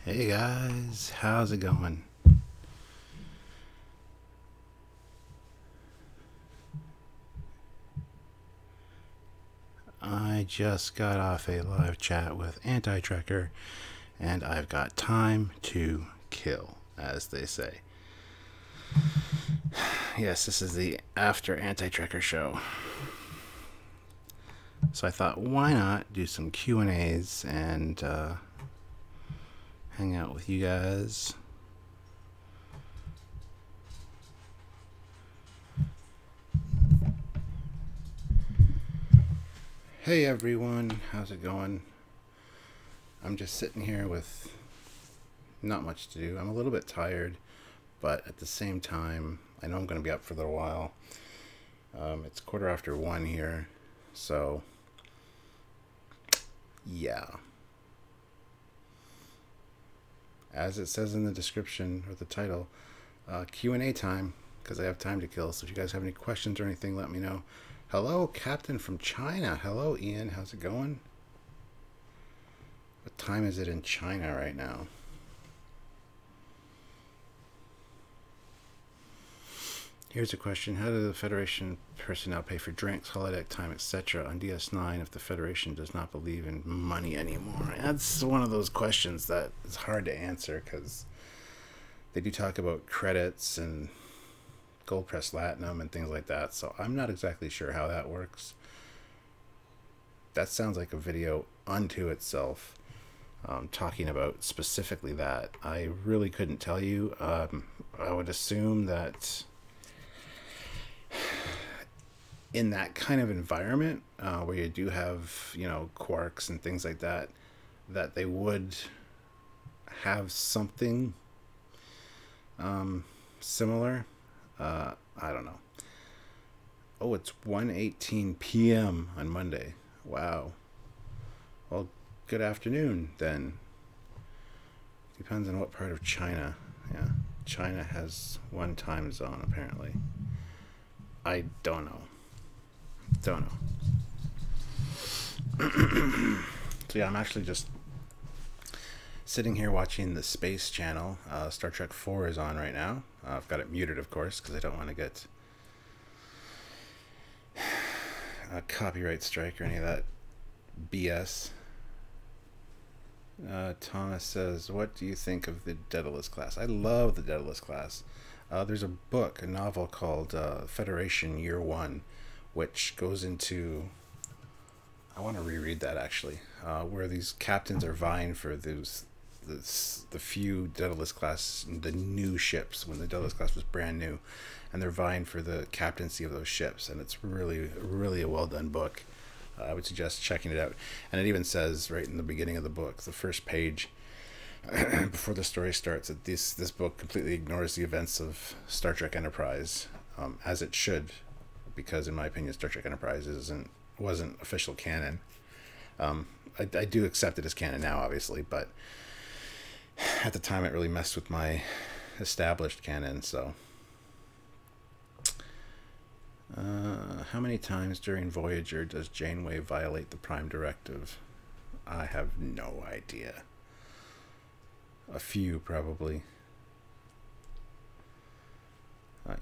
Hey guys, how's it going? I just got off a live chat with Anti-Trekker, and I've got time to kill, as they say. Yes, this is the after Anti-Trekker show. So I thought, why not do some Q&As and hang out with you guys. Hey everyone, how's it going? I'm just sitting here with not much to do. I'm a little bit tired, but at the same time, I know I'm going to be up for a little while. It's 1:15 here, so yeah. As it says in the description or the title, Q&A time, because I have time to kill. So if you guys have any questions or anything, let me know. Hello, Captain from China. Hello, Ian. How's it going? What time is it in China right now? Here's a question. How do the Federation personnel pay for drinks, holodeck time, etc. on DS9 if the Federation does not believe in money anymore? That's one of those questions that is hard to answer because they do talk about credits and gold press platinum and things like that, so I'm not exactly sure how that works. That sounds like a video unto itself, talking about specifically that. I really couldn't tell you. I would assume that in that kind of environment, where you do have, you know, quarks and things like that, that they would have something similar. I don't know. Oh, it's 1:18 p.m. on Monday. Wow. Well, good afternoon then. Depends on what part of China. Yeah, China has one time zone apparently. I don't know. So yeah, I'm actually just sitting here watching the Space Channel. Star Trek 4 is on right now. I've got it muted, of course, because I don't want to get a copyright strike or any of that BS. Thomas says, what do you think of the Daedalus class? I love the Daedalus class. There's a book, a novel called Federation Year 1, which goes into... I want to reread that, actually, where these captains are vying for the few Daedalus class, the new ships, when the Daedalus class was brand new, and they're vying for the captaincy of those ships, and it's really a well done book. I would suggest checking it out. And it even says right in the beginning of the book, the first page, before the story starts, that this book completely ignores the events of Star Trek Enterprise, as it should, because in my opinion Star Trek Enterprise wasn't official canon. I do accept it as canon now, obviously, but at the time it really messed with my established canon. So how many times during Voyager does Janeway violate the Prime Directive? I have no idea. A few, probably.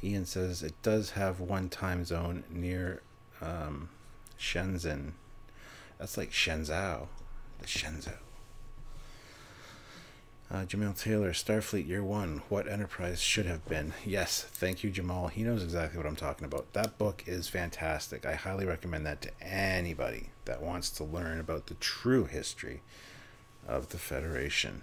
Ian says it does have one time zone near Shenzhen. That's like Shenzhou. The Shenzhou. Jamal Taylor, Starfleet Year 1, what Enterprise should have been. Yes, thank you, Jamal. He knows exactly what I'm talking about. That book is fantastic. I highly recommend that to anybody that wants to learn about the true history of the Federation.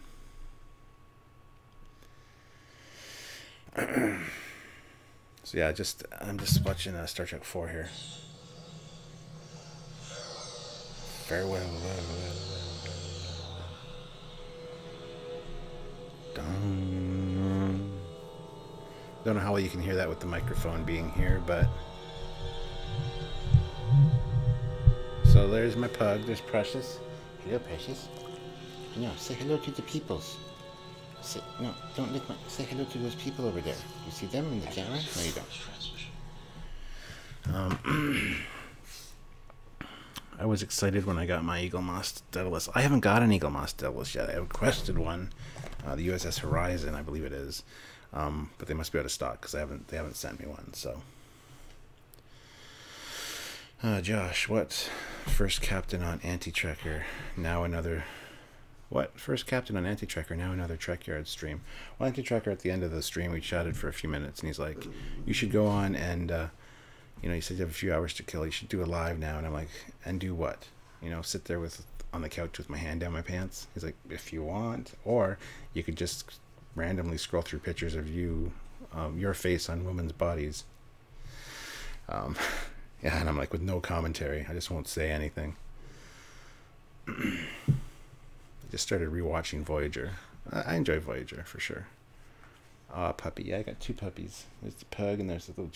So yeah, I'm just watching Star Trek 4 here. Farewell. Don't know how well you can hear that with the microphone being here, but so there's my pug. There's Precious. Hello, Precious. No, say hello to the peoples. No, don't lick my... Say hello to those people over there. You see them in the camera? No, you don't. I was excited when I got my Eagle Moss Daedalus. I haven't got an Eagle Moss Daedalus yet. I requested one, the USS Horizon, I believe it is, but they must be out of stock because they haven't sent me one. So, Josh, what? First captain on Anti-Trekker, now another. What? First captain on Anti-Trekker, now another Trekyards stream. Well, Anti-Trekker, at the end of the stream, we chatted for a few minutes, and he's like, "You should go on and." You know, he said you have a few hours to kill. You should do a live now. And I'm like, and do what? You know, sit there on the couch with my hand down my pants. He's like, if you want, or you could just randomly scroll through pictures of you, your face on women's bodies. Yeah, and I'm like, with no commentary. I just won't say anything. I just started rewatching Voyager. I enjoy Voyager for sure. Puppy. Yeah, I got 2 puppies. There's the pug and there's the little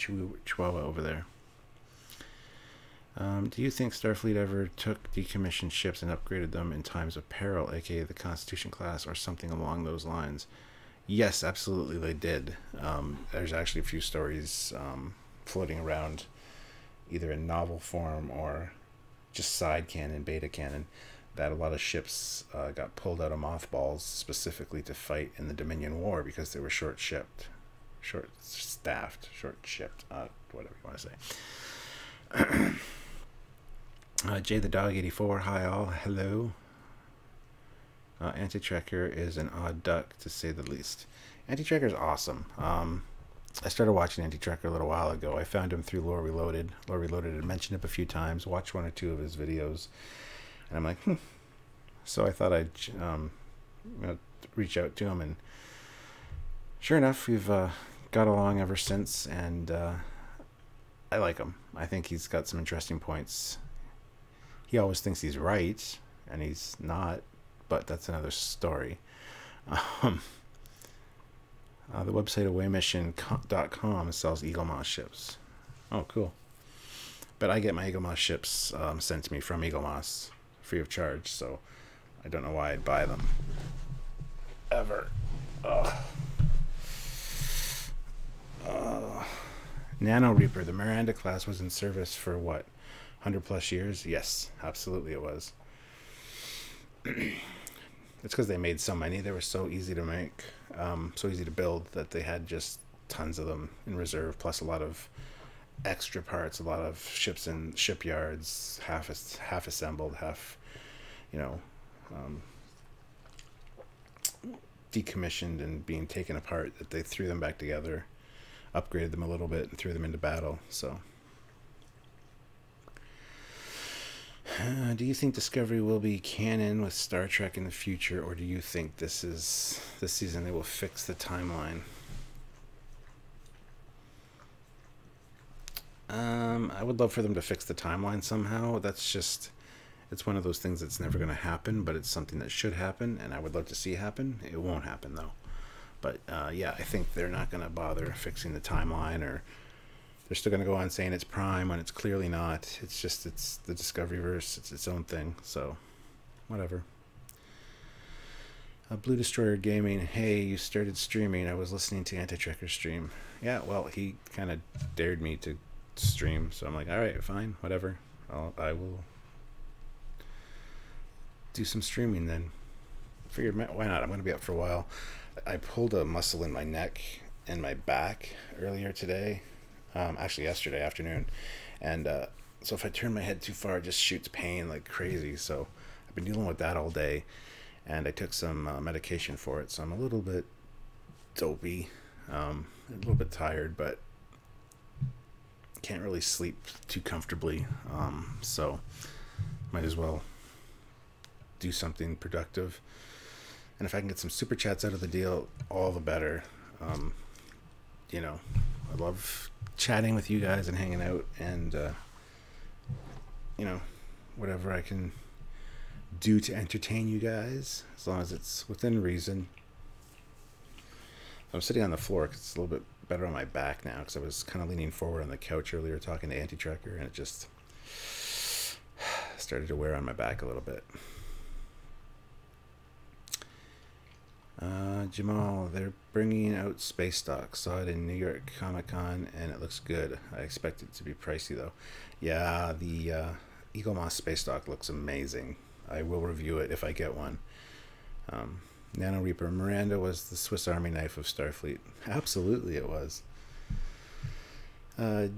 chihuahua over there. Do you think Starfleet ever took decommissioned ships and upgraded them in times of peril, aka the Constitution class, or something along those lines? Yes, absolutely they did. There's actually a few stories floating around, either in novel form or just side canon, beta canon, that a lot of ships got pulled out of mothballs specifically to fight in the Dominion War because they were short-staffed, short-shipped, whatever you want to say. Jay the Dog 84, hi all, hello. Anti-Trekker is an odd duck, to say the least. Anti-Trekker is awesome. I started watching Anti-Trekker a little while ago. I found him through Lore Reloaded. Lore Reloaded had mentioned it a few times, watched 1 or 2 of his videos, and I'm like, So I thought I'd reach out to him, and sure enough, we've got along ever since, and I like him. I think he's got some interesting points. He always thinks he's right, and he's not, but that's another story. The website awaymission.com sells Eagle Moss ships. Oh, cool. But I get my Eagle Moss ships sent to me from Eagle Moss free of charge, so I don't know why I'd buy them. Ever. Nano Reaper, the Miranda class was in service for what? 100 plus years? Yes, absolutely it was. It's because they made so many. They were so easy to make, so easy to build, that they had just tons of them in reserve, plus a lot of extra parts, a lot of ships in shipyards, half assembled, half, decommissioned and being taken apart, that they threw them back together, upgraded them a little bit, and threw them into battle. So, do you think Discovery will be canon with Star Trek in the future, or do you think this season they will fix the timeline? I would love for them to fix the timeline somehow. It's one of those things that's never going to happen, but it's something that should happen, and I would love to see happen. It won't happen, though. But, yeah, I think they're not going to bother fixing the timeline, or they're still going to go on saying it's Prime when it's clearly not. It's the Discoveryverse. It's its own thing, so whatever. Blue Destroyer Gaming, hey, you started streaming. I was listening to Anti-Trekker stream. Yeah, well, he kind of dared me to stream, so I'm like, all right, fine, whatever. I will do some streaming then. Figured, why not? I'm going to be up for a while. I pulled a muscle in my neck and my back earlier today, actually yesterday afternoon, and so if I turn my head too far, it just shoots pain like crazy. So I've been dealing with that all day, and I took some medication for it, so I'm a little bit dopey, a little bit tired, but can't really sleep too comfortably, so might as well do something productive. And if I can get some super chats out of the deal, all the better. I love chatting with you guys and hanging out, and whatever I can do to entertain you guys, as long as it's within reason. I'm sitting on the floor because it's a little bit better on my back now, because I was kind of leaning forward on the couch earlier talking to Anti-Trekker, and it just started to wear on my back a little bit. Jamal, they're bringing out Space Dock. Saw it in New York Comic Con, and it looks good. I expect it to be pricey, though. Yeah, the Eagle Moss Space Dock looks amazing. I will review it if I get one. Nano Reaper Miranda was the Swiss Army knife of Starfleet. Absolutely it was.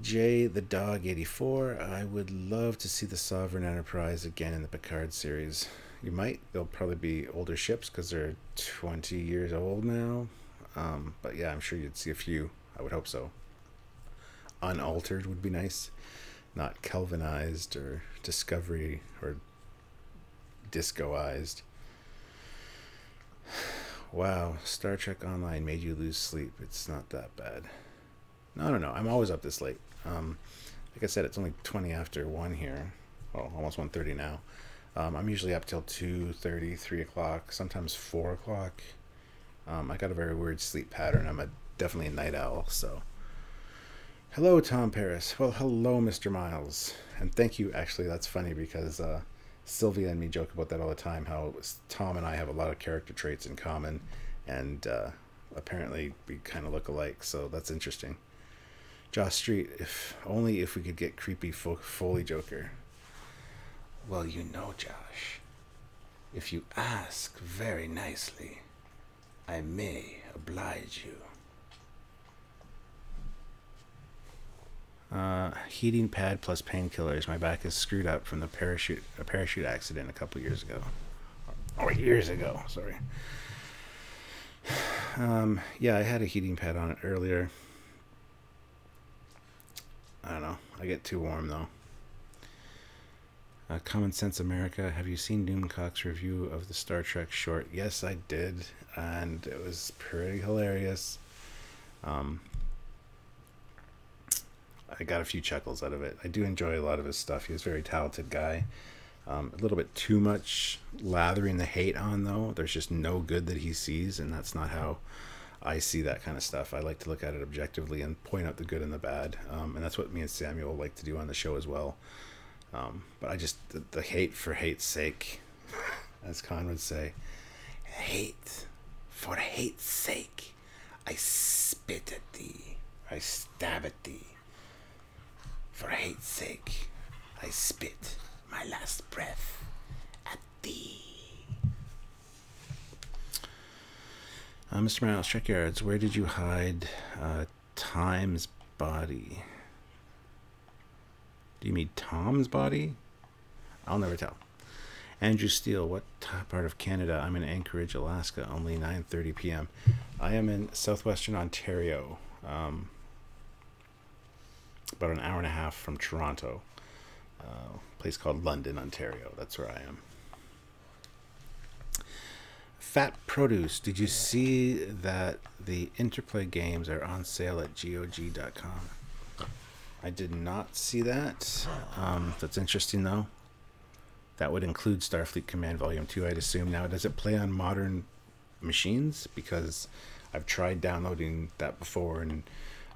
Jay the Dog 84. I would love to see the Sovereign Enterprise again in the Picard series. You might. They'll probably be older ships because they're 20 years old now. But yeah, I'm sure you'd see a few. I would hope so. Unaltered would be nice. Not Kelvinized or Discovery or Discoized. Wow, Star Trek Online made you lose sleep. It's not that bad. No, I'm always up this late. Like I said, it's only 20 after 1 here. Well, almost 1:30 now. I'm usually up till 2:30, 3 o'clock, sometimes 4 o'clock. I got a very weird sleep pattern. I'm definitely a night owl, so. Hello, Tom Paris. Well, hello, Mr. Miles. And thank you, actually, that's funny because Sylvia and me joke about that all the time, how Tom and I have a lot of character traits in common, and apparently we kind of look alike, so that's interesting. Josh Street, if we could get creepy Foley Joker. Well, you know, Josh, if you ask very nicely, I may oblige you. Heating pad plus painkillers. My back is screwed up from a parachute accident a couple years ago. Or years ago, sorry. Yeah, I had a heating pad on it earlier. I don't know. I get too warm, though. Common Sense America. Have you seen Doomcock's review of the Star Trek short? Yes, I did. And it was pretty hilarious. I got a few chuckles out of it. I do enjoy a lot of his stuff. He's a very talented guy. A little bit too much lathering the hate on, though. There's just no good that he sees, and that's not how I see that kind of stuff. I like to look at it objectively and point out the good and the bad. And that's what me and Samuel like to do on the show as well. But I just, the hate for hate's sake, as Khan would say, hate for hate's sake. I spit at thee. I stab at thee. For hate's sake, I spit my last breath at thee. Mr. Miles, Trekyards, where did you hide Time's body? Do you mean Tom's body? I'll never tell. Andrew Steele, what part of Canada? I'm in Anchorage, Alaska, only 9:30 p.m. I am in southwestern Ontario. About an hour and a half from Toronto, a place called London, Ontario. That's where I am. Fat Produce, did you see that the Interplay games are on sale at GOG.com? I did not see that. That's interesting, though. That would include Starfleet Command Volume 2, I'd assume. Now, does it play on modern machines? Because I've tried downloading that before, and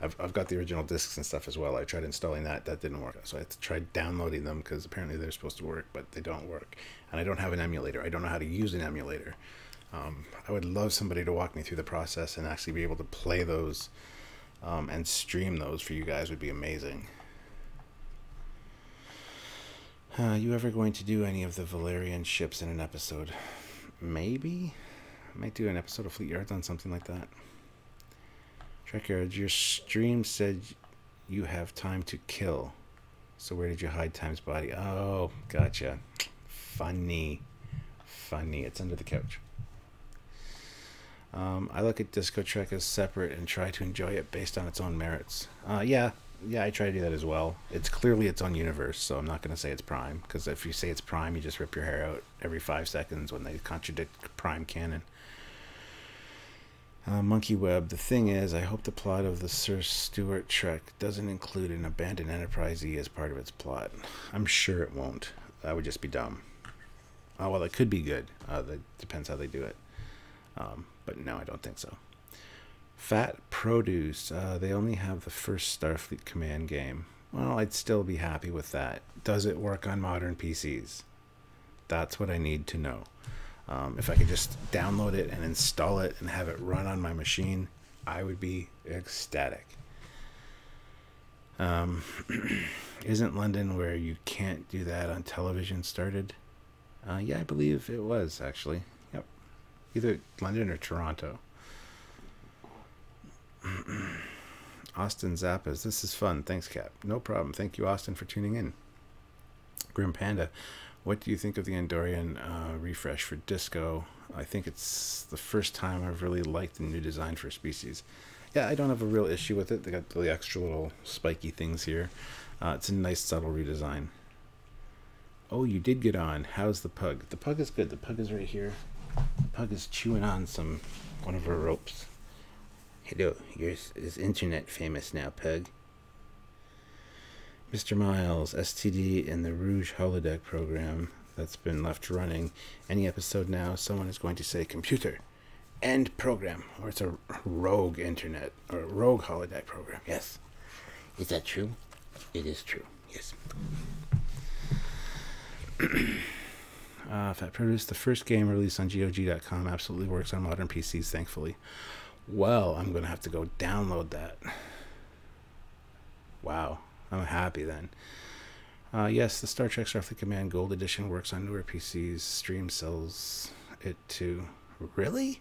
I've got the original discs and stuff as well. I tried installing that. That didn't work. So I tried downloading them because apparently they're supposed to work, but they don't work. And I don't have an emulator. I don't know how to use an emulator. I would love somebody to walk me through the process and actually be able to play those and stream those for you guys would be amazing. You ever going to do any of the Valerian ships in an episode? Maybe. I might do an episode of Fleet Yards on something like that. Trekyards, your stream said you have time to kill. So where did you hide Time's body? Oh, gotcha. Funny. It's under the couch. I look at Disco Trek as separate and try to enjoy it based on its own merits. Yeah, I try to do that as well. It's clearly its own universe, so I'm not going to say it's Prime, because if you say it's Prime, you just rip your hair out every 5 seconds when they contradict Prime canon. Monkey Web, the thing is, I hope the plot of the Sir Stewart Trek doesn't include an abandoned Enterprise E as part of its plot. I'm sure it won't. That would just be dumb. Oh, well, it could be good. That depends how they do it. But no, I don't think so. Fat Produce, they only have the first Starfleet Command game. Well, I'd still be happy with that. Does it work on modern PCs? That's what I need to know. If I could just download it and install it and have it run on my machine, I would be ecstatic. Um, isn't London where you can't do that on television started? Yeah, I believe it was, actually. Yep. Either London or Toronto. Austin Zappas, this is fun. Thanks, Cap. No problem. Thank you, Austin, for tuning in. Grim Panda, what do you think of the Andorian refresh for Disco? I think it's the first time I've really liked the new design for Species. Yeah, I don't have a real issue with it. They got the extra little spiky things here. It's a nice, subtle redesign. Oh, you did get on. How's the pug? The pug is good. The pug is right here. The pug is chewing on one of her ropes. Hello, yours is internet famous now, pug. Mr. Miles, STD in the Rouge holodeck program that's been left running. Any episode now, someone is going to say computer, end program, or it's a rogue internet, or a rogue holodeck program. Yes. Is that true? It is true, yes. Fat Produce, the first game released on GOG.com absolutely works on modern PCs, thankfully. Well, I'm going to have to go download that. Wow, I'm happy then. Yes, the Star Trek Starfleet Command Gold Edition works on newer PCs. Steam sells it too. Really?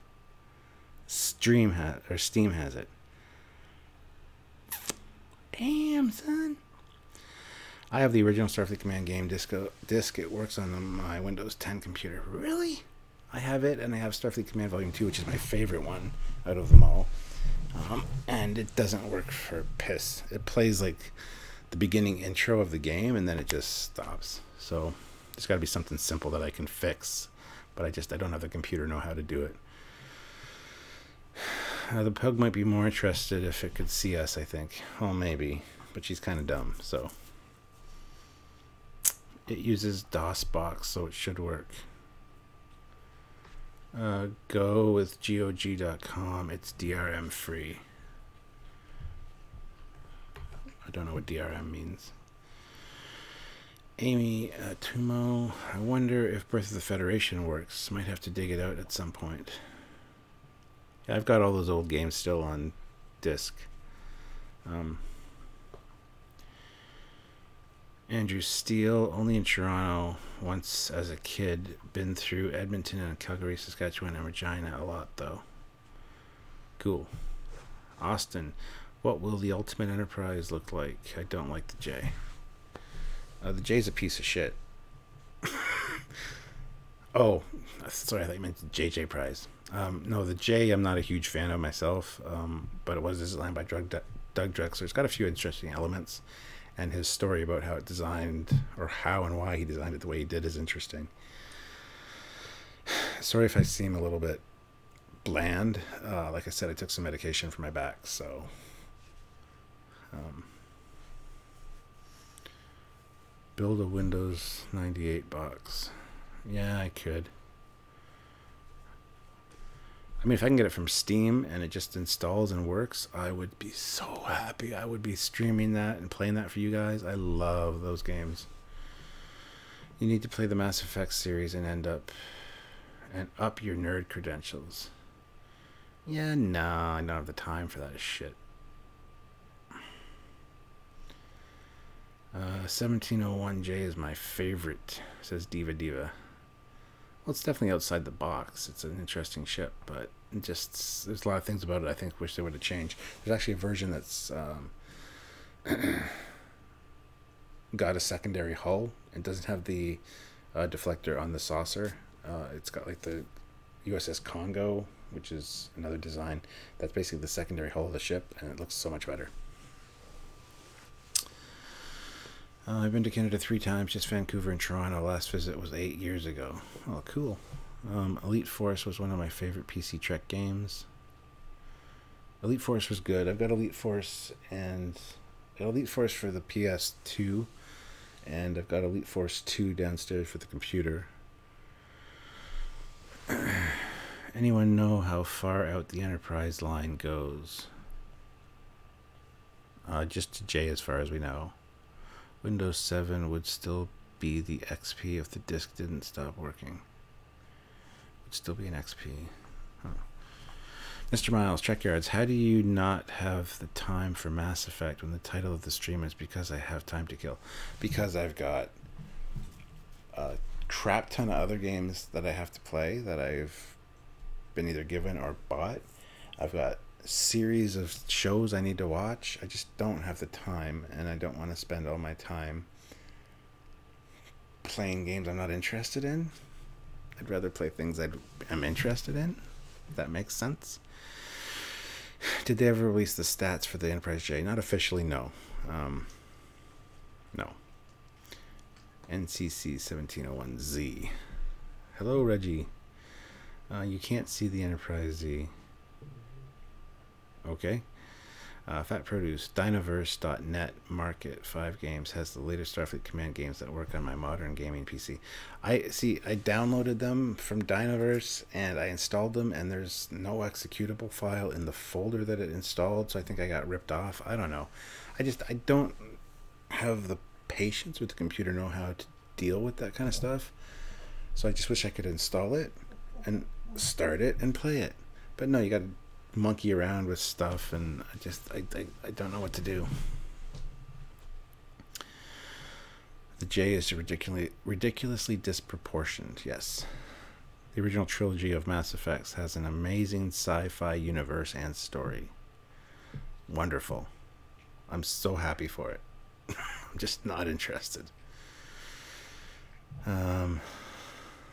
Steam has it. Damn, son. I have the original Starfleet Command game disc. It works on my Windows 10 computer. Really? I have it, and I have Starfleet Command Volume 2, which is my favorite one out of them all. And it doesn't work for piss. It plays like the beginning intro of the game, and then it just stops. So there's got to be something simple that I can fix, but I don't have the computer know how to do it. The pug might be more interested if it could see us, I think. Well, maybe, but she's kind of dumb, so. It uses DOSBox, so it should work. Go with GOG.com. It's DRM free. I don't know what DRM means. Amy Tumo, I wonder if Birth of the Federation works. Might have to dig it out at some point. Yeah, I've got all those old games still on disc. Andrew Steele, only in Toronto, once as a kid, been through Edmonton and Calgary, Saskatchewan, and Regina a lot, though. Cool. Austin, what will the Ultimate Enterprise look like? I don't like the J. The J's a piece of shit. Oh, sorry, I thought you meant the JJ Prize. No, the J I'm not a huge fan of myself, but it was designed by Doug Drexler. It's got a few interesting elements. And his story about how it designed, or how and why he designed it the way he did, is interesting. Sorry if I seem a little bit bland. Like I said, I took some medication for my back, so. Build a Windows 98 box. Yeah, I could. I mean, if I can get it from Steam and it just installs and works, I would be so happy. I would be streaming that and playing that for you guys. I love those games. You need to play the Mass Effect series and up your nerd credentials. Yeah, nah, I don't have the time for that shit. 1701J is my favorite, says Diva. Well, it's definitely outside the box. It's an interesting ship, but just there's a lot of things about it I think wish they would have changed. There's actually a version that's got a secondary hull. It doesn't have the deflector on the saucer. It's got like the USS Congo, which is another design. That's basically the secondary hull of the ship, and it looks so much better. I've been to Canada 3 times, just Vancouver and Toronto. Last visit was 8 years ago. Oh, cool. Elite Force was one of my favorite PC Trek games. Elite Force was good. I've got Elite Force and Elite Force for the PS2, and I've got Elite Force 2 downstairs for the computer. Anyone know how far out the Enterprise line goes? Just to J as far as we know. Windows 7 would still be the XP if the disk didn't stop working. Would still be an XP. Huh. Mr. Miles, Trekyards, how do you not have the time for Mass Effect when the title of the stream is Because I Have Time to Kill? Because I've got a crap ton of other games that I have to play that I've been either given or bought. I've got a series of shows I need to watch. I just don't have the time, and I don't want to spend all my time playing games I'm not interested in. I'd rather play things I'm interested in, if that makes sense. Did they ever release the stats for the Enterprise J? Not officially, no. No. NCC 1701Z. Hello, Reggie. You can't see the Enterprise Z. Okay. Fat Produce, Dynaverse.net Market 5 Games has the latest Starfleet Command games that work on my modern gaming PC. I downloaded them from Dynaverse and I installed them, and there's no executable file in the folder that it installed, so I think I got ripped off. I don't know. I don't have the patience with the computer know-how to deal with that kind of stuff. So I just wish I could install it and start it and play it. But no, you got to monkey around with stuff, and I don't know what to do. The J is ridiculously disproportioned. Yes. The original trilogy of Mass Effects has an amazing sci-fi universe and story. Wonderful. I'm so happy for it. I'm just not interested.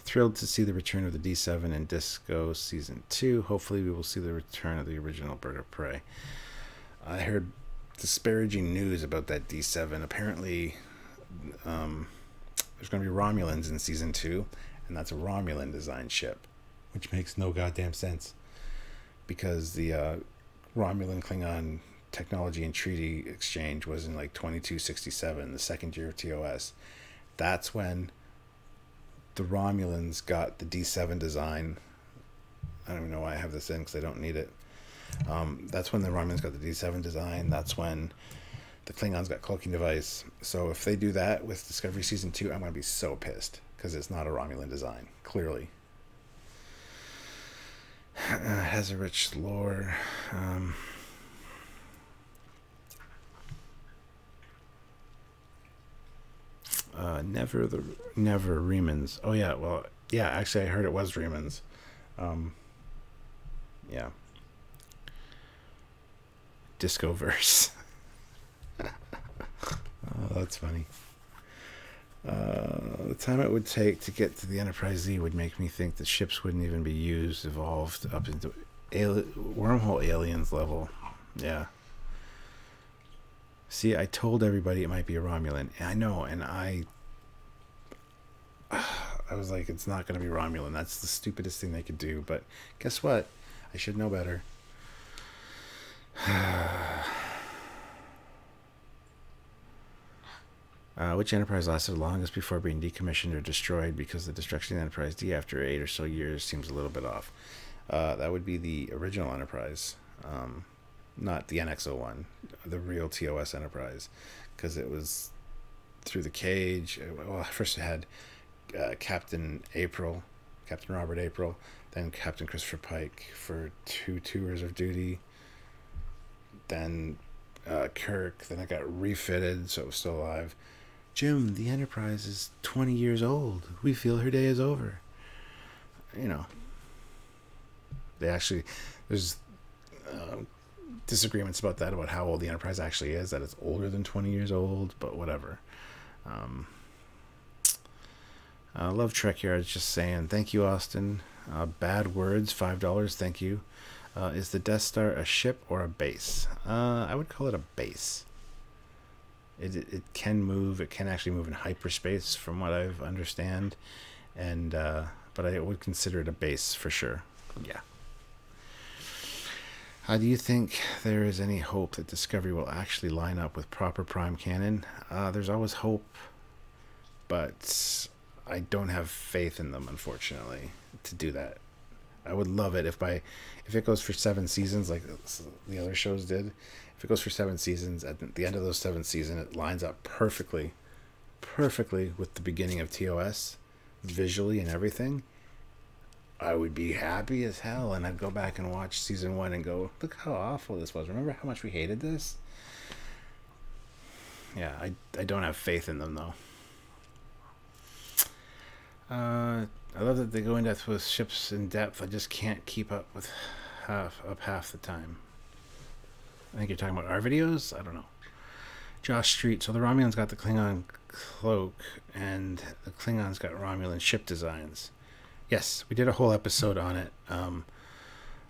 Thrilled to see the return of the D7 in Disco Season 2. Hopefully we will see the return of the original Bird of Prey. I heard disparaging news about that D7. Apparently there's going to be Romulans in Season 2, and that's a Romulan design ship, which makes no goddamn sense, because the Romulan-Klingon technology and treaty exchange was in like 2267, the second year of TOS. That's when the Romulans got the D7 design. I don't even know why I have this in, because I don't need it. That's when the Romulans got the D7 design. That's when the Klingons got cloaking device. So if they do that with Discovery Season 2, I'm going to be so pissed, because it's not a Romulan design, clearly. Has a rich lore. Never Remans. Oh yeah, well yeah, actually I heard it was Remans. Yeah. Discoverse. Oh, that's funny. The time it would take to get to the Enterprise Z would make me think that ships wouldn't even be used, evolved up into wormhole aliens level. Yeah. See, I told everybody it might be a Romulan. I know, and I was like, it's not going to be Romulan. That's the stupidest thing they could do. But guess what? I should know better. Which Enterprise lasted longest before being decommissioned or destroyed? Because the destruction of the Enterprise D after 8 or so years seems a little bit off. That would be the original Enterprise. Not the NX-01, the real TOS Enterprise, because it was through the cage. Well, first it had Captain Robert April, then Captain Christopher Pike for 2 tours of duty, then Kirk, then it got refitted so it was still alive. Jim, the Enterprise is 20 years old. We feel her day is over. You know, there's disagreements about that, about how old the Enterprise actually is, that it's older than 20 years old, but whatever. Love Trekyards just saying, thank you, Austin. Bad words, $5, thank you. Is the Death Star a ship or a base? I would call it a base. It can move. It can actually move in hyperspace, from what I understand, and but I would consider it a base for sure. Yeah. Do you think there is any hope that Discovery will actually line up with proper Prime canon? There's always hope, but I don't have faith in them, unfortunately, to do that. I would love it if it goes for 7 seasons like the other shows did. If it goes for 7 seasons, at the end of those 7 seasons, it lines up perfectly with the beginning of TOS, visually and everything. I would be happy as hell, and I'd go back and watch season 1 and go, look how awful this was. Remember how much we hated this? Yeah, I don't have faith in them, though. I love that they go in depth with ships in depth. I just can't keep up with half the time. I think you're talking about our videos? I don't know. Josh Street. So the Romulans got the Klingon cloak, and the Klingons got Romulan ship designs. Yes, we did a whole episode on it.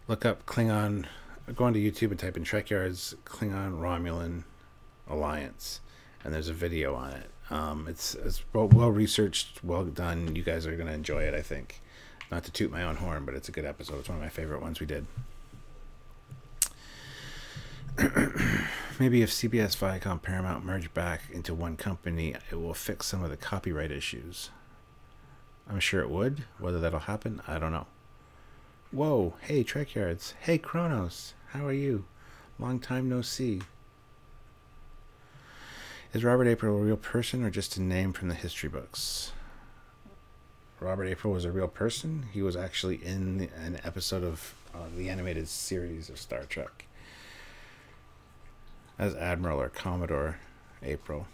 Look up Klingon. Go onto YouTube and type in Trekyards Klingon Romulan Alliance, and there's a video on it. It's well researched, well done. You guys are going to enjoy it, I think. Not to toot my own horn, but it's a good episode. It's one of my favorite ones we did. Maybe if CBS, Viacom, Paramount merge back into one company, it will fix some of the copyright issues. I'm sure it would. Whether that'll happen, I don't know. Whoa, hey Trekyards. Hey Kronos, how are you? Long time no see. Is Robert April a real person or just a name from the history books? Robert April was a real person. He was actually in an episode of the animated series of Star Trek as Admiral or Commodore April.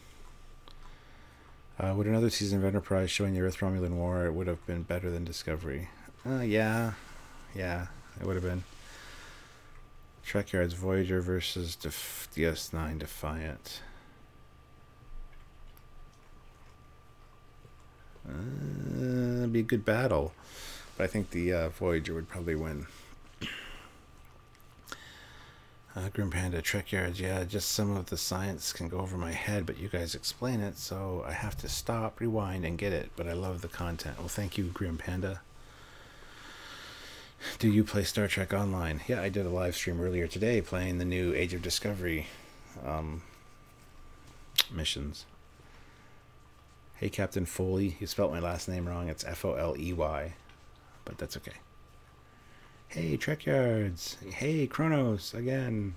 Would another season of Enterprise showing the Earth-Romulan War, it would have been better than Discovery? Yeah, it would have been. Trekyards Voyager versus DS9 Defiant. It'd be a good battle, but I think the Voyager would probably win. Grim Panda, Trekyards, yeah, just some of the science can go over my head, but you guys explain it, so I have to stop, rewind, and get it, but I love the content. Well, thank you, Grim Panda. Do you play Star Trek Online? Yeah, I did a live stream earlier today playing the new Age of Discovery missions. Hey, Captain Foley. You spelt my last name wrong. It's Foley, but that's okay. Hey, Trekyards. Hey, Kronos, again.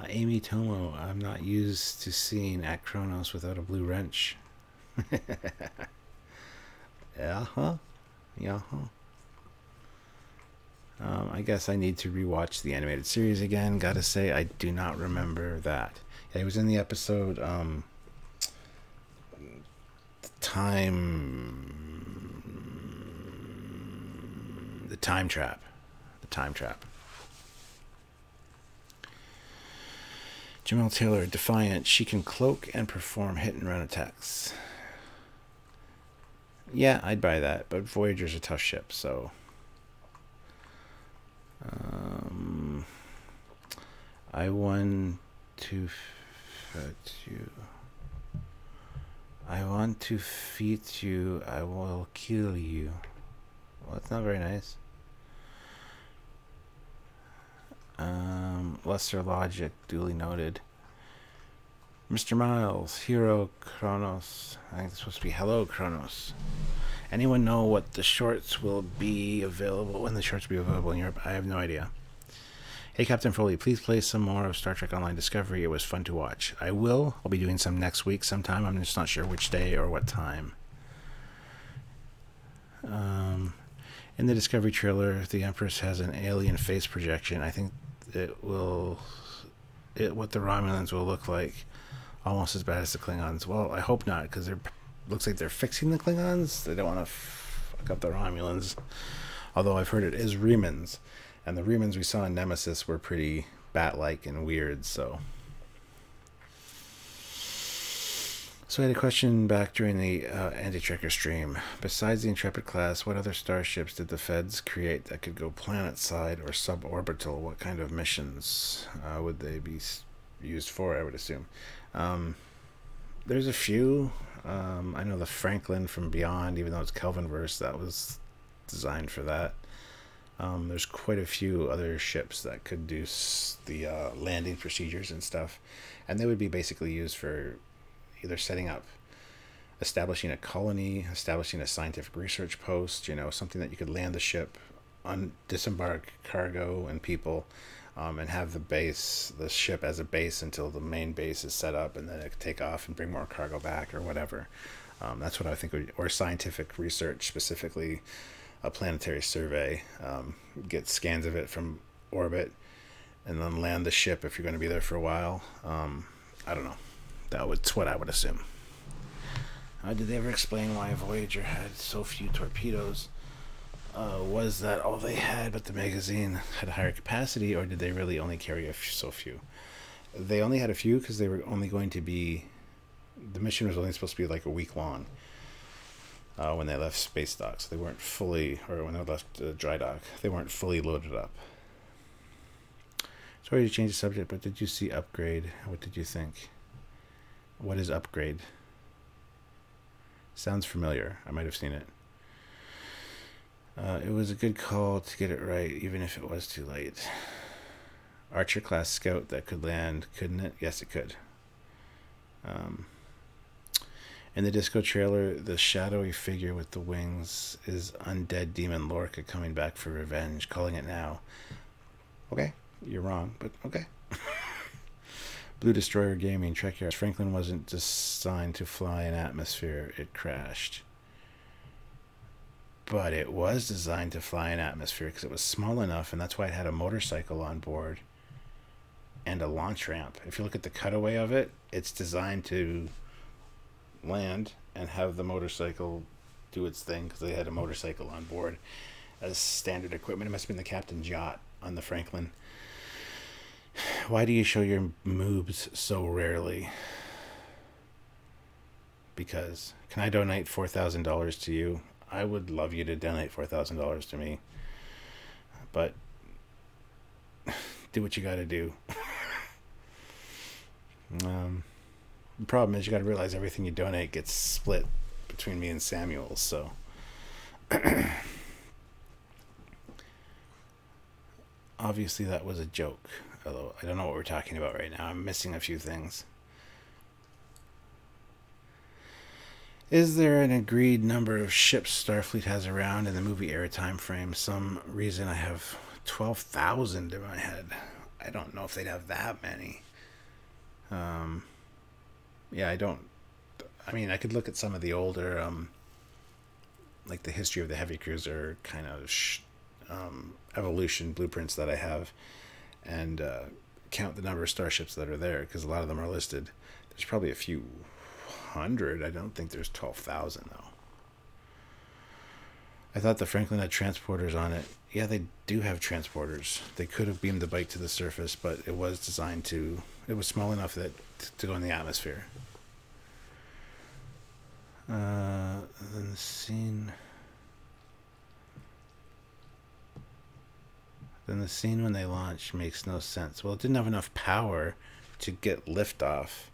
Amy Tomo. I'm not used to seeing at Kronos without a blue wrench. Yeah, huh? I guess I need to rewatch the animated series again. Gotta say, I do not remember that. Yeah, he was in the episode, The Time Trap. Jamal Taylor, Defiant. She can cloak and perform hit and run attacks. Yeah, I'd buy that, but Voyager's a tough ship, so I want to fit you. I want to feed you. I will kill you. Well, that's not very nice. Lesser logic, duly noted. Mr. Miles, Hero Kronos. I think it's supposed to be Hello Kronos. Anyone know what the shorts will be available, when the shorts will be available in Europe? I have no idea. Hey, Captain Foley, please play some more of Star Trek Online Discovery. It was fun to watch. I will. I'll be doing some next week sometime. I'm just not sure which day or what time. In the Discovery trailer, the Empress has an alien face projection. I think what the Romulans will look like, almost as bad as the Klingons. Well, I hope not, because looks like they're fixing the Klingons. They don't want to fuck up the Romulans. Although I've heard it is Remans, and the Remans we saw in Nemesis were pretty bat-like and weird. So I had a question back during the anti-tracker stream. Besides the Intrepid class, what other starships did the Feds create that could go planet-side or suborbital? What kind of missions would they be used for, I would assume? There's a few. I know the Franklin from Beyond, even though it's Kelvinverse, that was designed for that. There's quite a few other ships that could do the landing procedures and stuff, and they would be basically used for either establishing a colony, establishing a scientific research post, something that you could land the ship, disembark cargo and people, and have the ship as a base until the main base is set up, and then it could take off and bring more cargo back or whatever. That's what I think, or scientific research, specifically a planetary survey, get scans of it from orbit, and then land the ship if you're going to be there for a while. I don't know. That's what I would assume. Did they ever explain why Voyager had so few torpedoes? Was that all they had, but the magazine had a higher capacity, or did they really only carry so few? They only had a few because they were only going to be... The mission was only supposed to be like a week long when they left space dock. So they weren't fully... Or when they left dry dock, they weren't fully loaded up. Sorry to change the subject, but did you see Upgrade? What did you think? What is Upgrade? Sounds familiar. I might have seen it. It was a good call to get it right, even if it was too late. Archer class scout that could land, couldn't it? Yes, it could. In the disco trailer, the shadowy figure with the wings is undead demon Lorca coming back for revenge, calling it now. Okay, you're wrong, but okay. Blue Destroyer Gaming, Trekyards. Franklin wasn't designed to fly in atmosphere, it crashed. But it was designed to fly in atmosphere because it was small enough, and that's why it had a motorcycle on board and a launch ramp. If you look at the cutaway of it, it's designed to land and have the motorcycle do its thing because they had a motorcycle on board as standard equipment. It must have been the captain's yacht on the Franklin. Why do you show your moobs so rarely? Because. Can I donate $4,000 to you? I would love you to donate $4,000 to me. But do what you got to do. The problem is you got to realize everything you donate gets split between me and Samuel. So obviously that was a joke. Although I don't know what we're talking about right now. I'm missing a few things. Is there an agreed number of ships Starfleet has around in the movie era time frame? Some reason I have 12,000 in my head. I don't know if they'd have that many. Yeah, I don't. I mean, I could look at some of the older, like the history of the heavy cruiser kind of evolution blueprints that I have, and count the number of starships that are there, because a lot of them are listed. There's probably a few hundred. I don't think there's 12,000 though. I thought the Franklin had transporters on it. Yeah, they do have transporters. They could have beamed the bike to the surface, but it was designed to... It was small enough that to go in the atmosphere. Then the scene... Then the scene when they launched makes no sense. Well, it didn't have enough power to get liftoff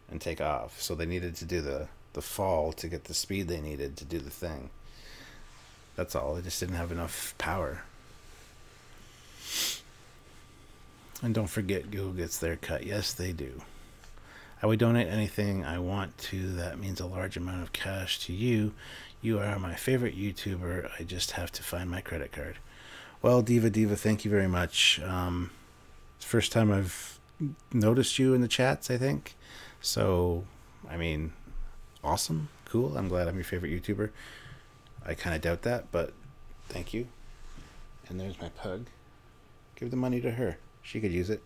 and take off. So they needed to do the fall to get the speed they needed to do the thing. That's all. They just didn't have enough power. And don't forget, Google gets their cut. Yes, they do. I would donate anything I want to. That means a large amount of cash to you. You are my favorite YouTuber. I just have to find my credit card. Well, Diva, thank you very much. First time I've noticed you in the chats, I think. So, I mean, awesome. Cool. I'm glad I'm your favorite YouTuber. I kind of doubt that, but thank you. And there's my pug. Give the money to her. She could use it.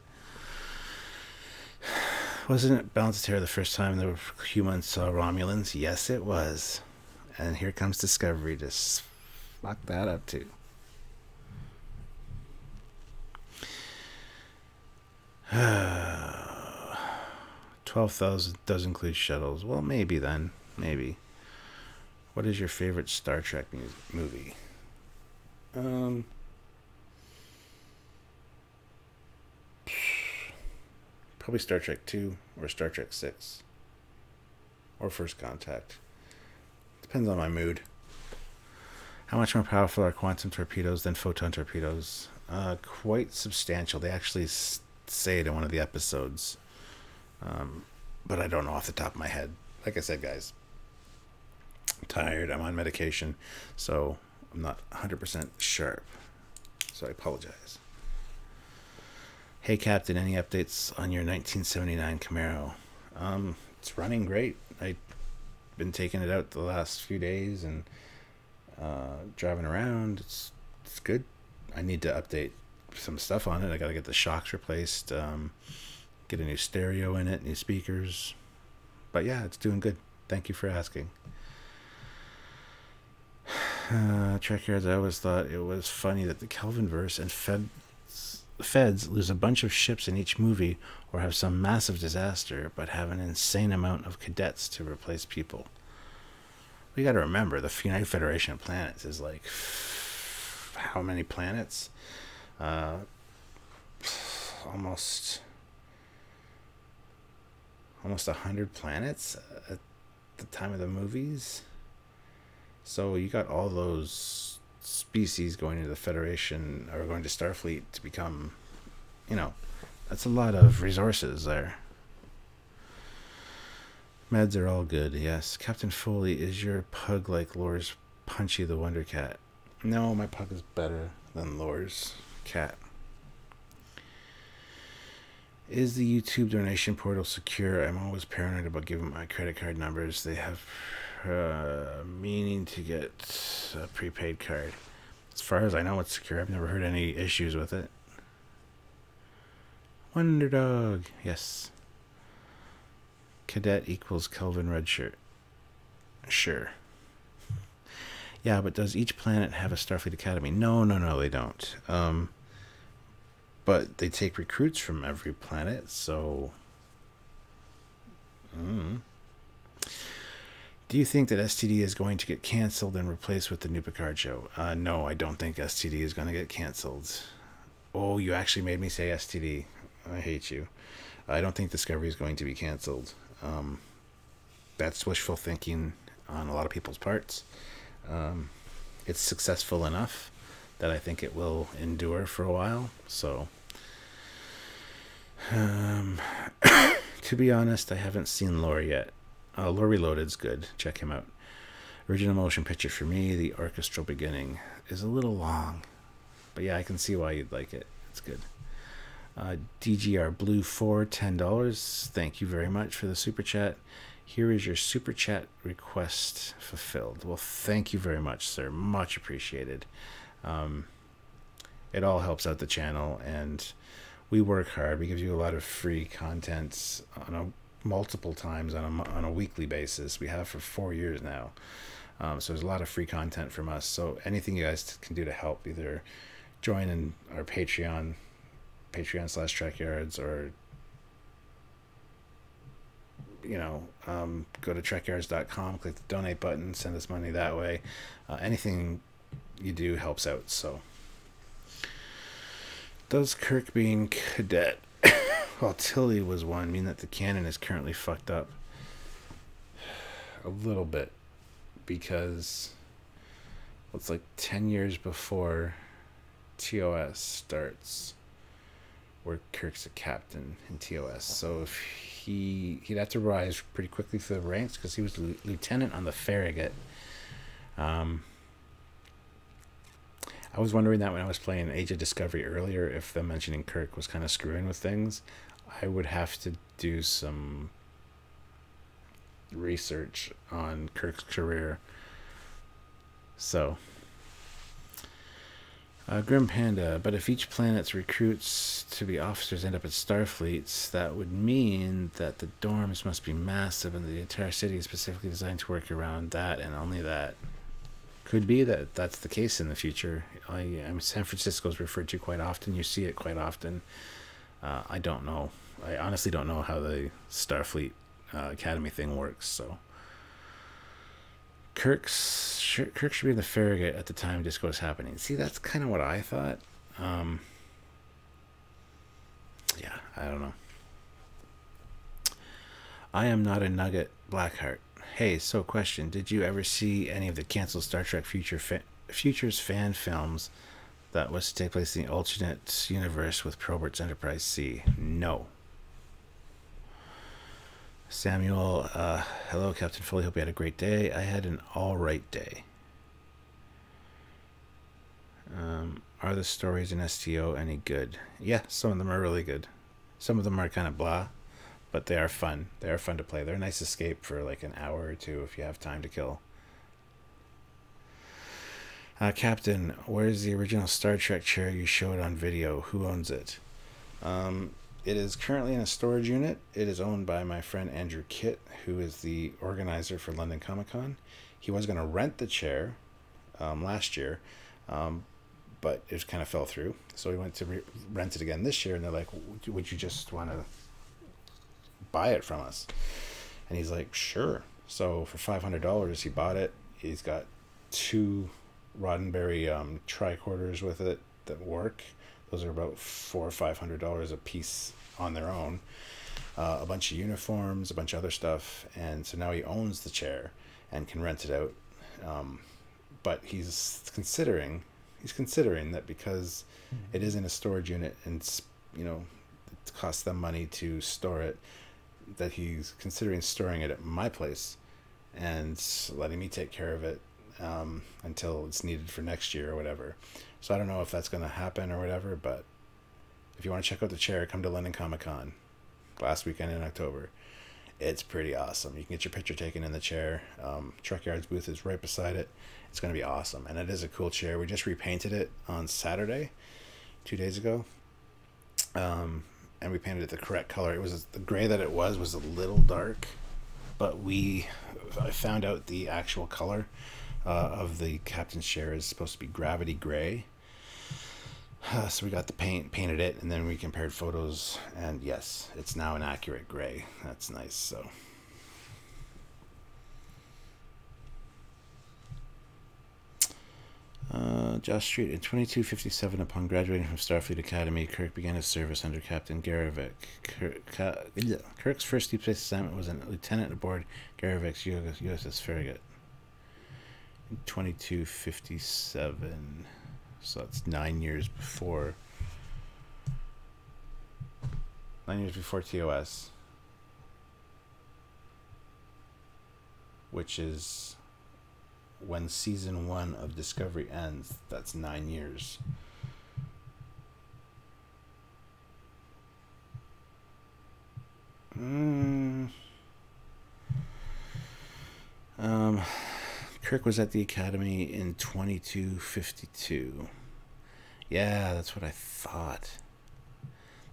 Wasn't it Balance of Terror the first time the humans saw Romulans? Yes, it was. And here comes Discovery to fuck that up too. $12,000 does include shuttles. Well, maybe then. Maybe. What is your favorite Star Trek movie? Probably Star Trek 2 or Star Trek 6. Or First Contact. Depends on my mood. How much more powerful are quantum torpedoes than photon torpedoes? Quite substantial. They actually say it in one of the episodes. But I don't know off the top of my head. Like I said, guys, I'm tired. I'm on medication. So I'm not 100% sharp. So I apologize. Hey, Captain, any updates on your 1979 Camaro? It's running great. I been taking it out the last few days and driving around. It's good. I need to update some stuff on it. I gotta get the shocks replaced, get a new stereo in it, new speakers. But yeah, it's doing good. Thank you for asking. Trekyards, I always thought it was funny that the Kelvinverse and Feds lose a bunch of ships in each movie or have some massive disaster, but have an insane amount of cadets to replace people. We got to remember, the United Federation of Planets is like, how many planets? Almost 100 planets at the time of the movies. So you got all those species going to the Federation or going to Starfleet to become, that's a lot of resources there. Meds are all good, yes. Captain Foley, is your pug like Lore's Punchy the Wonder Cat? No, my pug is better than Lore's cat. Is the YouTube donation portal secure? I'm always paranoid about giving my credit card numbers. They have meaning to get a prepaid card. As far as I know, it's secure. I've never heard any issues with it. Wonder Dog, yes. Cadet equals Kelvin Redshirt. Sure. Yeah, but does each planet have a Starfleet Academy? No, they don't. But they take recruits from every planet, so... Do you think that STD is going to get canceled and replaced with the new Picard show? No, I don't think STD is going to get canceled. Oh, you actually made me say STD. I hate you. I don't think Discovery is going to be canceled. That's wishful thinking on a lot of people's parts. It's successful enough that I think it will endure for a while. So, to be honest, I haven't seen Lore yet. Lore Reloaded's good. Check him out. Original motion picture for me, the orchestral beginning, is a little long. But yeah, I can see why you'd like it. It's good. DGR Blue 4, $10. Thank you very much for the super chat. Here is your super chat request fulfilled. Well, thank you very much, sir. Much appreciated. It all helps out the channel, and we work hard. We give you a lot of free content on multiple times on a weekly basis. We have for 4 years now. So there's a lot of free content from us. So anything you guys can do to help, either join in our Patreon/Trekyards, or go to trekyards.com, click the donate button, send us money that way. Anything you do helps out. So does Kirk being cadet while Tilly was one mean that the canon is currently fucked up? A little bit, because it's like 10 years before TOS starts, where Kirk's a captain in TOS. So if he'd have to rise pretty quickly through the ranks, because he was lieutenant on the Farragut. I was wondering that when I was playing Age of Discovery earlier, if them mentioning Kirk was kind of screwing with things. I would have to do some research on Kirk's career. So, Grim Panda, but if each planet's recruits to be officers end up at Starfleets, that would mean that the dorms must be massive and the entire city is specifically designed to work around that and only that. Could be that that's the case in the future. San Francisco is referred to quite often. You see it quite often. I don't know. I honestly don't know how the Starfleet Academy thing works. So Kirk should be in the Farragut at the time Disco is happening. See, that's kind of what I thought. Yeah, I don't know. I am not a nugget, Blackheart. Hey, so question, did you ever see any of the canceled Star Trek Futures fan films that was to take place in the alternate universe with Probert's Enterprise C? No. Samuel, hello, Captain Foley. Hope you had a great day. I had an alright day. Are the stories in STO any good? Yeah, some of them are really good. Some of them are kind of blah. but they are fun. They are fun to play. They're a nice escape for like an hour or two if you have time to kill. Captain, where's the original Star Trek chair you showed on video? Who owns it? It is currently in a storage unit. It is owned by my friend Andrew Kitt, who is the organizer for London Comic Con. He was going to rent the chair last year, but it kind of fell through. So he went to rent it again this year, and they're like, would you just want to buy it from us? And he's like, sure. So for $500, he bought it. He's got 2 Roddenberry tricorders with it that work. Those are about $400 or $500 a piece on their own. A bunch of uniforms, a bunch of other stuff, and so now he owns the chair and can rent it out. But he's considering that because it is in a storage unit and it costs them money to store it, that he's considering storing it at my place and letting me take care of it until it's needed for next year or whatever. So I don't know if that's going to happen or whatever, but if you want to check out the chair, come to London Comic Con last weekend in October. It's pretty awesome. You can get your picture taken in the chair. Trekyards booth is right beside it. It's going to be awesome, and it is a cool chair. We just repainted it on Saturday, 2 days ago, and we painted it the correct color. It was the gray that it was a little dark, but I found out the actual color of the captain's chair is supposed to be gravity gray. So we got the painted it, and then we compared photos, and yes, it's now an accurate gray. That's nice. So Josh Street, in 2257, upon graduating from Starfleet Academy, Kirk began his service under Captain Garavik. Kirk's first deep space assignment was a lieutenant aboard Garavik's USS Farragut. In 2257, so that's 9 years before. 9 years before TOS, which is when season 1 of Discovery ends. That's 9 years. Kirk was at the Academy in 2252. Yeah, that's what I thought.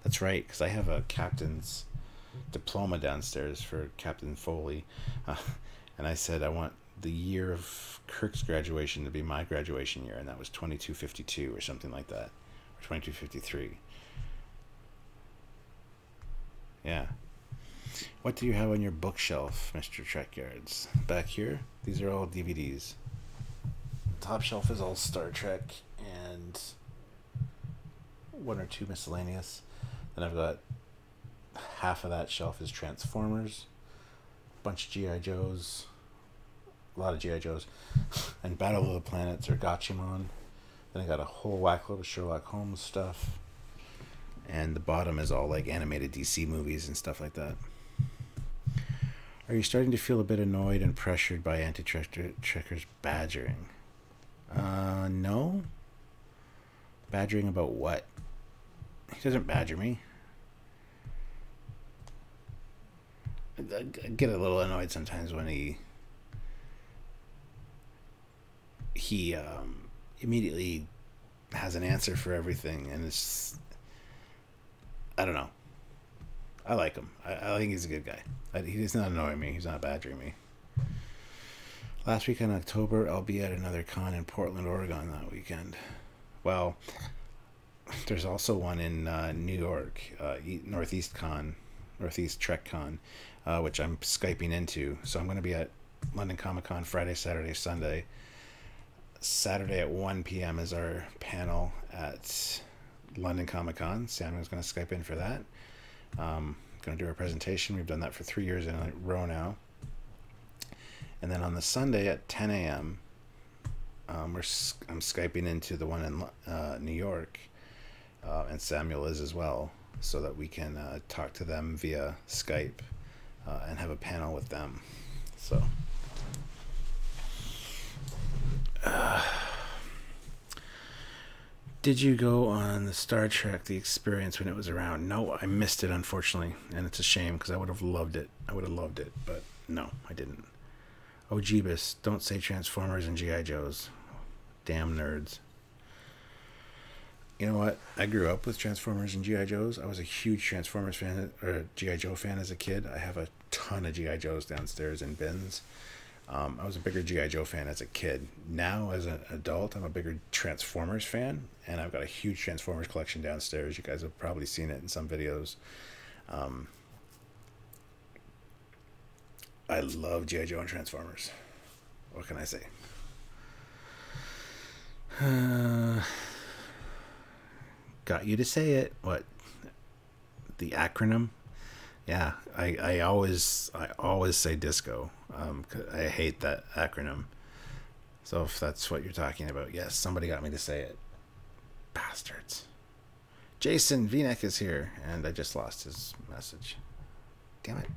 That's right, because I have a captain's diploma downstairs for Captain Foley. And I said I want the year of Kirk's graduation to be my graduation year, and that was 2252 or something like that. Or 2253. Yeah. What do you have on your bookshelf, Mr. Trekyards? Back here, these are all DVDs. The top shelf is all Star Trek and 1 or 2 miscellaneous. Then I've got half of that shelf is Transformers, a bunch of G.I. Joes, a lot of G.I. Joes, and Battle of the Planets or Gachimon. Then I got a whole whack load of Sherlock Holmes stuff. And the bottom is all like animated DC movies and stuff like that. Are you starting to feel a bit annoyed and pressured by anti-trekkers badgering? No. Badgering about what? He doesn't badger me. I get a little annoyed sometimes when he immediately has an answer for everything, and it's, I don't know. I like him. I think he's a good guy. He's not annoying me. He's not badgering me. Last week in October, I'll be at another con in Portland, Oregon that weekend. Well, there's also one in New York, Northeast Trek Con, which I'm Skyping into. So I'm going to be at London Comic Con Friday, Saturday, Sunday. Saturday at 1 p.m. is our panel at London Comic Con. Samuel's going to Skype in for that. Going to do our presentation. We've done that for 3 years in a row now. And then on the Sunday at 10 a.m., I'm Skyping into the one in New York, and Samuel is as well, so that we can talk to them via Skype and have a panel with them. So, Did you go on the Star Trek The Experience when it was around? No, I missed it, unfortunately, and it's a shame because I would have loved it. I would have loved it, but no, I didn't. Oh, Jeebus, don't say Transformers and G.I. Joes. Damn nerds. You know what? I grew up with Transformers and G.I. Joes. I was a huge Transformers fan, or G.I. Joe fan as a kid. I have a ton of G.I. Joes downstairs in bins. I was a bigger G.I. Joe fan as a kid. Now, as an adult, I'm a bigger Transformers fan, and I've got a huge Transformers collection downstairs. You guys have probably seen it in some videos. I love G.I. Joe and Transformers. What can I say? Got you to say it. What? The acronym? Yeah, I always say disco. I hate that acronym. So if that's what you're talking about, yes, somebody got me to say it. Bastards. Jason V-neck is here, and I just lost his message. Damn it.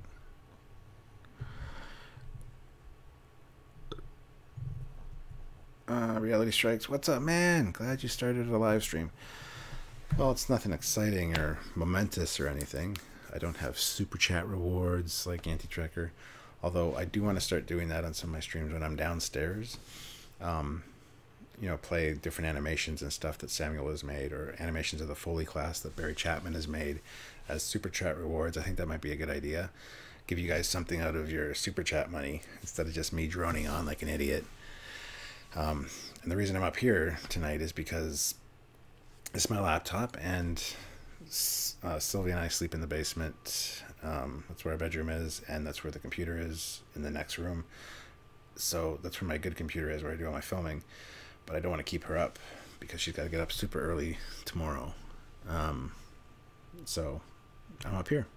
Reality Strikes. What's up, man? Glad you started a live stream. Well, it's nothing exciting or momentous or anything. I don't have super chat rewards like Anti-Trekker, although I do want to start doing that on some of my streams when I'm downstairs. You know, play different animations and stuff that Samuel has made, or animations of the Foley class that Barry Chapman has made as super chat rewards. I think that might be a good idea. Give you guys something out of your super chat money instead of just me droning on like an idiot. And the reason I'm up here tonight is because it's my laptop, and Sylvia and I sleep in the basement. That's where our bedroom is, and that's where the computer is in the next room. So that's where my good computer is, where I do all my filming. But I don't want to keep her up because she's got to get up super early tomorrow. So I'm up here.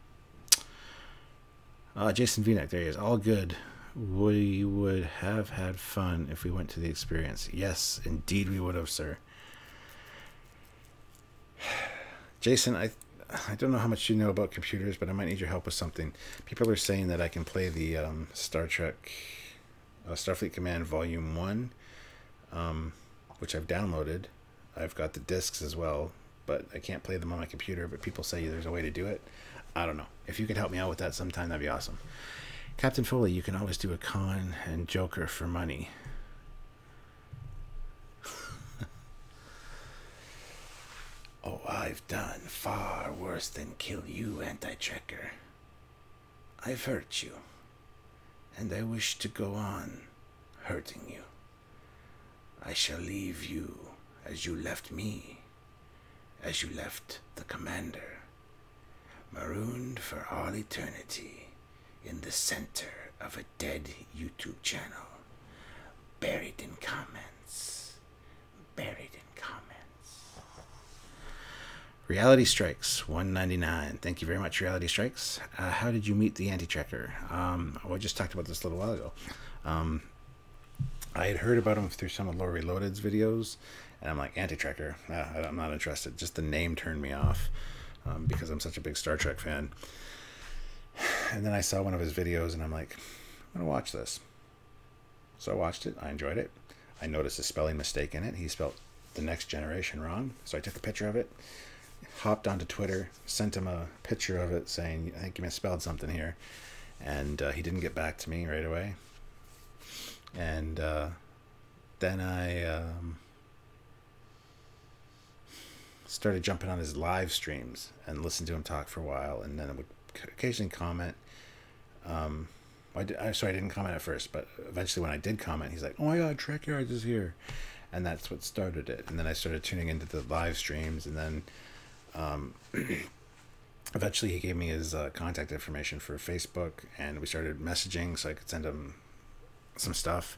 Jason V-neck, there he is. All good. We would have had fun if we went to the experience. Yes, indeed we would have, sir. Jason, I don't know how much you know about computers, but I might need your help with something. People are saying that I can play the Star Trek Starfleet Command Volume 1, which I've downloaded. I've got the discs as well, but I can't play them on my computer, but people say there's a way to do it. I don't know. If you could help me out with that sometime, that'd be awesome. Captain Foley, you can always do a con and Joker for money. Oh, I've done far worse than kill you, Anti-Trekker. I've hurt you, and I wish to go on hurting you. I shall leave you as you left me, as you left the commander, marooned for all eternity in the center of a dead YouTube channel, buried in comments, buried in comments. Reality Strikes 199. Thank you very much, Reality Strikes. How did you meet the Anti-Trekker? Well, I just talked about this a little while ago. I had heard about him through some of Lore Reloaded's videos, and I'm like, Anti-Trekker? I'm not interested. Just the name turned me off because I'm such a big Star Trek fan. And then I saw one of his videos, and I'm like, I'm going to watch this. So I watched it. I enjoyed it. I noticed a spelling mistake in it. He spelled The Next Generation wrong. So I took a picture of it, hopped onto Twitter, sent him a picture of it saying, I think you misspelled something here. And he didn't get back to me right away. And then I started jumping on his live streams and listened to him talk for a while, and then I would occasionally comment. I didn't comment at first, but eventually when I did comment, he's like, oh my god, Trekyards is here. And that's what started it. And then I started tuning into the live streams, and then eventually he gave me his contact information for Facebook, and we started messaging so I could send him some stuff.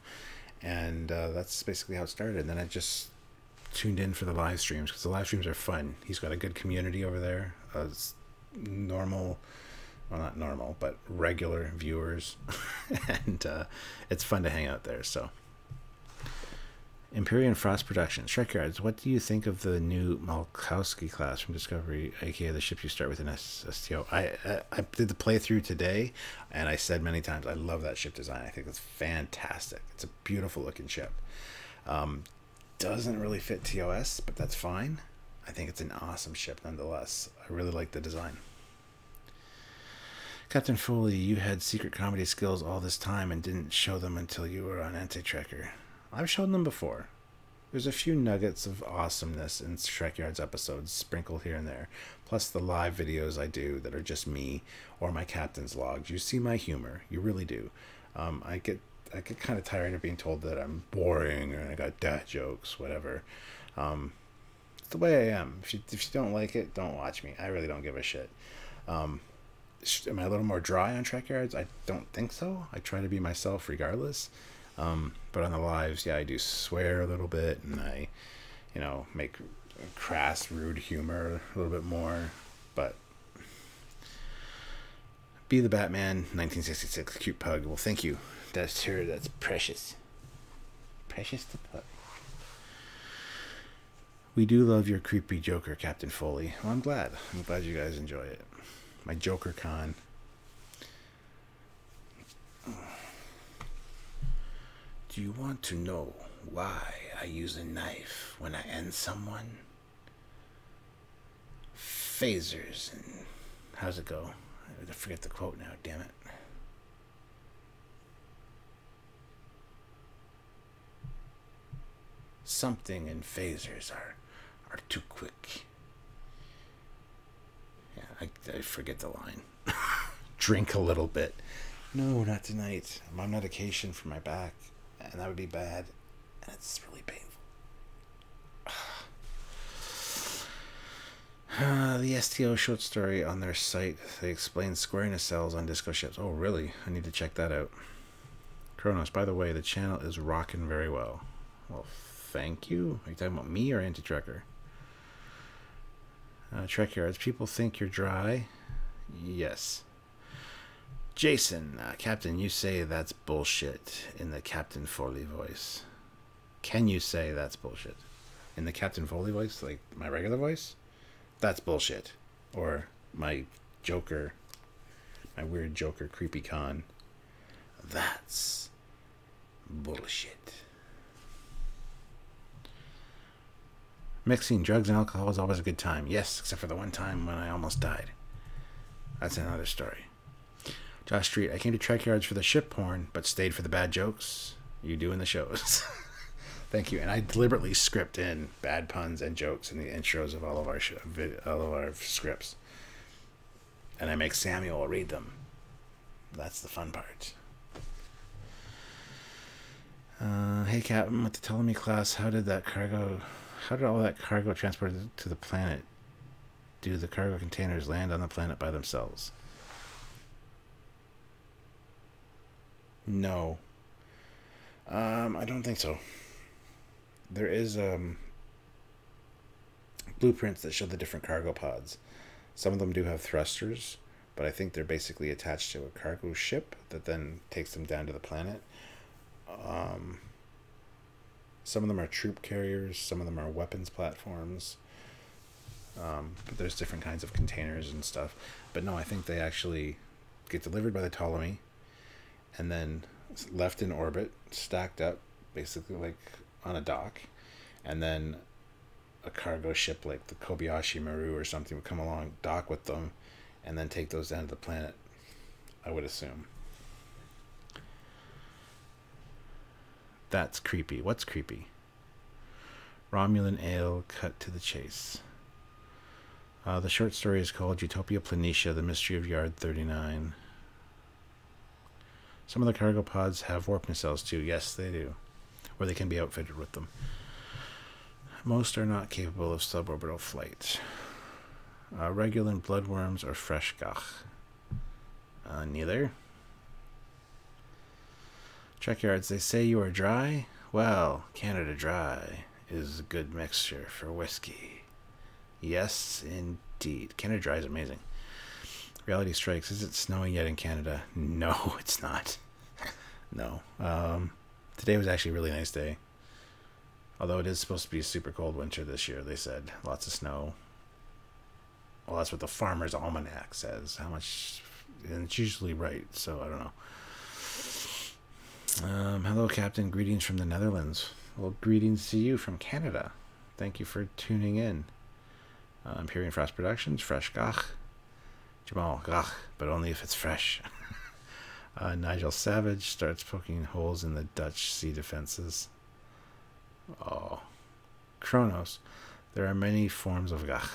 And that's basically how it started. And then I just tuned in for the live streams because the live streams are fun. He's got a good community over there. It's normal, well, not normal, but regular viewers. And it's fun to hang out there. So Empyrean Frost Productions. Trekyards, what do you think of the new Malkowski class from Discovery, aka the ship you start with in STO? I did the playthrough today, and I said many times, I love that ship design. I think it's fantastic. It's a beautiful looking ship. doesn't really fit TOS, but that's fine. I think it's an awesome ship nonetheless. I really like the design. Captain Foley, you had secret comedy skills all this time and didn't show them until you were on Anti-Trekker. I've shown them before. There's a few nuggets of awesomeness in Trekyards episodes sprinkled here and there, plus the live videos I do that are just me or my captain's logs. You see my humor. You really do. I get kind of tired of being told that I'm boring or I got dad jokes, whatever. It's the way I am. If you don't like it, don't watch me. I really don't give a shit. Am I a little more dry on Trekyards? I don't think so. I try to be myself regardless. But on the lives, yeah, I do swear a little bit, and I, make crass, rude humor a little bit more. But Be the Batman, 1966, cute pug. Well, thank you. That's her. That's precious. Precious the pug. We do love your creepy Joker, Captain Foley. Well, I'm glad. I'm glad you guys enjoy it. My Joker con. Do you want to know why I use a knife when I end someone? Phasers and... how's it go? I forget the quote now, damn it. Something in phasers are too quick. Yeah, I forget the line. Drink a little bit. No, not tonight. I'm on medication for my back, and that would be bad, and it's really painful. The STO short story on their site, they explain square nacelles on disco ships. Oh, really? I need to check that out. Kronos, by the way, the channel is rocking very well. Well, thank you. Are you talking about me or Anti-Trekker? Trekyards, people think you're dry. Yes. Jason, Captain, you say that's bullshit in the Captain Foley voice. Can you say that's bullshit? In the Captain Foley voice? Like my regular voice? That's bullshit. Or my Joker, my weird Joker creepy con. That's bullshit. Mixing drugs and alcohol is always a good time. Yes, except for the one time when I almost died. That's another story. Josh Street, I came to Trekyards for the ship porn, but stayed for the bad jokes you do in the shows. Thank you. And I deliberately script in bad puns and jokes in the intros of all of our scripts. And I make Samuel read them. That's the fun part. Hey, Captain, with the Ptolemy class, how did all that cargo transported to the planet? Do the cargo containers land on the planet by themselves? No. I don't think so. There is blueprints that show the different cargo pods. Some of them do have thrusters, but I think they're basically attached to a cargo ship that then takes them down to the planet. Some of them are troop carriers, some of them are weapons platforms. But there's different kinds of containers and stuff. But no, I think they actually get delivered by the Ptolemy and then left in orbit, stacked up, basically like on a dock. And then a cargo ship like the Kobayashi Maru or something would come along, dock with them, and then take those down to the planet, I would assume. That's creepy. What's creepy? Romulan Ale, cut to the chase. The short story is called Utopia Planitia, The Mystery of Yard 39. Some of the cargo pods have warp nacelles too. Yes, they do. Or they can be outfitted with them. Most are not capable of suborbital flight. Regular bloodworms or fresh gach? Neither. Trekyards, they say you are dry? Well, Canada Dry is a good mixture for whiskey. Yes, indeed. Canada Dry is amazing. Reality Strikes, is it snowing yet in Canada? No, it's not. No. Today was actually a really nice day. Although it is supposed to be a super cold winter this year, they said. Lots of snow. Well, that's what the Farmer's Almanac says. How much... And it's usually right, so I don't know. Hello, Captain. Greetings from the Netherlands. Well, greetings to you from Canada. Thank you for tuning in. Imperial Frost Productions, fresh gach. Jamal, gach, but only if it's fresh. Nigel Savage starts poking holes in the Dutch sea defenses. Oh. Kronos, there are many forms of gach.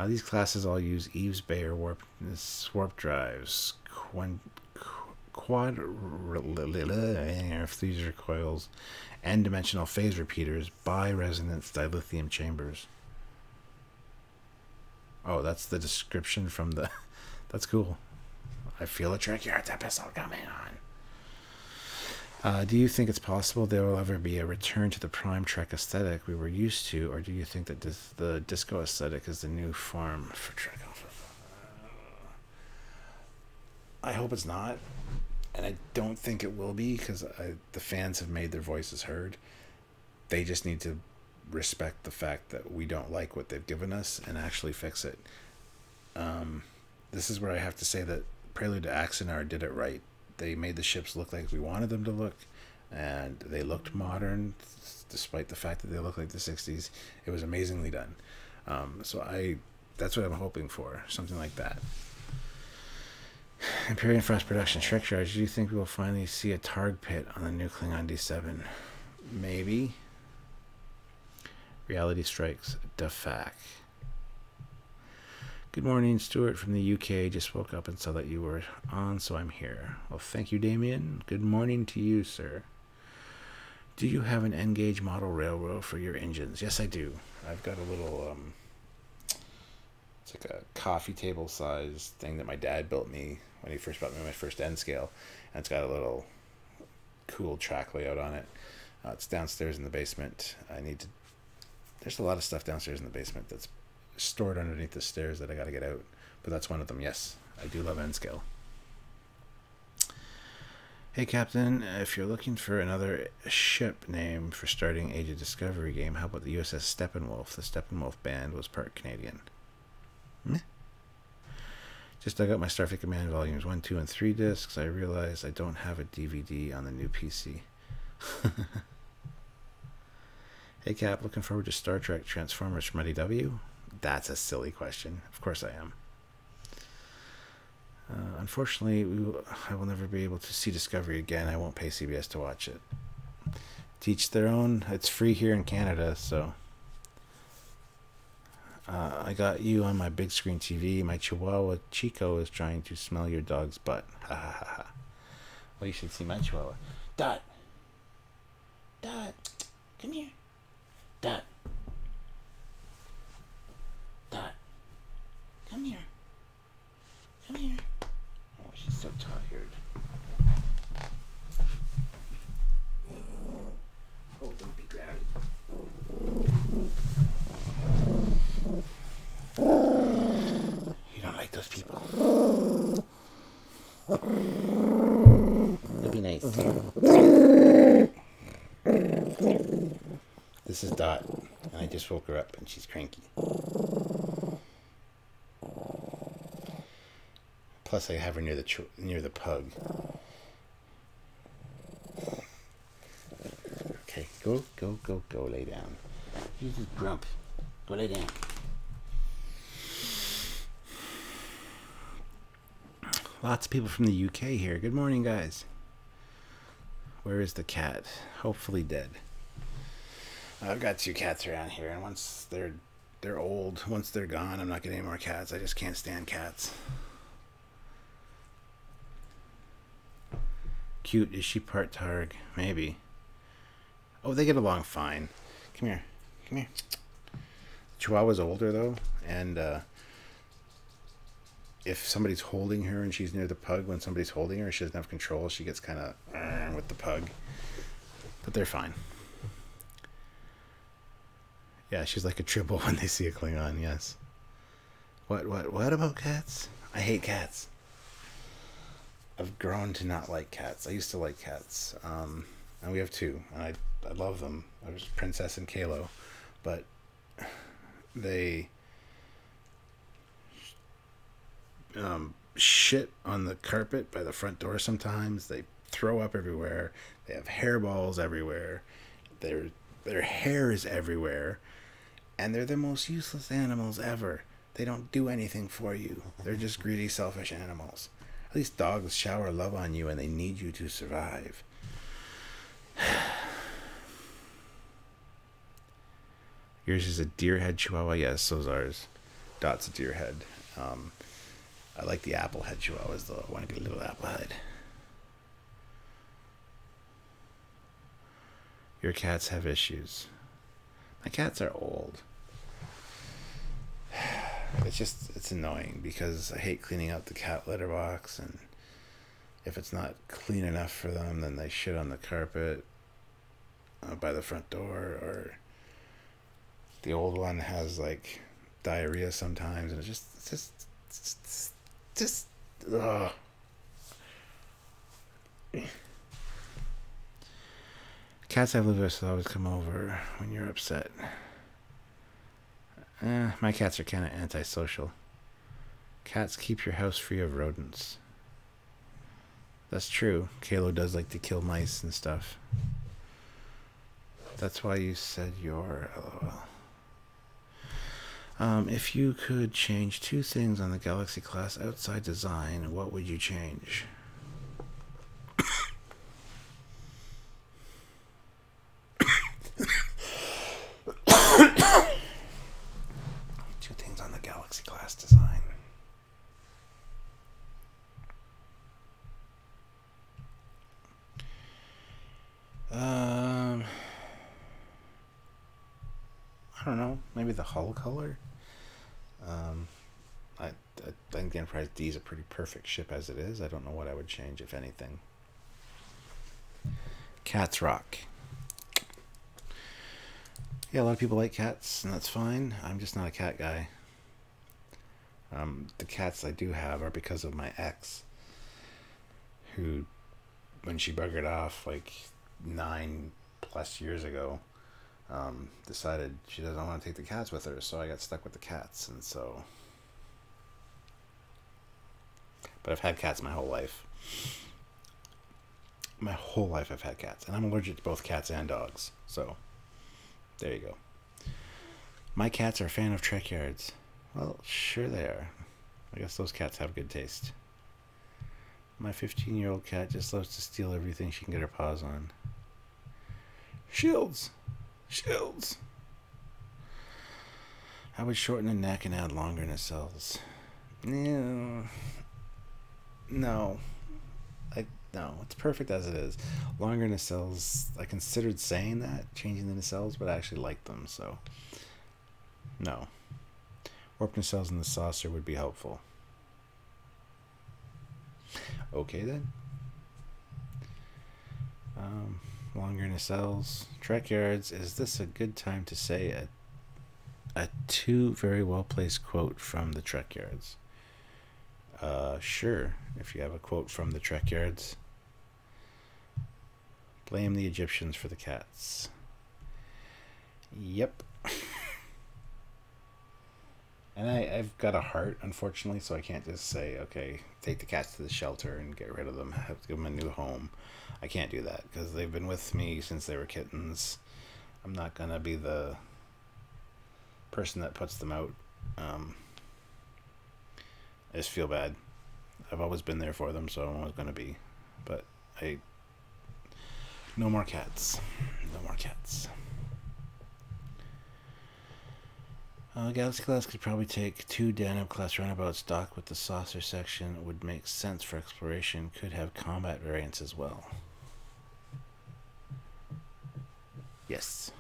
These classes all use Eve's Bayer warp drives, quad freezer coils, and dimensional phase repeaters, bi-resonance dilithium chambers. Oh, that's the description from the... That's cool. I feel a Trekyards episode coming on. Do you think it's possible there will ever be a return to the Prime Trek aesthetic we were used to, or do you think that the disco aesthetic is the new form for Trek? I hope it's not, and I don't think it will be, because the fans have made their voices heard. They just need to respect the fact that we don't like what they've given us and actually fix it. This is where I have to say that Prelude to Axanar did it right. They made the ships look like we wanted them to look, and they looked modern, despite the fact that they look like the 60s. It was amazingly done. That's what I'm hoping for, something like that. Imperial Frost Production, Trekyards, do you think we will finally see a Targ pit on the new Klingon D7? Maybe. Reality Strikes, Defak. Good morning, Stuart from the UK. Just woke up and saw that you were on, so I'm here. Well, thank you, Damien. Good morning to you, sir. Do you have an N-gauge model railroad for your engines? Yes, I do. I've got a little, it's like a coffee table size thing that my dad built me when he first bought me my first N scale. And it's got a little cool track layout on it. It's downstairs in the basement. There's a lot of stuff downstairs in the basement that's stored underneath the stairs that I got to get out, but that's one of them. Yes, I do love N-scale. Hey Captain, if you're looking for another ship name for starting Age of Discovery game, how about the USS Steppenwolf? The Steppenwolf band was part Canadian. Meh. Just dug up my Starfleet Command volumes 1, 2, and 3 discs. I realized I don't have a DVD on the new PC. Hey Cap, looking forward to Star Trek Transformers from IDW? That's a silly question. Of course I am. Unfortunately, I will never be able to see Discovery again. I won't pay CBS to watch it. Teach their own. It's free here in Canada, so... I got you on my big screen TV. My Chihuahua Chico is trying to smell your dog's butt. Ha ha ha ha. Well, you should see my Chihuahua. Dot! Dot! Come here. Dot! Dot! Come here. Come here. Oh, she's so tired. Oh, don't be grabby. You don't like those people. It'll be nice. This is Dot, and I just woke her up, and she's cranky. Plus, I have her near the pug. Okay, go, lay down. You just grump. Go lay down. Lots of people from the UK here. Good morning, guys. Where is the cat? Hopefully dead. I've got 2 cats around here, and once they're old, once they're gone, I'm not getting any more cats. I just can't stand cats. Cute. Is she part Targ? Maybe. Oh, they get along fine. Come here. Come here. Chihuahua's older, though, and if somebody's holding her and she's near the pug, when somebody's holding her, she doesn't have control. She gets kind of with the pug. But they're fine. Yeah, she's like a triple when they see a Klingon, yes. What about cats? I hate cats. I've grown to not like cats. I used to like cats. And we have 2, and I love them. There's Princess and Kalo. But they shit on the carpet by the front door sometimes. They throw up everywhere. They have hairballs everywhere. Their hair is everywhere. And they're the most useless animals ever. They don't do anything for you. They're just greedy, selfish animals. At least dogs shower love on you and they need you to survive. Yours is a deer head chihuahua. Yes, so's ours. Dot's a deer head. I like the apple head chihuahuas though. I want to get a little apple head. Your cats have issues. My cats are old. It's annoying because I hate cleaning out the cat litter box, and if it's not clean enough for them, then they shit on the carpet by the front door, or the old one has like diarrhea sometimes, and it's just ugh. Cats have livers will always come over when you're upset. My cats are kind of antisocial. Cats keep your house free of rodents. That's true. Kalo does like to kill mice and stuff. That's why you said your LOL. If you could change 2 things on the Galaxy class outside design, what would you change? 2 things on the Galaxy class design. I don't know. Maybe the hull color. I think the Enterprise D is a pretty perfect ship as it is. I don't know what I would change, if anything. Cats rock. Yeah, a lot of people like cats, and that's fine. I'm just not a cat guy. The cats I do have are because of my ex, who, when she buggered off like 9+ years ago, decided she doesn't want to take the cats with her, so I got stuck with the cats, and so... But I've had cats my whole life. My whole life I've had cats, and I'm allergic to both cats and dogs, so there you go. My cats are a fan of Trekyards. Well, sure they are. I guess those cats have good taste. My 15-year-old cat just loves to steal everything she can get her paws on. Shields! Shields! I would shorten the neck and add longer nacelles. No. No. No, it's perfect as it is. Longer nacelles, I considered saying that, changing the nacelles, but I actually like them, so no. Warp nacelles in the saucer would be helpful. Okay then. Longer nacelles. Trekyards, is this a good time to say a 2 very well placed quote from the Trekyards? Sure, if you have a quote from the Trekyards. Blame the Egyptians for the cats. Yep. And I've got a heart, unfortunately, so I can't just say, okay, take the cats to the shelter and get rid of them. I have to give them a new home. I can't do that, because they've been with me since they were kittens. I'm not going to be the person that puts them out. I just feel bad. I've always been there for them, so I'm always going to be. But no more cats. No more cats. Galaxy class could probably take 2 Danube class roundabouts docked with the saucer section. It would make sense for exploration. Could have combat variants as well. Yes.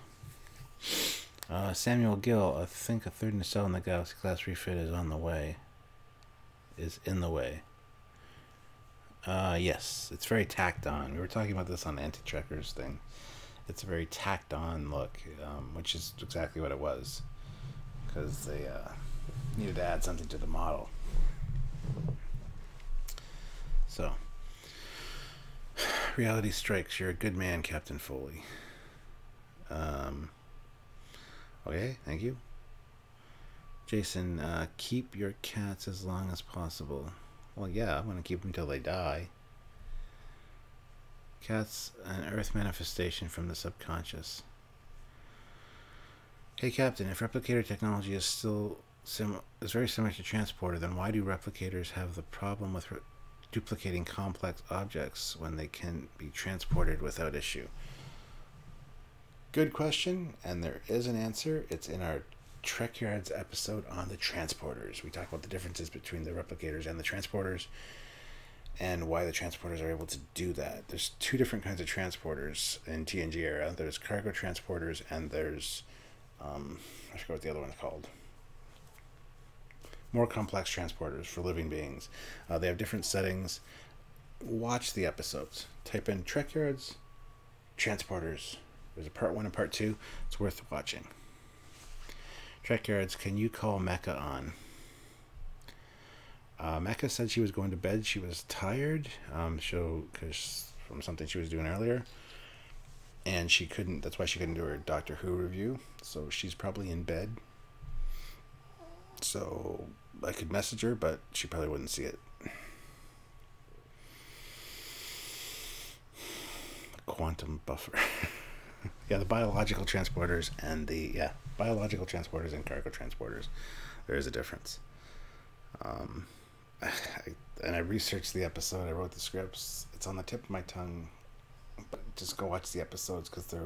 Samuel Gill, I think a 3rd nacelle in the Galaxy class refit is on the way. Is in the way. Yes, it's very tacked on. We were talking about this on the Anti-Trekkers thing. It's a very tacked on look, which is exactly what it was. Because they needed to add something to the model. So, reality strikes. You're a good man, Captain Foley. Okay, thank you. Jason, keep your cats as long as possible. Well, yeah, I'm going to keep them until they die. Cats, an Earth manifestation from the subconscious. Hey Captain, if replicator technology is still very similar to transporter, then why do replicators have the problem with duplicating complex objects when they can be transported without issue? Good question, and there is an answer. It's in our Trekyards episode on the transporters. We talk about the differences between the replicators and the transporters, and why the transporters are able to do that. There's two different kinds of transporters in TNG era. There's cargo transporters, and there's I forget what the other one's called. More complex transporters for living beings. They have different settings. Watch the episodes. Type in Trekyards, transporters. There's a part 1 and part 2. It's worth watching. Trekyards, can you call Mecca on? Mecca said she was going to bed. She was tired, because from something she was doing earlier, and she couldn't. That's why she couldn't do her Doctor Who review. So she's probably in bed. So I could message her, but she probably wouldn't see it. Quantum buffer. Yeah, the biological transporters and biological transporters and cargo transporters. There is a difference. I researched the episode. I wrote the scripts. It's on the tip of my tongue. But just go watch the episodes because they're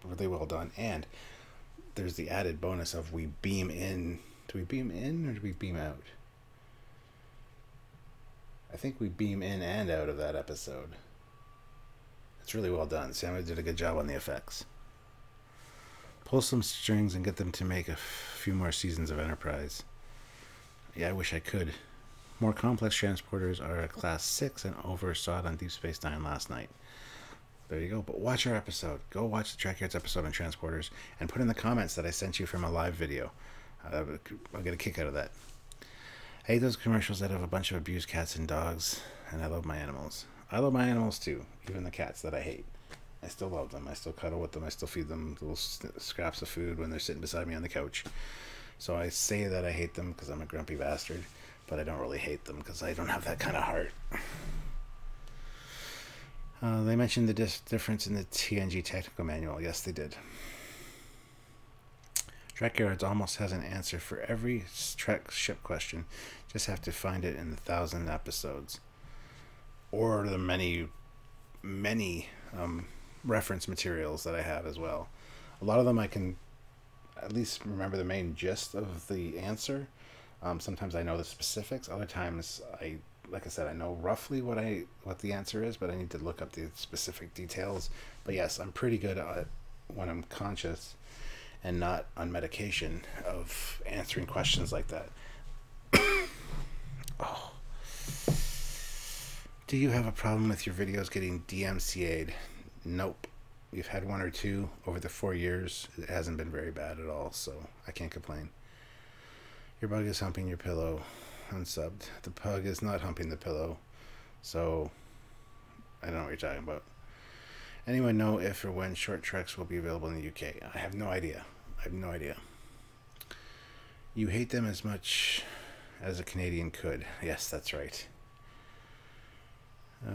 really well done. And there's the added bonus of we beam in. Do we beam in or do we beam out? I think we beam in and out of that episode. It's really well done. Samuel did a good job on the effects. Pull some strings and get them to make a few more seasons of Enterprise. Yeah, I wish I could. More complex transporters are a class 6 and oversaw it on Deep Space Nine last night. There you go. But watch our episode. Go watch the Trekyards episode on transporters and put in the comments that I sent you from a live video. I'll get a kick out of that. I hate those commercials that have a bunch of abused cats and dogs, and I love my animals. I love my animals too, even the cats that I hate. I still love them. I still cuddle with them. I still feed them little scraps of food when they're sitting beside me on the couch. So I say that I hate them because I'm a grumpy bastard, but I don't really hate them because I don't have that kind of heart. They mentioned the difference in the TNG technical manual. Yes, they did. Trekyards almost has an answer for every Trek ship question. Just have to find it in the 1,000 episodes. Or the many reference materials that I have as well. A lot of them I can at least remember the main gist of the answer. Sometimes I know the specifics. Other times, like I said, I know roughly what the answer is, but I need to look up the specific details. But yes, I'm pretty good at it when I'm conscious and not on medication of answering questions like that. Oh. Do you have a problem with your videos getting DMCA'd? Nope. We've had 1 or 2 over the 4 years. It hasn't been very bad at all, so I can't complain. Your bug is humping your pillow. Unsubbed. The pug is not humping the pillow, so I don't know what you're talking about. Anyone know if or when short treks will be available in the UK? I have no idea. You hate them as much as a Canadian could. Yes, that's right.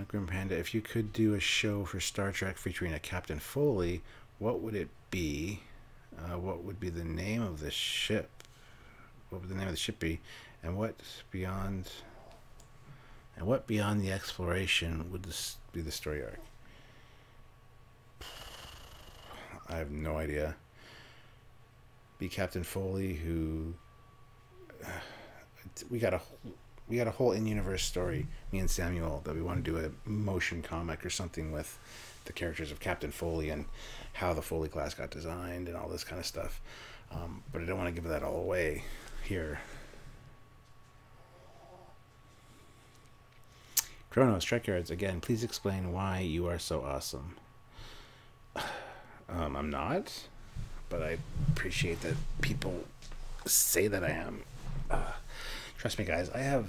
Grim Panda, if you could do a show for Star Trek featuring a Captain Foley, what would it be? What would be the name of the ship? What would the name of the ship be? And what beyond the exploration would this be the story arc? I have no idea. Be Captain Foley, who we got a whole in-universe story, me and Samuel, that we want to do a motion comic or something with the characters of Captain Foley and how the Foley class got designed and all this kind of stuff. But I don't want to give that all away here. Kronos, Trekyards, again, please explain why you are so awesome. I'm not, but I appreciate that people say that I am. Trust me, guys, I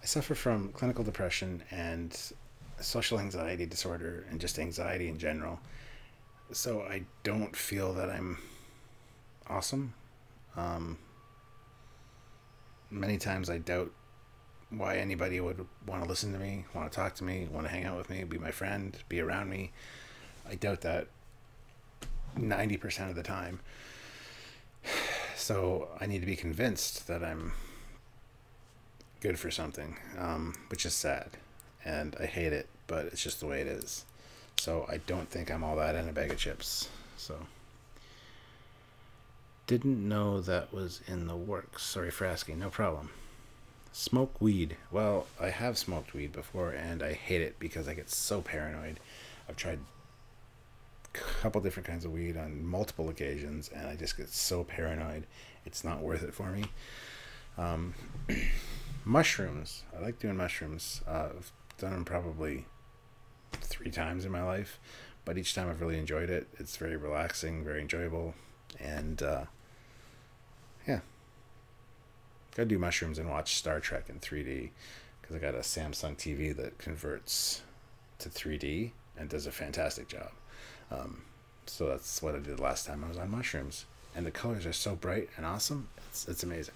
suffer from clinical depression and social anxiety disorder and just anxiety in general. So I don't feel that I'm awesome. Many times I doubt why anybody would want to listen to me, want to talk to me, want to hang out with me, be my friend, be around me. I doubt that 90% of the time. So I need to be convinced that I'm good for something, which is sad. And I hate it, but it's just the way it is. So I don't think I'm all that in a bag of chips. So didn't know that was in the works. Sorry for asking. No problem. Smoke weed. Well, I have smoked weed before, and I hate it because I get so paranoid. I've tried a couple different kinds of weed on multiple occasions, and I just get so paranoid. It's not worth it for me. Mushrooms. I like doing mushrooms. I've done them probably 3 times in my life, but each time I've really enjoyed it. It's very relaxing, very enjoyable, and yeah. Gotta do mushrooms and watch Star Trek in 3D because I got a Samsung TV that converts to 3D and does a fantastic job. So that's what I did last time I was on mushrooms, and the colors are so bright and awesome. It's amazing.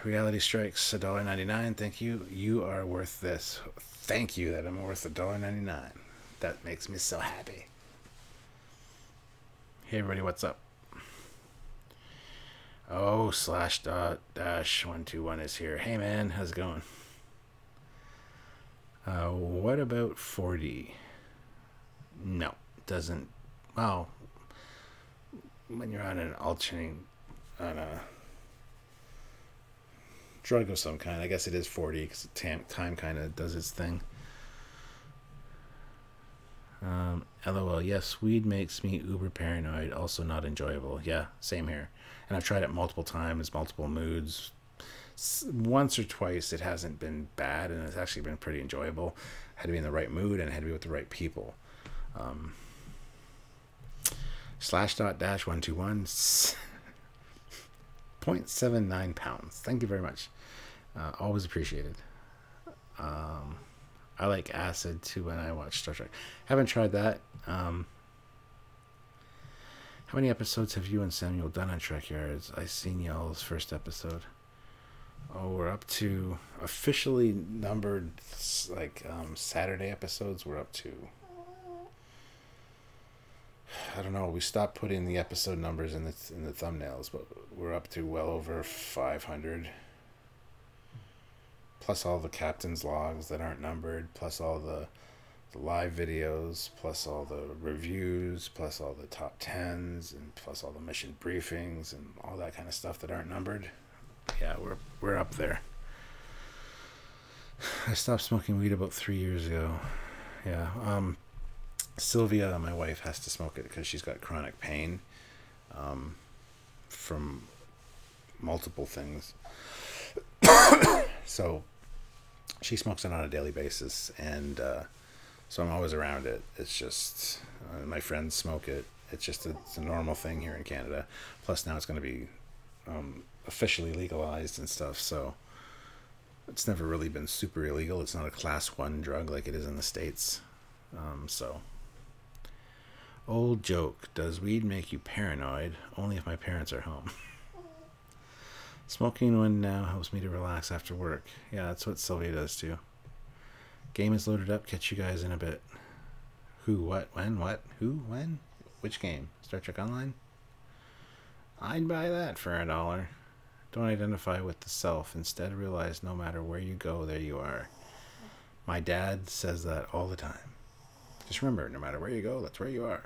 Reality Strikes $1.99. Thank you. You are worth this. Thank you that I'm worth $1.99. That makes me so happy. Hey everybody, what's up? Oh, /.-121 is here. Hey man, how's it going? What about 4D? No, doesn't. Well, when you're on a drug of some kind, I guess it is 4D because time kind of does its thing. LOL, yes, weed makes me uber paranoid, also not enjoyable. Yeah, same here. And I've tried it multiple times, multiple moods. Once or twice it hasn't been bad, and it's actually been pretty enjoyable. Had to be in the right mood, and had to be with the right people. /.-121 0.79 pounds. Thank you very much. Always appreciated. I like acid too when I watch Star Trek. Haven't tried that. How many episodes have you and Samuel done on Trekyards? I seen y'all's first episode. Oh, we're up to officially numbered Saturday episodes. We're up to, I don't know. We stopped putting the episode numbers in the thumbnails, but we're up to well over 500. Plus all the captain's logs that aren't numbered, plus all the live videos, plus all the reviews, plus all the top 10s, and plus all the mission briefings and all that kind of stuff that aren't numbered. Yeah, we're up there. I stopped smoking weed about 3 years ago. Yeah. Sylvia, my wife, has to smoke it because she's got chronic pain from multiple things. So she smokes it on a daily basis, and so I'm always around it. It's just my friends smoke it. It's a normal thing here in Canada. Plus now it's going to be officially legalized and stuff, so it's never really been super illegal. It's not a class 1 drug like it is in the States. So old joke, does weed make you paranoid? Only if my parents are home. Smoking one now helps me to relax after work. Yeah, that's what Sylvia does too. Game is loaded up. Catch you guys in a bit. Who, what, when, what, who, when? Which game? Star Trek Online? I'd buy that for $1. Don't identify with the self. Instead, realize no matter where you go, there you are. My dad says that all the time. Just remember, no matter where you go, that's where you are.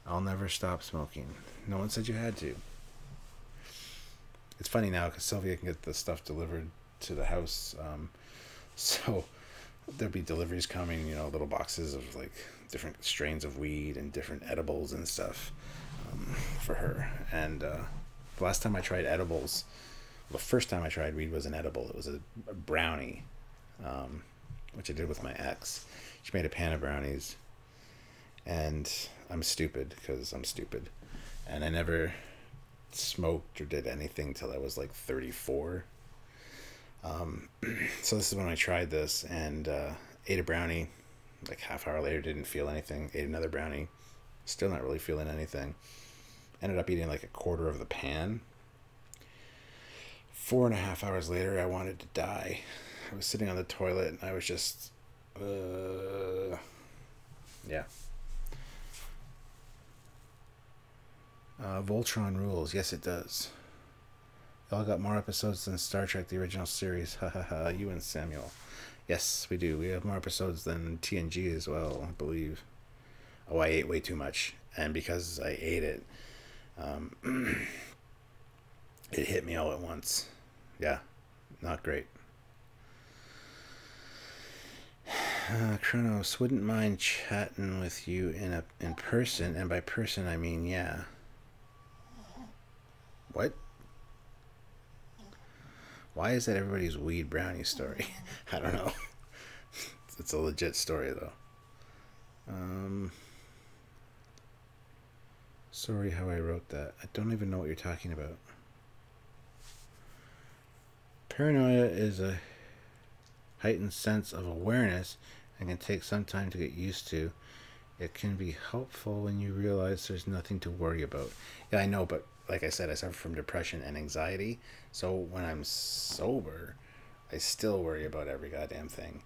I'll never stop smoking. No one said you had to. It's funny now because Sylvia can get the stuff delivered to the house. So there'll be deliveries coming, little boxes of like different strains of weed and different edibles and stuff for her. And the last time I tried edibles, the first time I tried weed was an edible. It was a brownie, which I did with my ex. She made a pan of brownies, and I'm stupid because I'm stupid, and I never smoked or did anything till I was like 34. So this is when I tried this, and ate a brownie. Like half hour later, didn't feel anything. Ate another brownie, still not really feeling anything. Ended up eating like a quarter of the pan. 4.5 hours later, I wanted to die. I was sitting on the toilet and I was just, yeah. Voltron rules. Yes, it does. Y'all got more episodes than Star Trek, the original series. Ha ha ha. You and Samuel. Yes, we do. We have more episodes than TNG as well, I believe. Oh, I ate way too much. And because I ate it, it hit me all at once. Yeah, not great. Kronos, wouldn't mind chatting with you in person, and by person I mean yeah. What? Why is that everybody's weed brownie story? I don't know. It's a legit story though. Sorry how I wrote that. I don't even know what you're talking about. Paranoia is a heightened sense of awareness and can take some time to get used to. It can be helpful when you realize there's nothing to worry about. Yeah, I know, but like I said, I suffer from depression and anxiety. So when I'm sober, I still worry about every goddamn thing.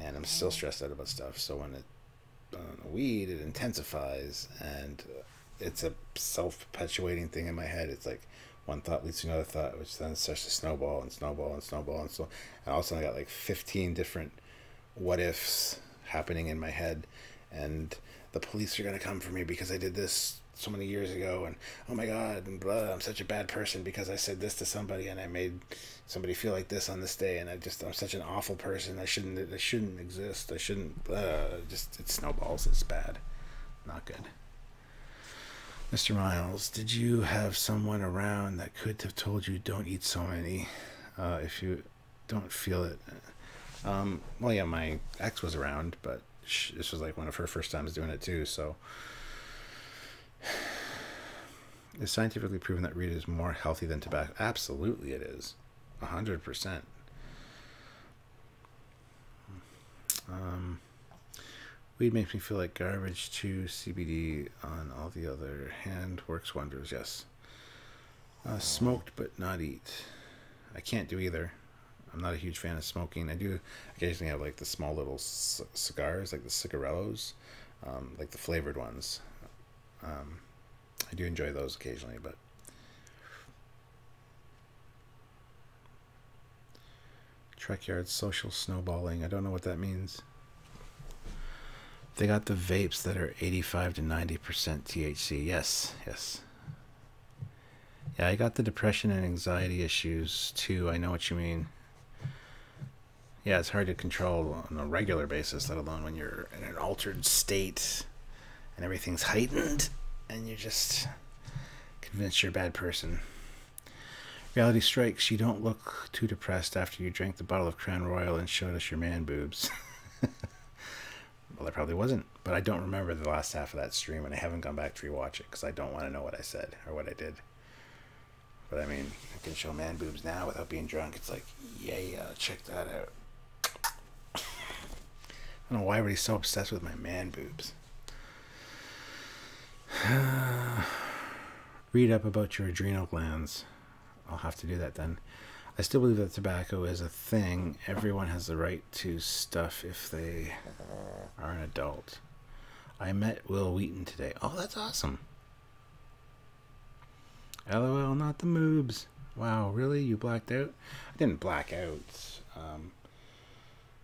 And I'm still stressed out about stuff. So when it weed, it intensifies, and it's a self-perpetuating thing in my head. It's like one thought leads to another thought, which then starts to snowball and snowball and snowball and so. And all of a sudden, I got like 15 different what ifs happening in my head, and the police are gonna come for me because I did this so many years ago, and oh my god, and blah, I'm such a bad person because I said this to somebody and I made somebody feel like this on this day, and I'm such an awful person. I shouldn't exist. I shouldn't. Just it snowballs. It's bad, not good. Mr. Miles, did you have someone around that could have told you don't eat so many if you don't feel it? Well, yeah, my ex was around, but this was like one of her first times doing it too, so. It's scientifically proven that weed is more healthy than tobacco. Absolutely it is. 100%. Weed makes me feel like garbage too. CBD, on all the other hand, works wonders. Yes. Smoked but not eat. I can't do either. I'm not a huge fan of smoking. I do occasionally have like the small little cigars, like the cigarillos, like the flavored ones. I do enjoy those occasionally, but Trekyards social snowballing. I don't know what that means. They got the vapes that are 85 to 90% THC. Yes, yes. Yeah, I got the depression and anxiety issues too. I know what you mean. Yeah, it's hard to control on a regular basis, let alone when you're in an altered state and everything's heightened and you're just convinced you're a bad person. Reality strikes. You don't look too depressed after you drank the bottle of Crown Royal and showed us your man boobs. Well, I probably wasn't, but I don't remember the last half of that stream, and I haven't gone back to rewatch it because I don't want to know what I said or what I did. But I mean, I can show man boobs now without being drunk. It's like, yeah, check that out. I don't know why everybody's so obsessed with my man boobs. Read up about your adrenal glands. I'll have to do that then. I still believe that tobacco is a thing. Everyone has the right to stuff if they are an adult. I met Will Wheaton today. Oh, that's awesome. LOL, not the moobs. Wow, really? You blacked out? I didn't black out.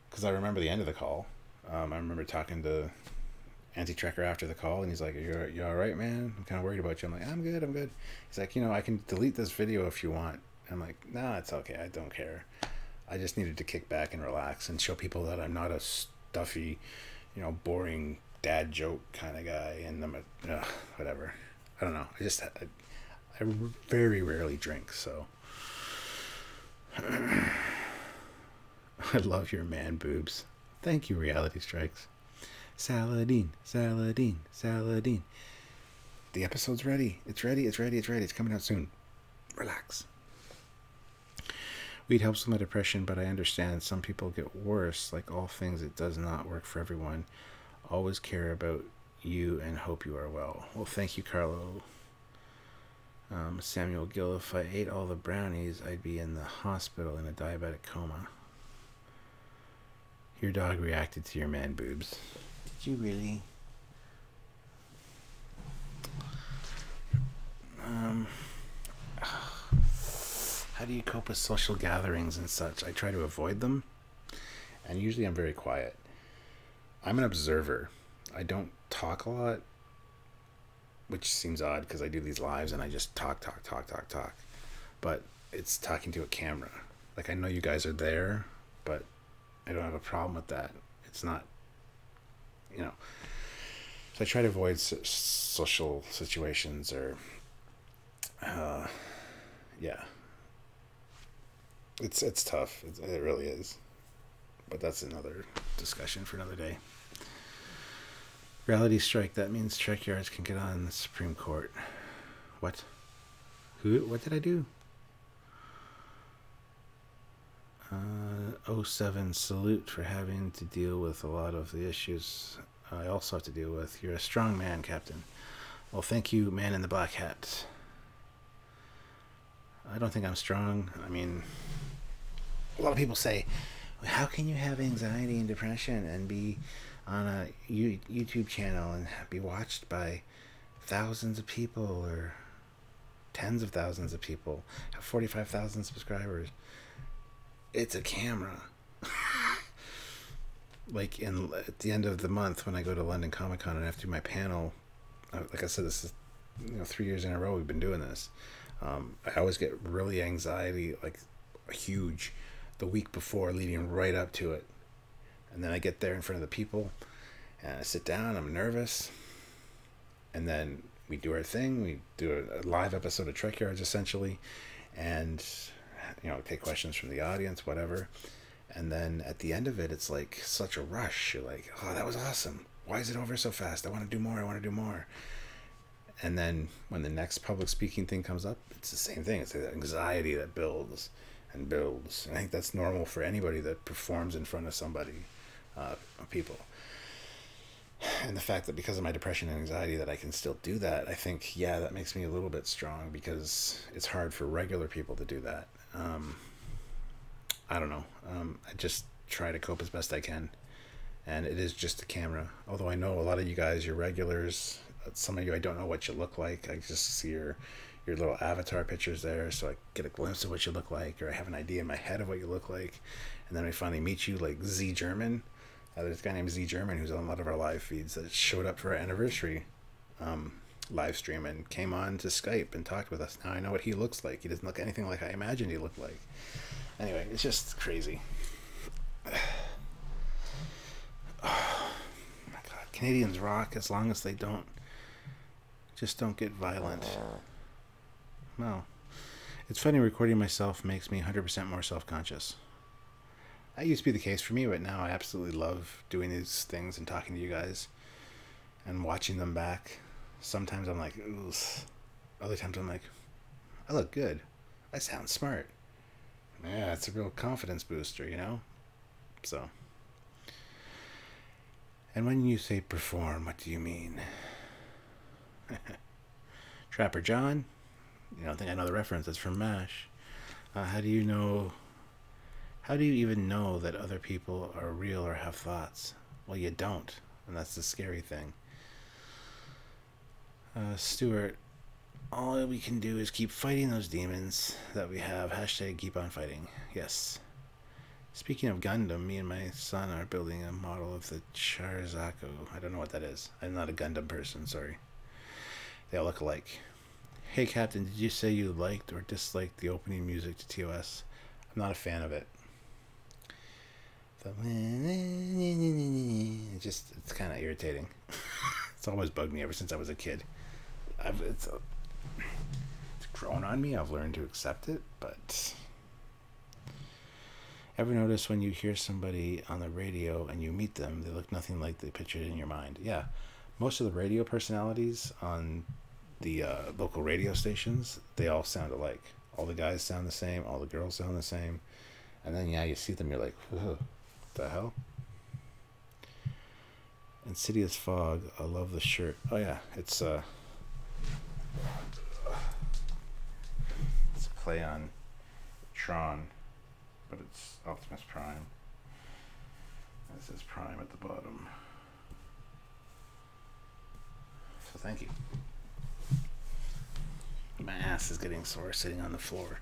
Because I remember the end of the call. I remember talking to Anti-Trekker after the call, and he's like, you all right, man? I'm kind of worried about you. I'm like, I'm good. He's like, I can delete this video if you want. I'm like, nah, it's okay. I don't care. I just needed to kick back and relax and show people that I'm not a stuffy, boring dad joke kind of guy. And I'm whatever. I don't know. I very rarely drink, so. I love your man boobs. Thank you, Reality Strikes. Saladin. The episode's ready. It's ready. It's coming out soon. Relax. Weed helps with my depression, but I understand some people get worse. Like all things, it does not work for everyone. Always care about you and hope you are well. Well, thank you, Carlo. Samuel Gill, if I ate all the brownies, I'd be in the hospital in a diabetic coma. Your dog reacted to your man boobs. Did you really? How do you cope with social gatherings and such? I try to avoid them, and usually I'm very quiet. I'm an observer. I don't talk a lot, which seems odd because I do these lives and I just talk. But it's talking to a camera. Like, I know you guys are there, but I don't have a problem with that. It's not, you know. So I try to avoid social situations or, yeah. It's tough. It really is. But that's another discussion for another day. Reality strike. That means Trekyards can get on the Supreme Court. What? Who? What did I do? 07 salute for having to deal with a lot of the issues I also have to deal with. You're a strong man, Captain. Well, thank you, man in the black hat. I don't think I'm strong. I mean, a lot of people say, how can you have anxiety and depression and be on a YouTube channel and be watched by thousands of people or tens of thousands of people, have 45,000 subscribers? It's a camera. Like at the end of the month when I go to London Comic Con and I have to do my panel, like I said, this is 3 years in a row we've been doing this. I always get really anxiety, like huge, the week before leading right up to it. And then I get there in front of the people and I sit down, I'm nervous. And then we do our thing. We do a live episode of Trekyards essentially. And, take questions from the audience, whatever. And then at the end of it, it's like such a rush. You're like, oh, that was awesome. Why is it over so fast? I want to do more. And then when the next public speaking thing comes up, it's the same thing. It's the anxiety that builds and builds. And I think that's normal for anybody that performs in front of somebody, people. And the fact that because of my depression and anxiety that I can still do that, I think, yeah, that makes me a little bit strong because it's hard for regular people to do that. I don't know. I just try to cope as best I can. And it is just a camera. Although I know a lot of you guys, you're regulars. Some of you, I don't know what you look like. I just see your little avatar pictures there, so I get a glimpse of what you look like, or I have an idea in my head of what you look like. And then I finally meet you, like Z German. There's a guy named Z German who's on a lot of our live feeds that showed up for our anniversary live stream and came on to Skype and talked with us. Now I know what he looks like. He doesn't look anything like I imagined he looked like. Anyway, it's just crazy. Oh my God, Canadians rock as long as they don't get violent. Well, it's funny, recording myself makes me 100% more self-conscious. That used to be the case for me, but now I absolutely love doing these things and talking to you guys and watching them back. Sometimes I'm like, ooh. Other times I'm like, I look good. I sound smart. Yeah, it's a real confidence booster, So. And when you say perform, what do you mean? Trapper John? You don't think I know the reference? It's from MASH. How do you even know that other people are real or have thoughts? Well, you don't, and that's the scary thing. Stuart, all we can do is keep fighting those demons that we have. Hashtag keep on fighting. Yes. Speaking of Gundam, me and my son are building a model of the Charzako. I don't know what that is. I'm not a Gundam person, sorry. They all look alike. Hey, Captain, did you say you liked or disliked the opening music to TOS? I'm not a fan of it. It's kind of irritating. It's always bugged me ever since I was a kid. It's grown on me. I've learned to accept it, but ever notice when you hear somebody on the radio and you meet them, they look nothing like they pictured in your mind? Yeah, most of the radio personalities on the local radio stations, they all sound alike. All the guys sound the same, all the girls sound the same, and then you see them, you're like, what the hell? Insidious Fog, I love the shirt. Oh yeah, it's play on Tron, but it's Optimus Prime. It says Prime at the bottom. So thank you. My ass is getting sore sitting on the floor,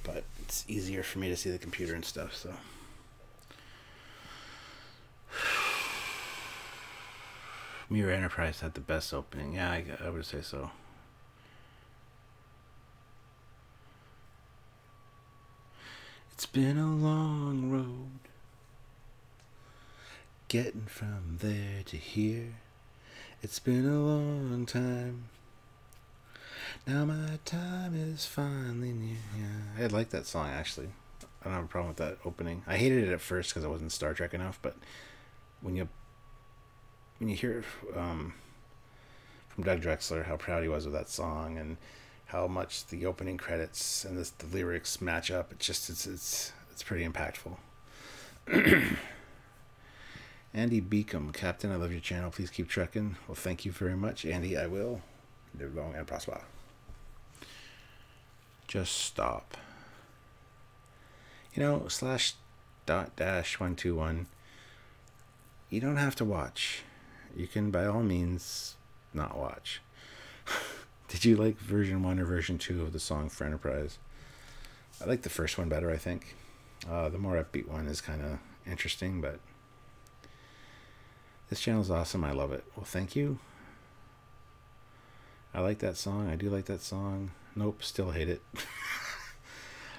but it's easier for me to see the computer and stuff, so. Mirror Enterprise had the best opening. Yeah, I would say so. It's been a long road getting from there to here. It's been a long time. Now my time is finally near. Yeah, I like that song actually. I don't have a problem with that opening. I hated it at first because I wasn't Star Trek enough, but when you hear it from Doug Drexler, how proud he was of that song and how much the opening credits and the lyrics match up, it's pretty impactful. Andy Beacom, Captain, I love your channel. Please keep trekking. Well, thank you very much, Andy. I will. Live long and prosper. Just stop. You know, /.-121. You don't have to watch. You can, by all means, not watch. Did you like version 1 or version 2 of the song for Enterprise? I like the first one better, I think. The more upbeat one is kind of interesting, but this channel is awesome. I love it. Well, thank you. I like that song. I do like that song. Nope, still hate it.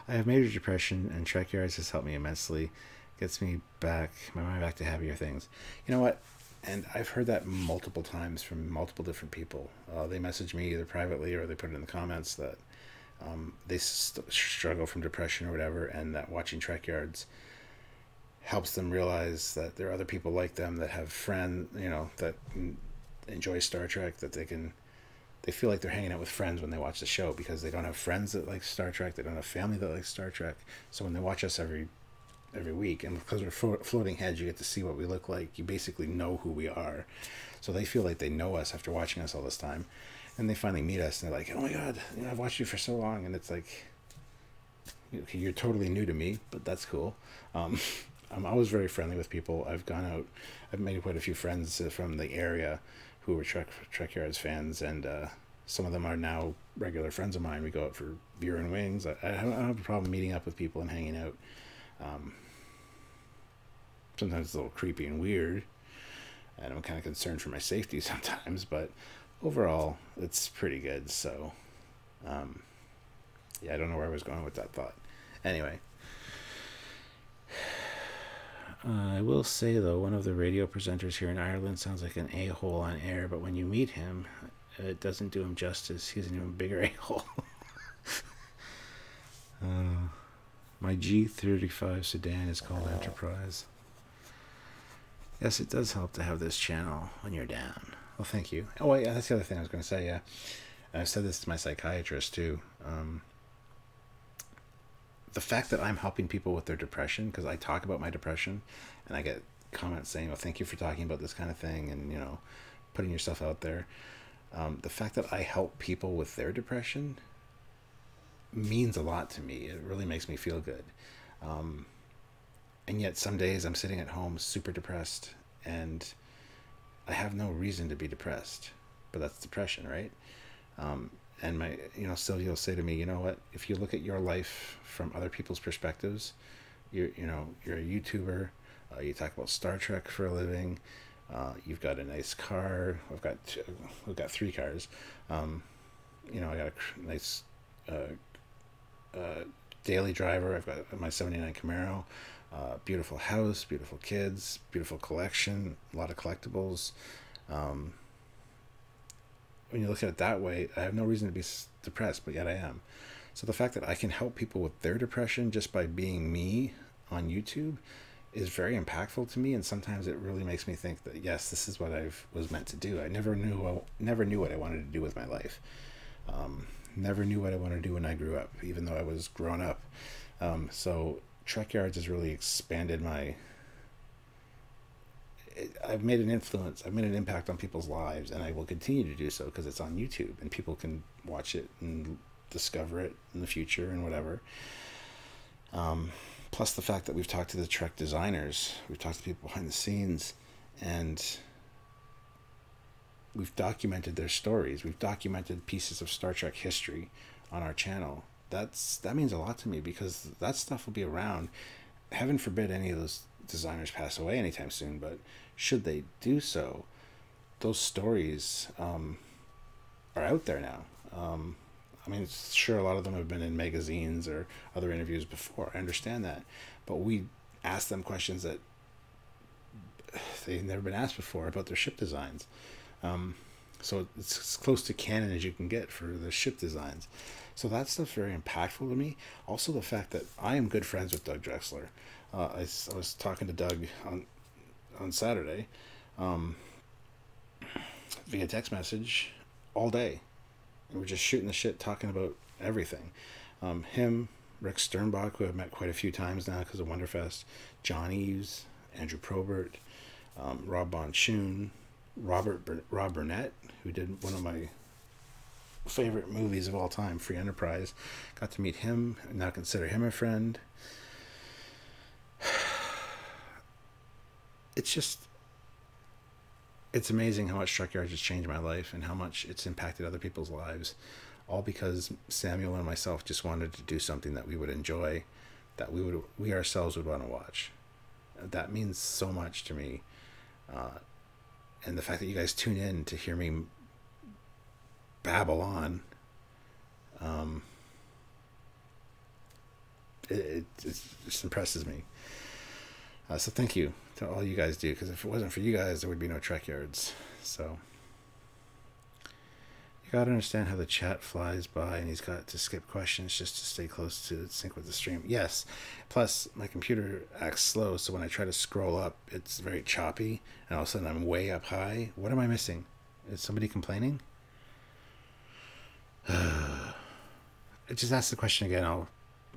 I have major depression, and Trekyards has helped me immensely. Gets me back, my mind back to happier things. You know what? And I've heard that multiple times from multiple different people. They message me either privately or they put it in the comments that they struggle from depression or whatever, and that watching Trekyards helps them realize that there are other people like them that have friends, you know, that enjoy Star Trek, that they feel like they're hanging out with friends when they watch the show because they don't have friends that like Star Trek, they don't have family that likes Star Trek. So when they watch us every week, and because we're floating heads, you get to see what we look like. You basically know who we are, so they feel like they know us after watching us all this time, and they finally meet us and they're like, oh my god, you know, I've watched you for so long. And it's like, okay, you're totally new to me, but that's cool. I'm always very friendly with people. I've made quite a few friends from the area who were Trekyards fans, and some of them are now regular friends of mine. We go out for beer and wings. I don't have a problem meeting up with people and hanging out. Sometimes it's a little creepy and weird, and I'm kind of concerned for my safety sometimes, but overall it's pretty good. So yeah, I don't know where I was going with that thought. Anyway, I will say though, one of the radio presenters here in Ireland sounds like an a-hole on air, but when you meet him, it doesn't do him justice. He's an even bigger a-hole. My G35 sedan is called Enterprise. Yes, it does help to have this channel when you're down. Well, thank you. Oh, yeah, that's the other thing I was going to say, yeah. And I've said this to my psychiatrist, too. The fact that I'm helping people with their depression, because I talk about my depression, and I get comments saying, oh, thank you for talking about this kind of thing, and, you know, putting yourself out there. The fact that I help people with their depression means a lot to me. It really makes me feel good. And yet some days I'm sitting at home super depressed, and I have no reason to be depressed, but that's depression, right? And my, you know, Sylvia will say to me, you know what, if you look at your life from other people's perspectives, you're a YouTuber, you talk about Star Trek for a living, you've got a nice car. We've got 3 cars. You know, I got a nice daily driver. I've got my 79 Camaro, beautiful house, beautiful kids, beautiful collection, a lot of collectibles. When you look at it that way, I have no reason to be depressed, but yet I am. So the fact that I can help people with their depression just by being me on YouTube is very impactful to me, and sometimes it really makes me think that yes, this is what I was meant to do. I never knew what I wanted to do with my life. Never knew what I wanted to do when I grew up, even though I was grown up. So Trekyards has really expanded I've made an influence. I've made an impact on people's lives, and I will continue to do so because it's on YouTube and people can watch it and discover it in the future and whatever. Plus the fact that we've talked to the Trek designers, we've talked to people behind the scenes, and we've documented their stories. We've documented pieces of Star Trek history on our channel. That means a lot to me, because that stuff will be around. Heaven forbid any of those designers pass away anytime soon, but should they do so, those stories are out there now. I mean, sure, a lot of them have been in magazines or other interviews before. I understand that. But we asked them questions that they've never been asked before about their ship designs. So it's as close to canon as you can get for the ship designs. So that stuff's very impactful to me. Also, the fact that I am good friends with Doug Drexler. I was talking to Doug on Saturday via text message all day. And we're just shooting the shit, talking about everything. Him, Rick Sternbach, who I've met quite a few times now because of Wonderfest, John Eves, Andrew Probert, Rob Bonchoon, Rob Burnett, who did one of my favorite movies of all time, Free Enterprise. Got to meet him, and now consider him a friend. It's amazing how much Trekyards has changed my life and how much it's impacted other people's lives, all because Samuel and myself just wanted to do something that we would enjoy, that we ourselves would want to watch. That means so much to me, and the fact that you guys tune in to hear me babble on, it just impresses me. So thank you to all you guys do, because if it wasn't for you guys, there would be no Trekyards. So you got to understand how the chat flies by, and he's got to skip questions just to stay close to sync with the stream. Yes, plus my computer acts slow, so when I try to scroll up, it's very choppy, and all of a sudden I'm way up high. What am I missing? Is somebody complaining? Just ask the question again, I'll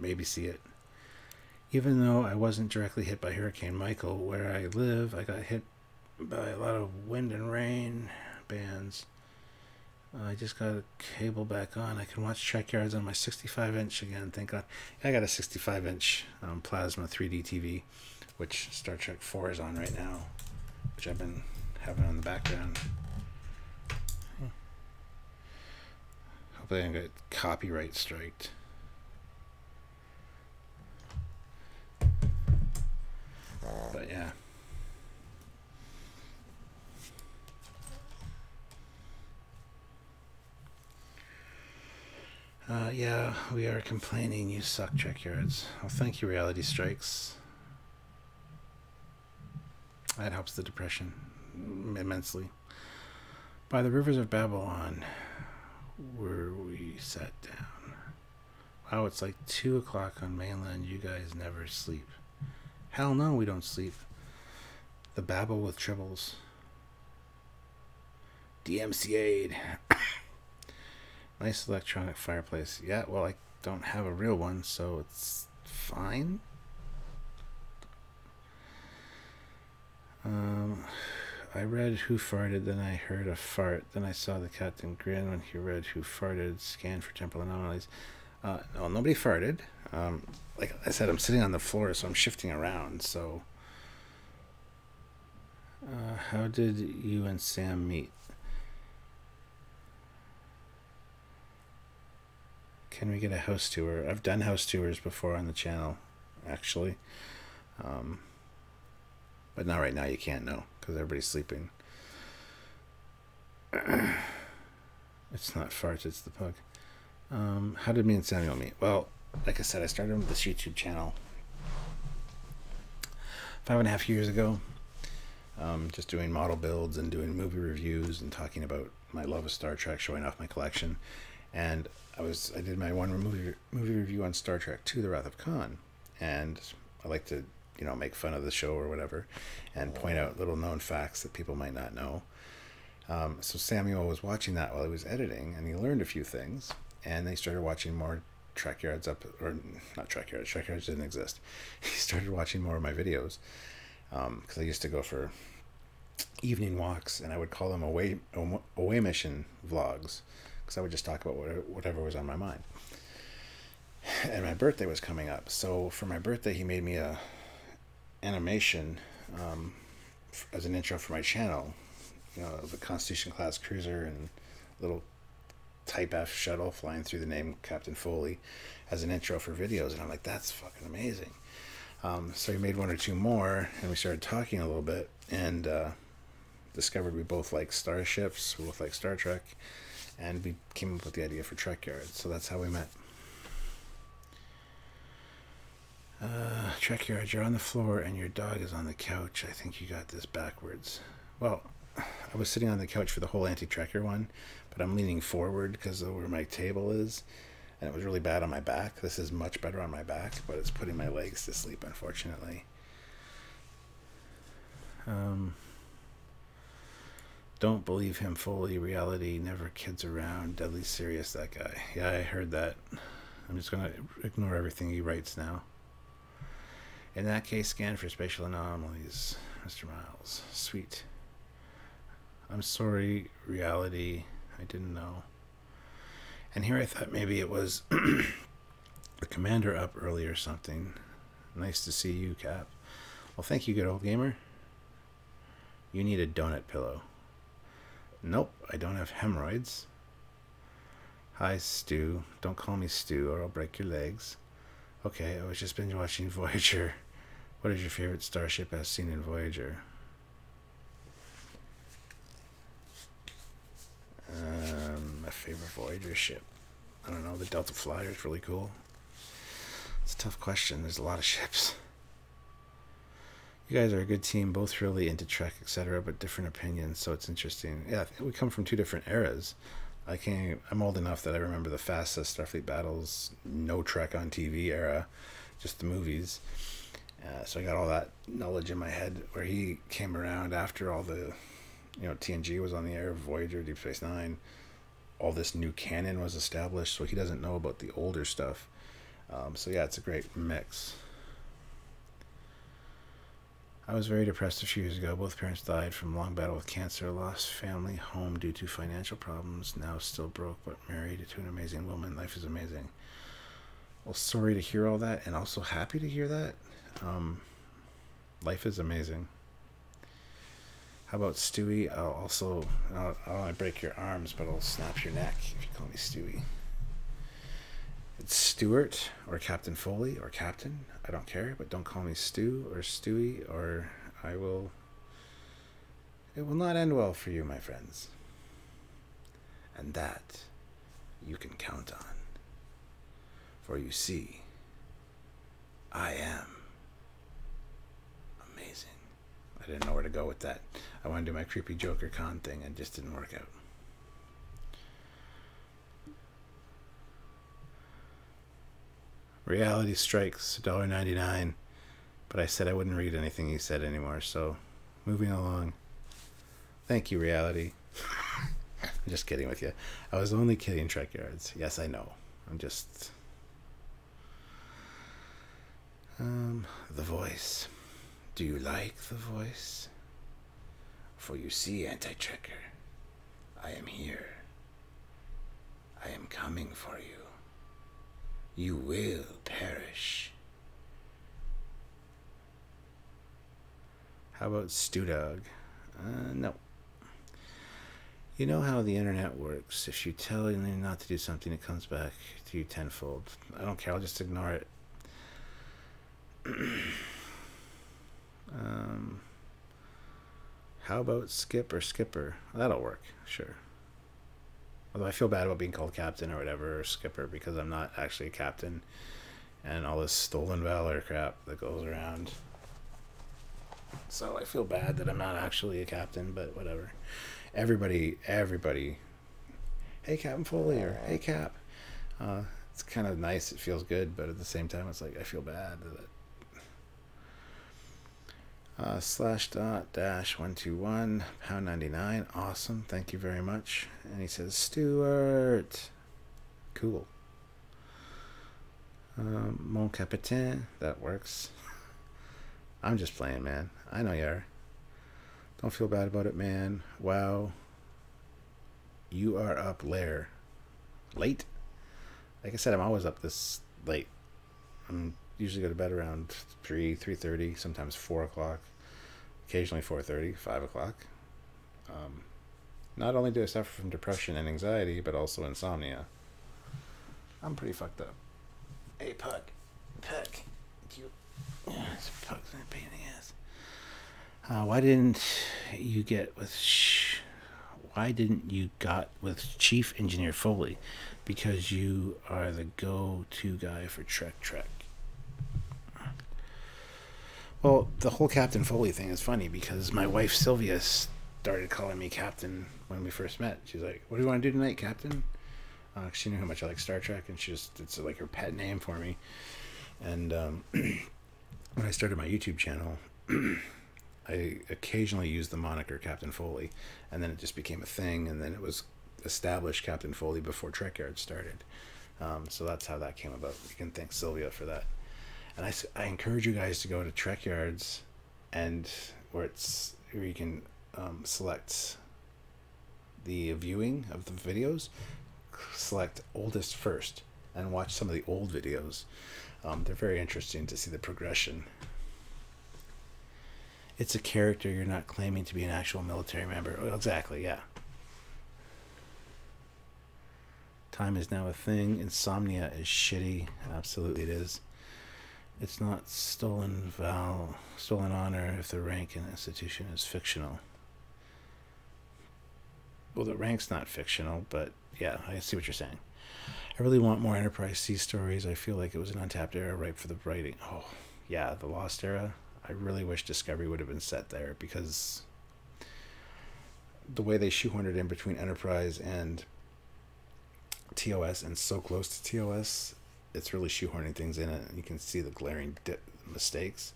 maybe see it. Even though I wasn't directly hit by Hurricane Michael, where I live, I got hit by a lot of wind and rain bands. I just got a cable back on. I can watch Trekyards on my 65-inch again, thank God. I got a 65-inch plasma 3D TV, which Star Trek 4 is on right now, which I've been having on the background. Hopefully I don't get copyright striked. But yeah. Yeah, we are complaining. You suck, Trekyards. Well, thank you, Reality Strikes. That helps the depression immensely. By the rivers of Babylon, where we sat down. Wow, it's like 2 o'clock on mainland. You guys never sleep. Hell no, we don't sleep. The babble with tribbles. DMCA'd. Nice electronic fireplace. Yeah, well, I don't have a real one, so it's fine. I read Who Farted, then I heard a fart. Then I saw the captain grin when he read Who Farted, scanned for temporal anomalies. No, nobody farted. Like I said, I'm sitting on the floor, so I'm shifting around, so... how did you and Sam meet? Can we get a house tour? I've done house tours before on the channel, actually. But not right now, you can't know, because everybody's sleeping. It's not farts, it's the pug. How did me and Samuel meet? Well, like I said, I started with this YouTube channel 5.5 years ago. Just doing model builds and doing movie reviews and talking about my love of Star Trek, showing off my collection. And I did my one movie review on Star Trek II, The Wrath of Khan. And I like to, make fun of the show or whatever and point out little known facts that people might not know. So Samuel was watching that while he was editing, and he learned a few things. And they started watching more Trekyards Trekyards didn't exist. He started watching more of my videos because I used to go for evening walks, and I would call them away mission vlogs, because I would just talk about whatever was on my mind. and my birthday was coming up. So for my birthday, he made me a animation as an intro for my channel. You know, the Constitution class cruiser and little Type F shuttle flying through the name Captain Foley as an intro for videos. And I'm like, that's fucking amazing. So he made one or two more, and we started talking a little bit, and discovered we both like starships, we both like Star Trek, and we came up with the idea for Trekyards. So that's how we met. Trekyards, you're on the floor and your dog is on the couch. I think you got this backwards. Well, I was sitting on the couch for the whole anti-Trekker one, but I'm leaning forward because of where my table is, and it was really bad on my back. This is much better on my back, but it's putting my legs to sleep, unfortunately. Don't believe him fully. Reality never kids around. Deadly serious, that guy. Yeah, I heard that. I'm just going to ignore everything he writes now. In that case, scan for spatial anomalies, Mr. Miles. Sweet. I'm sorry, reality. I didn't know. And here I thought maybe it was the commander up early or something. Nice to see you, Cap. Well, thank you, good old gamer. You need a donut pillow. Nope, I don't have hemorrhoids. Hi, Stu. Don't call me Stu or I'll break your legs. Okay, I was just binge watching Voyager. What is your favorite starship as seen in Voyager? My favorite Voyager ship. I don't know, the Delta Flyer is really cool. It's a tough question. There's a lot of ships. You guys are a good team, both really into Trek, etc., but different opinions, so it's interesting. Yeah, we come from two different eras. I'm old enough that I remember the fastest Starfleet battles, no Trek on TV era, just the movies. So I got all that knowledge in my head, where he came around after all the, TNG was on the air, Voyager, Deep Space Nine, all this new canon was established, so he doesn't know about the older stuff. So yeah, it's a great mix. I was very depressed a few years ago. Both parents died from long battle with cancer, lost family, home due to financial problems, now still broke but married to an amazing woman. Life is amazing. Well, sorry to hear all that, and also happy to hear that. Life is amazing. How about Stewie? I'll only break your arms, but I'll snap your neck if you call me Stewie. It's Stuart or Captain Foley or Captain. I don't care, but don't call me Stu or Stewie, or it will not end well for you, my friends. And that you can count on. For you see, I am amazing. I didn't know where to go with that. I wanted to do my creepy Joker con thing and it just didn't work out. Reality strikes, $1.99. But I said I wouldn't read anything he said anymore, so moving along. Thank you, Reality. I'm just kidding with you. I was only kidding, Trekyards. Yes, I know. I'm just... The voice. Do you like the voice? For you see, anti-Trekker, I am here. I am coming for you. You will perish. How about Stew Dog? No. You know how the internet works. If you tell it not to do something, it comes back to you tenfold. I don't care. I'll just ignore it. How about Skip or Skipper? That'll work. Sure. Although I feel bad about being called captain or whatever, or skipper, because I'm not actually a captain. And all this stolen valor crap that goes around. So I feel bad that I'm not actually a captain, but whatever. Everybody, hey Captain Foley, or hey Cap. It's kind of nice, it feels good, but at the same time it's like I feel bad that /.-121 £1.99. Awesome, thank you very much. And he says Stuart, cool. Mon Capitaine, that works. I'm just playing, man. I know you are. Don't feel bad about it, man. Wow, you are up late. Like I said, I'm always up this late. I'm usually go to bed around 3:30, sometimes 4 o'clock, occasionally 4:30, 5 o'clock. Not only do I suffer from depression and anxiety, but also insomnia. I'm pretty fucked up. Hey, Puck. You. It's Puck's a pain in the ass. Why didn't you get with Chief Engineer Foley? Because you are the go-to guy for Trek. Well, the whole Captain Foley thing is funny because my wife Sylvia started calling me Captain when we first met. She's like, "What do you want to do tonight, Captain?" She knew how much I like Star Trek, and it's like her pet name for me. And when I started my YouTube channel, I occasionally used the moniker Captain Foley, and then it just became a thing, and then it was established Captain Foley before Trekyards started. So that's how that came about. You can thank Sylvia for that. And I encourage you guys to go to Trekyards, and where you can select the viewing of the videos, select oldest first, and watch some of the old videos. They're very interesting to see the progression. It's a character, you're not claiming to be an actual military member. Well, exactly, yeah. Time is now a thing. Insomnia is shitty. Absolutely it is. It's not stolen honor if the rank in the institution is fictional. Well, the rank's not fictional, but yeah, I see what you're saying. I really want more Enterprise C stories. I feel like it was an untapped era ripe for the writing. Oh, yeah, the Lost Era. I really wish Discovery would have been set there, because the way they shoehorned it in between Enterprise and TOS, and so close to TOS, it's really shoehorning things in it, and you can see the glaring mistakes.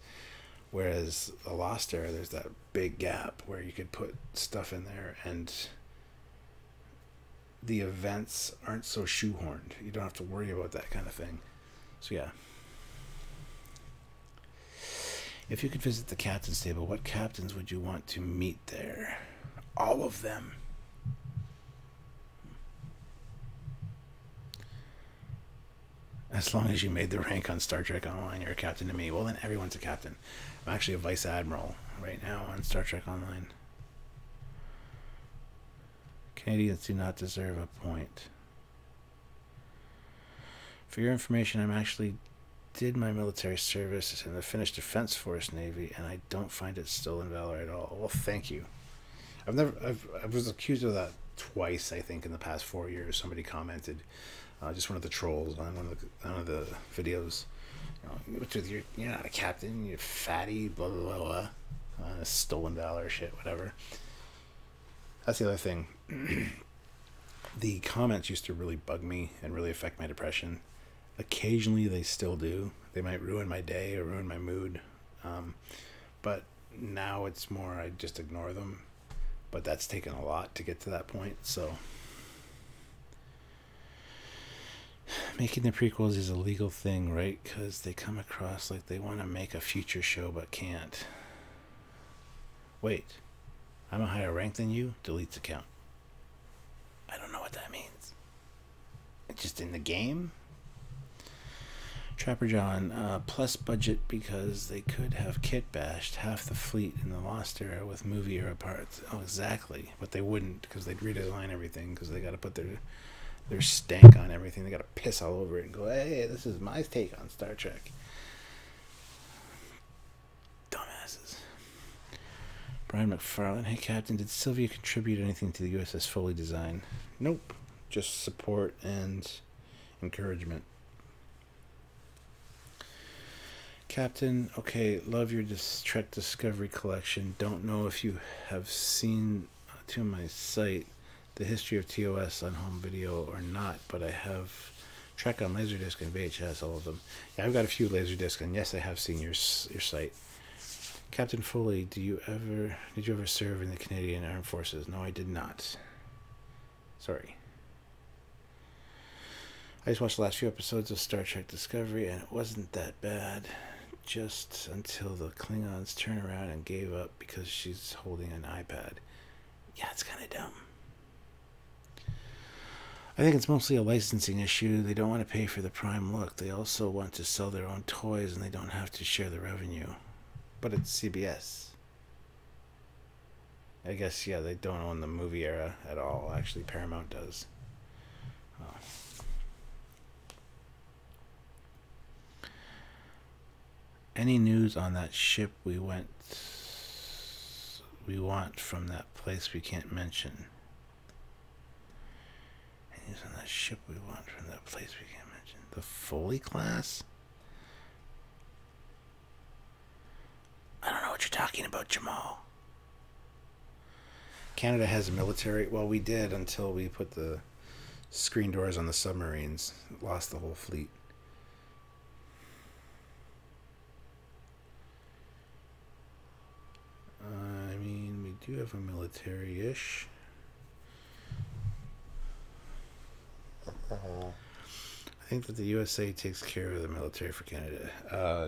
Whereas the Lost Era, there's that big gap where you could put stuff in there, and the events aren't so shoehorned. You don't have to worry about that kind of thing. So yeah. If you could visit the captain's table, what captains would you want to meet there? All of them. As long as you made the rank on Star Trek Online, you're a captain to me. Well, then everyone's a captain. I'm actually a vice admiral right now on Star Trek Online. Canadians do not deserve a point. For your information, I'm actually did my military service in the Finnish Defense Force Navy, and I don't find it stolen valor at all. Well, thank you. I was accused of that twice, I think, in the past 4 years. Somebody commented, just one of the trolls on one of the videos. You're not a captain, you fatty, blah blah blah, stolen valor shit, whatever. That's the other thing. The comments used to really bug me and really affect my depression. Occasionally they still do. They might ruin my day or ruin my mood. But now it's more I just ignore them. But that's taken a lot to get to that point. So making the prequels is a legal thing, right? Because they come across like they want to make a future show but can't. Wait, I'm a higher rank than you? Deletes account. I don't know what that means. It's just in the game? Trapper John, plus budget because they could have kit bashed half the fleet in the Lost Era with movie era parts. Oh, exactly. But they wouldn't, because they'd redesign everything, because they got to put their stank on everything. They got to piss all over it and go, hey, this is my take on Star Trek. Dumbasses. Brian McFarlane, hey Captain, did Sylvia contribute anything to the USS Foley design? Nope. Just support and encouragement. Captain, okay, love your Trek Discovery collection. Don't know if you have seen to my site the history of TOS on home video or not, but I have Trek on Laserdisc and VHS, all of them. Yeah, I've got a few Laserdisc, and yes, I have seen your site. Captain Foley, did you ever serve in the Canadian Armed Forces? No, I did not. Sorry. I just watched the last few episodes of Star Trek Discovery, and it wasn't that bad. Just until the Klingons turn around and gave up because she's holding an iPad. Yeah, it's kind of dumb. I think it's mostly a licensing issue. They don't want to pay for the prime look. They also want to sell their own toys and they don't have to share the revenue. But it's CBS. I guess, yeah, they don't own the movie era at all. Actually, Paramount does. Oh. Any news on that ship we want from that place we can't mention? Any news on that ship we want from that place we can't mention? The Foley class? I don't know what you're talking about, Jamal. Canada has a military. Well, we did until we put the screen doors on the submarines. Lost the whole fleet. I mean, we do have a military-ish. I think that the USA takes care of the military for Canada.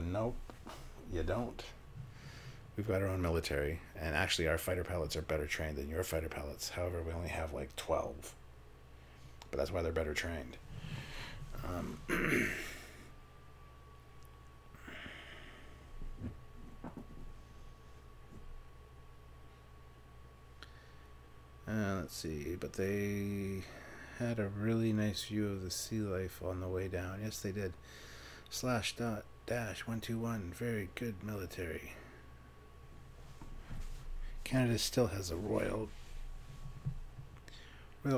Nope, you don't. We've got our own military, and actually our fighter pilots are better trained than your fighter pilots. However, we only have like 12. But that's why they're better trained. Let's see, but they had a really nice view of the sea life on the way down. Yes, they did. /.-121, very good military. Canada still has a Royal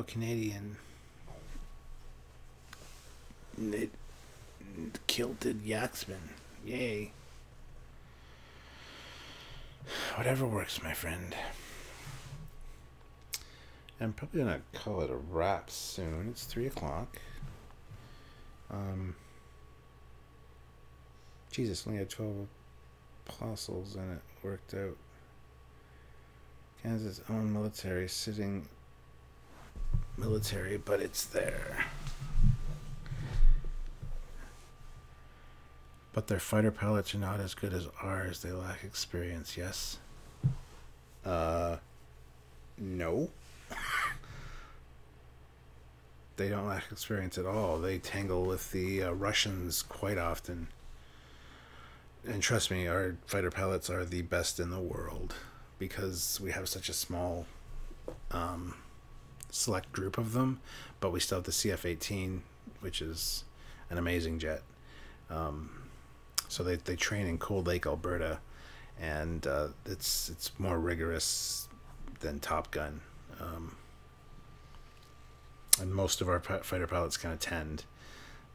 Canadian kilted yaxman. Yay. Whatever works, my friend. I'm probably gonna call it a wrap soon. It's 3 o'clock. Jesus, only had 12 apostles and it worked out. Canada's own military, but it's there. But their fighter pilots are not as good as ours. They lack experience, yes? No. They don't lack experience at all. They tangle with the Russians quite often. And trust me, our fighter pilots are the best in the world because we have such a small select group of them, but we still have the CF-18, which is an amazing jet. So they train in Cold Lake, Alberta, and it's more rigorous than Top Gun. And most of our fighter pilots kind of tend,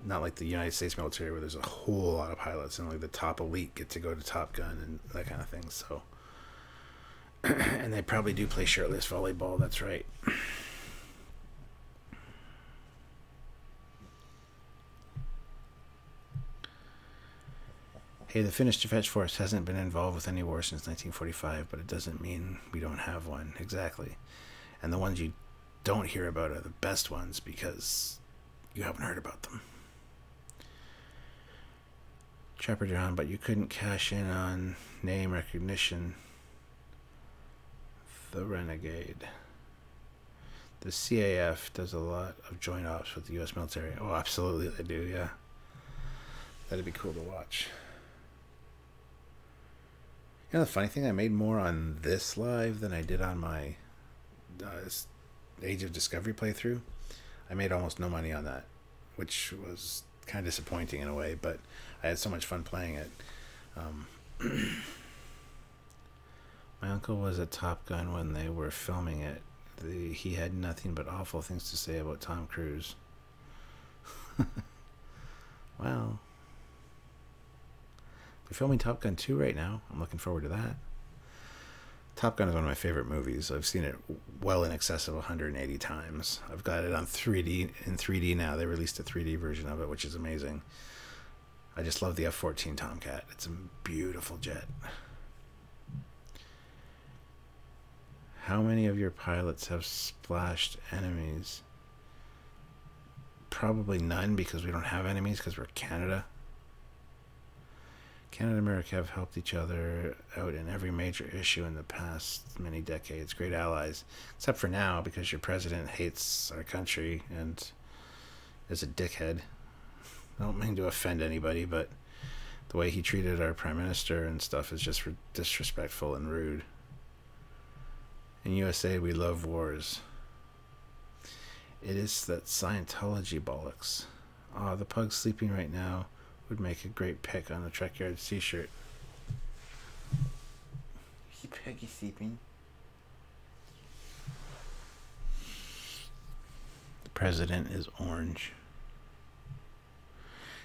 not like the United States military where there's a whole lot of pilots and only the top elite get to go to Top Gun and that kind of thing. So, and they probably do play shirtless volleyball. That's right. Hey, the Finnish Defense Force hasn't been involved with any war since 1945, but it doesn't mean we don't have one. Exactly. And the ones you don't hear about are the best ones because you haven't heard about them. Trapper John, but you couldn't cash in on name recognition. The Renegade. The CAF does a lot of joint ops with the U.S. military. Oh, absolutely they do, yeah. That'd be cool to watch. You know, the funny thing, I made more on this live than I did on my Age of Discovery playthrough. I made almost no money on that, which was kind of disappointing in a way, but I had so much fun playing it. My uncle was at Top Gun when they were filming it. He had nothing but awful things to say about Tom Cruise. Wow. They're filming Top Gun 2 right now. I'm looking forward to that. Top Gun is one of my favorite movies. I've seen it well in excess of 180 times. I've got it on 3D, in 3D now. They released a 3D version of it, which is amazing. I just love the F-14 Tomcat. It's a beautiful jet. How many of your pilots have splashed enemies? Probably none, because we don't have enemies, because we're Canada. Canada and America have helped each other out in every major issue in the past many decades. Great allies. Except for now, because your president hates our country and is a dickhead. I don't mean to offend anybody, but the way he treated our prime minister and stuff is just disrespectful and rude. In USA, we love wars. It is that Scientology bollocks. Oh, the pug sleeping right now would make a great pick on a Trekyards t-shirt. Is Peggy sleeping? The president is orange.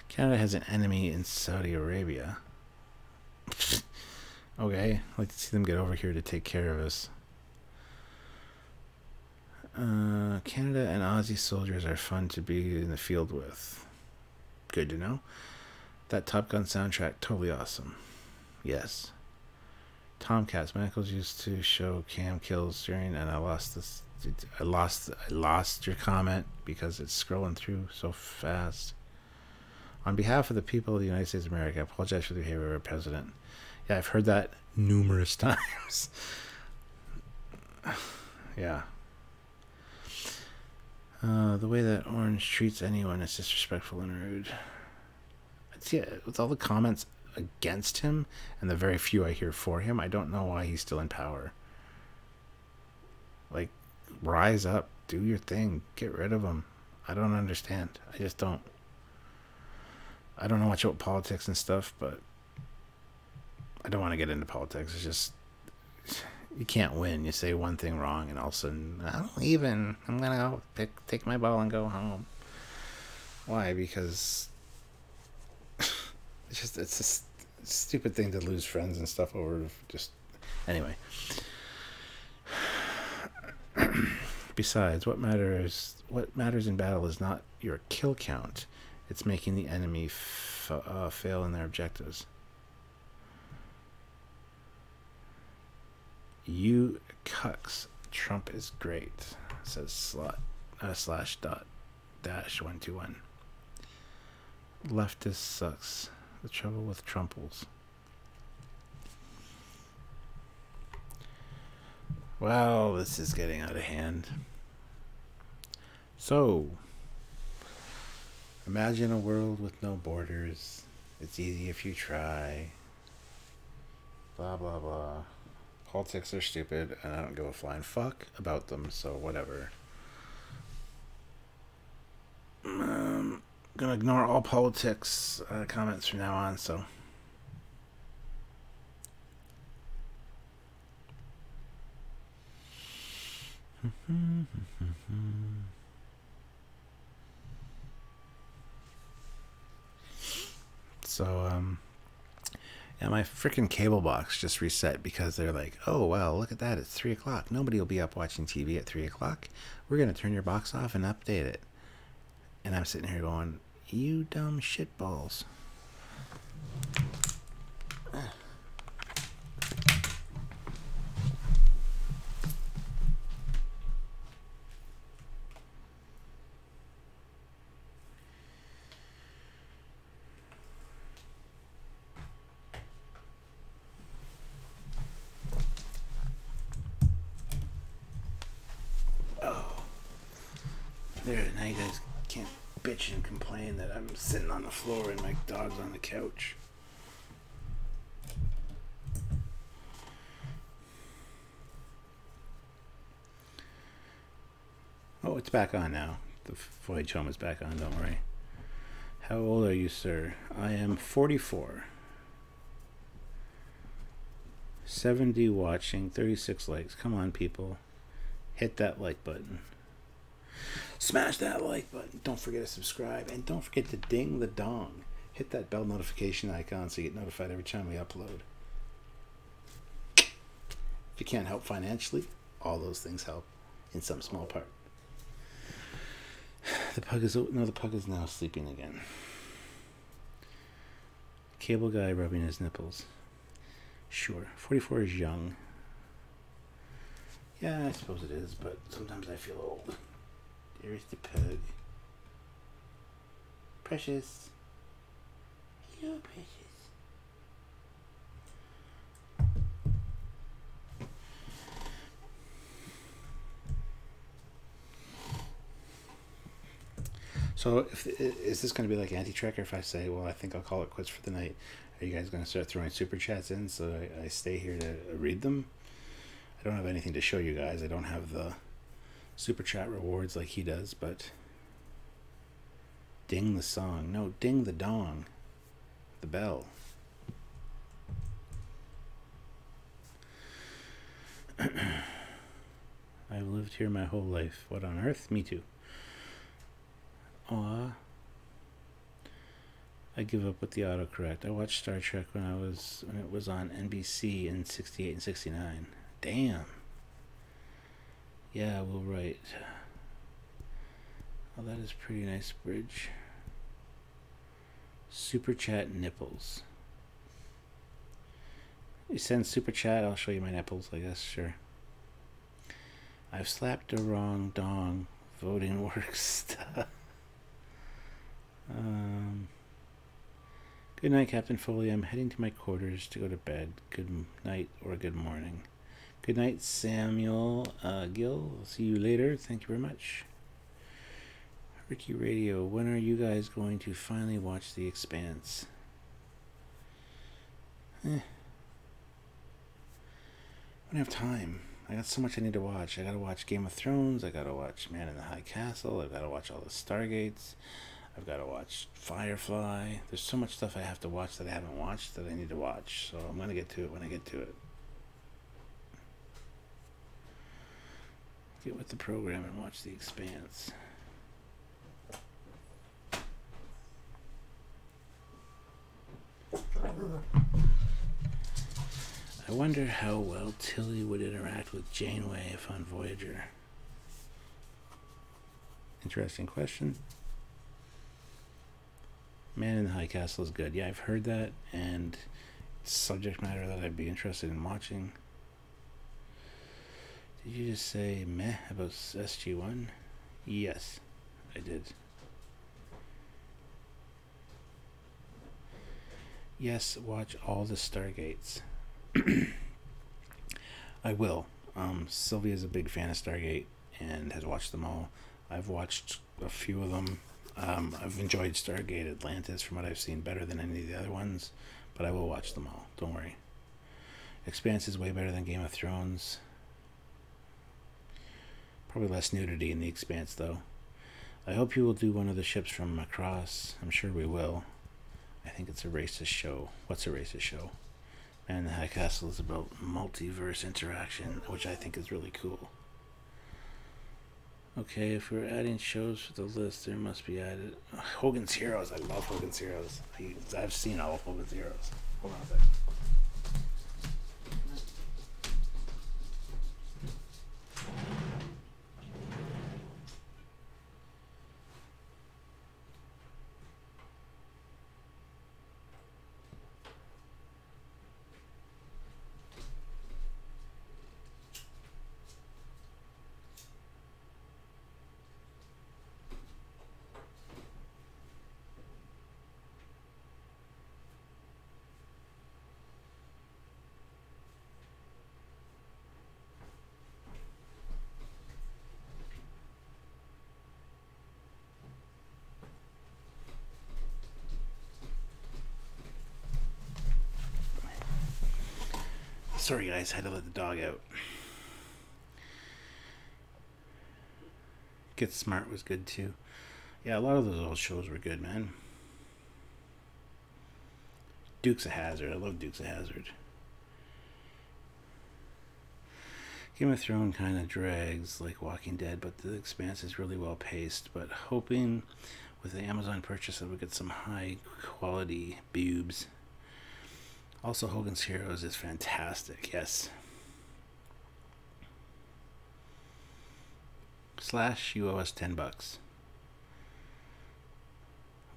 Canada has an enemy in Saudi Arabia. Okay, I'd like to see them get over here to take care of us. Canada and Aussie soldiers are fun to be in the field with. Good to know. That Top Gun soundtrack, totally awesome. Yes. Tomcats. My uncles used to show cam kills during, and I lost this. I lost your comment because it's scrolling through so fast. On behalf of the people of the United States of America, I apologize for the behavior of our president. Yeah, I've heard that numerous times. Yeah. The way that Orange treats anyone is disrespectful and rude. Yeah, with all the comments against him and the very few I hear for him, I don't know why he's still in power. Like, rise up, do your thing, get rid of him. I don't understand. I just don't. I don't know much about politics and stuff, but I don't want to get into politics. It's just, you can't win. You say one thing wrong, and all of a sudden, I'm leaving. I'm going to go take my ball and go home. Why? Because it's a stupid thing to lose friends and stuff over. Just anyway. Besides, what matters in battle is not your kill count. It's making the enemy fail in their objectives. You cucks. Trump is great, says /.-121. Leftist sucks. The trouble with Trumples. Well, this is getting out of hand. So, imagine a world with no borders. It's easy if you try. Blah, blah, blah. Politics are stupid, and I don't give a flying fuck about them, so whatever. I'm gonna ignore all politics comments from now on, so. Yeah, my freaking cable box just reset because they're like, oh, well, look at that. It's 3 o'clock. Nobody will be up watching TV at 3 o'clock. We're going to turn your box off and update it. And I'm sitting here going, you dumb shitballs. There, now you guys can't bitch and complain that I'm sitting on the floor and my dog's on the couch. Oh, it's back on now. The voyage home is back on, don't worry. How old are you, sir? I am 44. 70 watching, 36 likes. Come on, people. Hit that like button. Smash that like button. Don't forget to subscribe. And don't forget to ding the dong. Hit that bell notification icon so you get notified every time we upload. If you can't help financially, all those things help in some small part. The pug is now sleeping again. Cable guy rubbing his nipples. Sure, 44 is young. Yeah, I suppose it is, but sometimes I feel old. There's the pug. Precious. Hello, Precious. So, is this going to be like anti-Trekker if I say, well, I think I'll call it quits for the night? Are you guys going to start throwing super chats in so I stay here to read them? I don't have anything to show you guys. I don't have the super chat rewards like he does, but ding the song. No, ding the dong. The bell. I've lived here my whole life. What on earth? Me too. Aw. I give up with the autocorrect. I watched Star Trek when it was on NBC in 68 and 69. Damn. Yeah, we'll write. Oh, that is pretty nice bridge. Super chat nipples. You send super chat, I'll show you my nipples, I guess, sure. I've slapped a wrong dong. Voting works stuff. Good night, Captain Foley. I'm heading to my quarters to go to bed. Good night or good morning. Good night, Samuel Gill. I'll see you later. Thank you very much. Ricky Radio, when are you guys going to finally watch The Expanse? I don't have time. I got so much I need to watch. I gotta watch Game of Thrones. I gotta watch Man in the High Castle. I've gotta watch all the Stargates. I've gotta watch Firefly. There's so much stuff I have to watch that I haven't watched that I need to watch. So I'm gonna get to it when I get to it. Get with the program and watch The Expanse. I wonder how well Tilly would interact with Janeway if on Voyager. Interesting question. Man in the High Castle is good. Yeah, I've heard that, and it's subject matter that I'd be interested in watching. Did you just say meh about SG-1? Yes, I did. Yes, watch all the Stargates. I will. Sylvia's a big fan of Stargate and has watched them all. I've watched a few of them. I've enjoyed Stargate Atlantis from what I've seen better than any of the other ones, but I will watch them all. Don't worry. Expanse is way better than Game of Thrones. Probably less nudity in The Expanse, though. I hope you will do one of the ships from across. I'm sure we will. I think it's a racist show. What's a racist show? And the High Castle is about multiverse interaction, which I think is really cool. Okay, if we're adding shows to the list, there must be added... Hogan's Heroes. I love Hogan's Heroes. I've seen all of Hogan's Heroes. Hold on a second. Sorry guys, had to let the dog out. Get Smart was good too. Yeah, a lot of those old shows were good, man. Dukes of Hazzard. I love Dukes of Hazzard. Game of Thrones kind of drags like Walking Dead, but The Expanse is really well paced. But hoping with the Amazon purchase that we'll get some high quality boobs. Also, Hogan's Heroes is fantastic, yes. Slash, you owe us $10.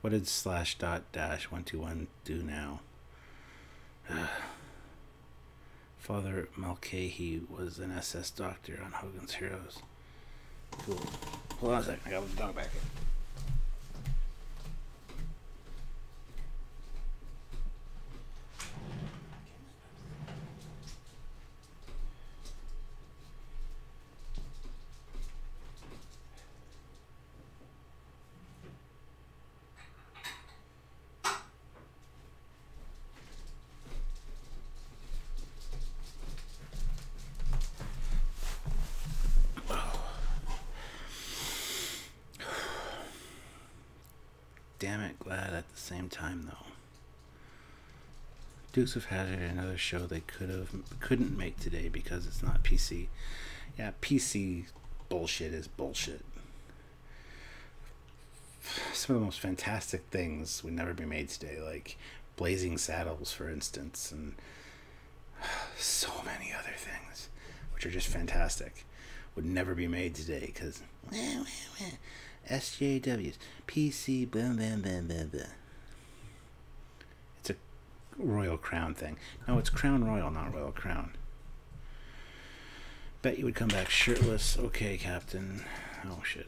What did slash dot dash 121 do now? Father Mulcahy was an SS doctor on Hogan's Heroes. Cool. Hold on a second, I got the dog back in. damn it glad at the same time, though. Dukes of Hazzard, another show they couldn't make today because it's not PC. Yeah, PC bullshit is bullshit. Some of the most fantastic things would never be made today, like Blazing Saddles, for instance, and so many other things, which are just fantastic, would never be made today because SJWs, PC, blah, blah, blah, blah, blah. It's a Royal Crown thing. No, it's Crown Royal, not Royal Crown. Bet you would come back shirtless. Okay, Captain. Oh, shit.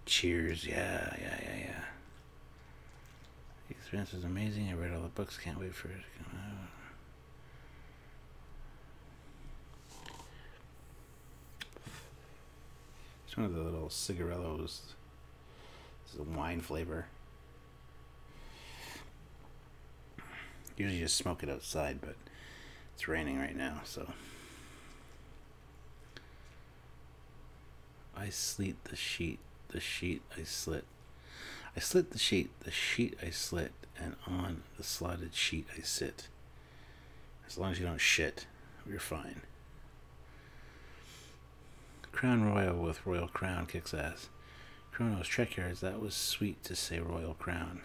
Cheers. Yeah. The experience was amazing. I read all the books. Can't wait for it to come out. It's one of the little cigarillos. This is a wine flavor. Usually just smoke it outside, but it's raining right now, so. I slit the sheet I slit. I slit the sheet I slit, and on the slotted sheet I sit. As long as you don't shit, you're fine. Crown Royal with Royal Crown kicks ass. Chronos Trekyards, that was sweet to say Royal Crown.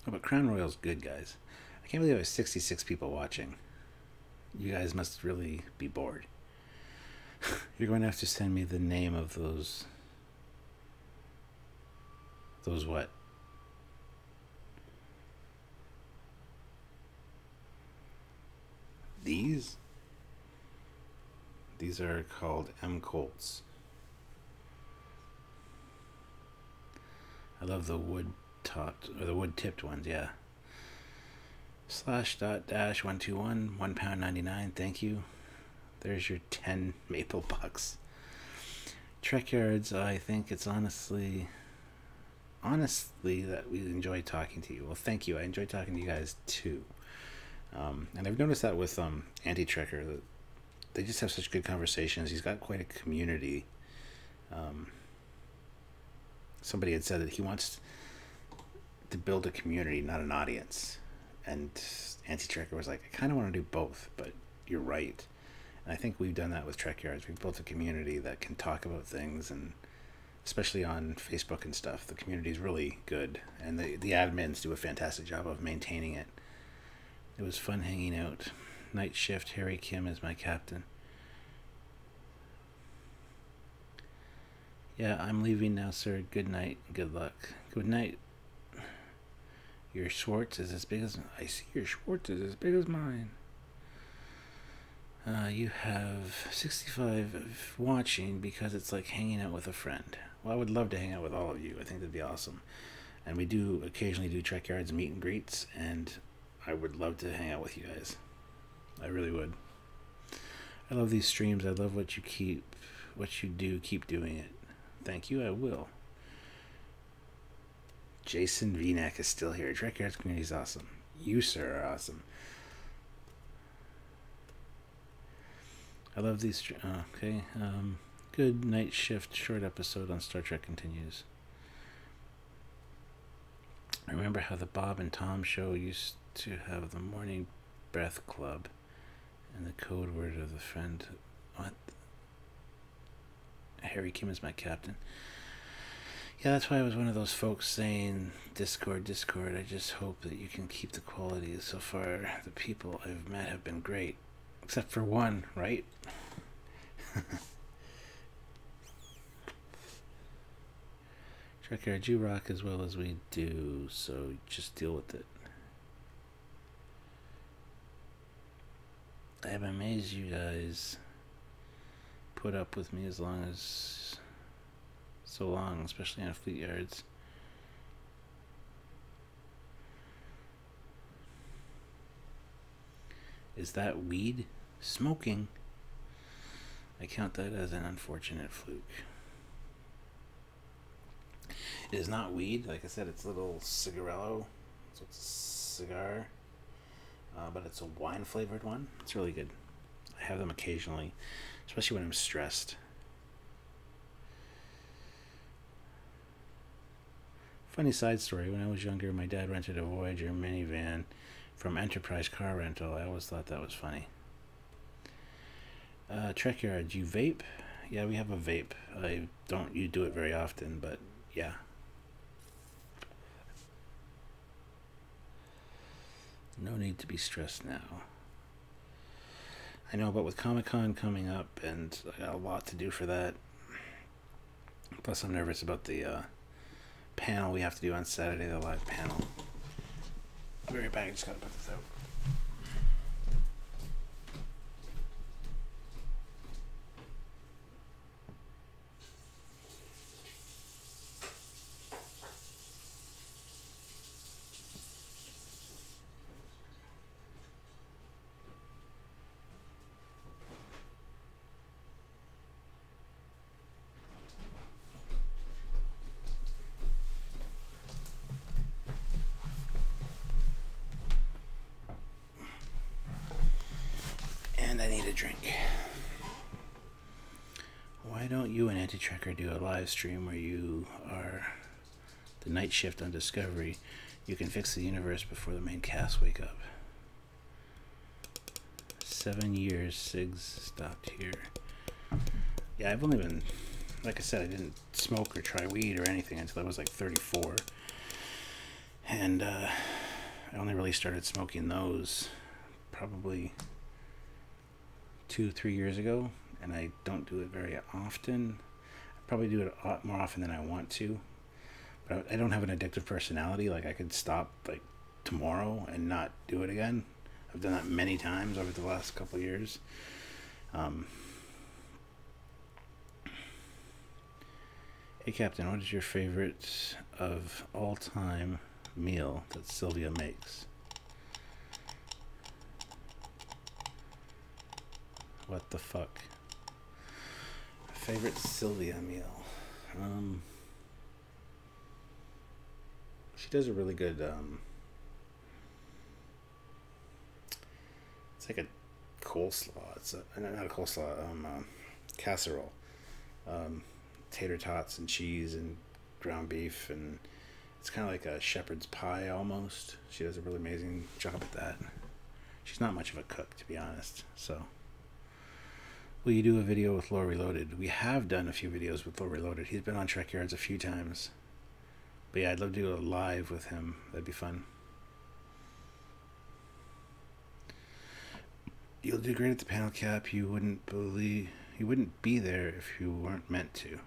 Oh, but Crown Royal's good, guys. I can't believe there was 66 people watching. You guys must really be bored. You're going to have to send me the name of those... Those what? These? These are called M Colts. I love the wood topped, or the wood tipped ones, yeah. /.-121, £1.99, thank you. There's your 10 maple bucks. Trekyards, I think it's honestly that we enjoy talking to you. Well, thank you. I enjoy talking to you guys too. And I've noticed that with Anti-Trekker, that they just have such good conversations. He's got quite a community. Somebody had said that he wants to build a community, not an audience. And Anti-Trekker was like, I kind of want to do both, but you're right. And I think we've done that with Trekyards. We've built a community that can talk about things, and especially on Facebook and stuff, the community is really good. And the admins do a fantastic job of maintaining it. It was fun hanging out. Night shift, Harry Kim is my captain. Yeah, I'm leaving now, sir. Good night. Good luck. Good night. Your Schwartz is as big as... I see your Schwartz is as big as mine. You have 65 watching because it's like hanging out with a friend. Well, I would love to hang out with all of you. I think that'd be awesome. And we do occasionally do Trekyards meet and greets, and I would love to hang out with you guys. I really would. I love these streams. I love what you do. Keep doing it. Thank you. I will. Jason V-neck is still here. Trekyards community is awesome. You, sir, are awesome. I love these. Okay. Good night shift. Short episode on Star Trek continues. I remember how the Bob and Tom show used to have the morning breath club and the code word of the friend. What? Harry Kim is my captain. Yeah, that's why I was one of those folks saying Discord. I just hope that you can keep the quality. So far, the people I've met have been great. Except for one, right? Trekyard, you rock as well as we do, so just deal with it. I'm amazed you guys put up with me so long, especially on Fleet Yards. Is that weed? Smoking. I count that as an unfortunate fluke. It is not weed. Like I said, it's a little cigarillo. So it's a cigar, but it's a wine flavored one. It's really good. I have them occasionally, especially when I'm stressed. Funny side story, when I was younger, my dad rented a Voyager minivan from Enterprise Car Rental. I always thought that was funny. Trekyards, you vape? Yeah, we have a vape. You do it very often, but yeah. No need to be stressed now. I know, but with Comic-Con coming up, and I got a lot to do for that. Plus, I'm nervous about the panel we have to do on Saturday, the live panel. I'll be right back. I just gotta put this out. And I need a drink. Why don't you and Anti-Trekker do a live stream where you are the night shift on Discovery? You can fix the universe before the main cast wake up. 7 years, Sigs stopped here. Yeah, I've only been, like I said, I didn't smoke or try weed or anything until I was like 34. And I only really started smoking those probably 2-3 years ago, and I don't do it very often. I probably do it a lot more often than I want to, but I don't have an addictive personality. Like, I could stop like tomorrow and not do it again. I've done that many times over the last couple of years. Hey Captain, what is your favorite of all time meal that Sylvia makes? What the fuck? Favorite Sylvia meal? She does a really good, it's like a coleslaw. It's not a coleslaw, casserole. Tater tots and cheese and ground beef, and it's kind of like a shepherd's pie almost. She does a really amazing job at that. She's not much of a cook, to be honest, so... Will you do a video with Lore Reloaded? We have done a few videos with Lore Reloaded. He's been on Trekyards a few times. But yeah, I'd love to do a live with him. That'd be fun. You'll do great at the panel, Cap. You wouldn't be there if you weren't meant to.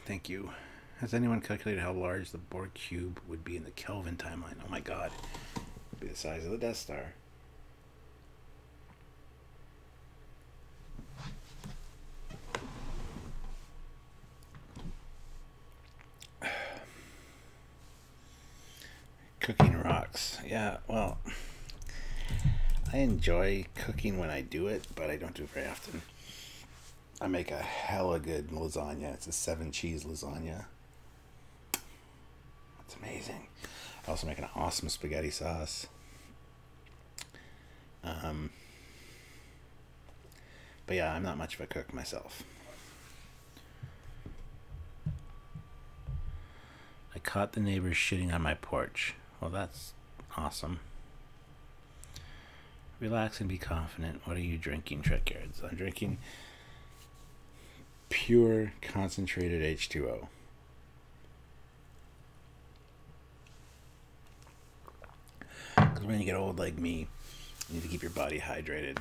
Thank you. Has anyone calculated how large the Borg cube would be in the Kelvin timeline? Oh my god. It'd be the size of the Death Star. Cooking rocks. Yeah, well, I enjoy cooking when I do it, but I don't do it very often. I make a hella good lasagna. It's a 7-cheese lasagna. It's amazing. I also make an awesome spaghetti sauce. But yeah, I'm not much of a cook myself. I caught the neighbors shitting on my porch. Well, that's awesome. Relax and be confident. What are you drinking, Trekyards? I'm drinking pure concentrated H2O. Because when you get old like me, you need to keep your body hydrated.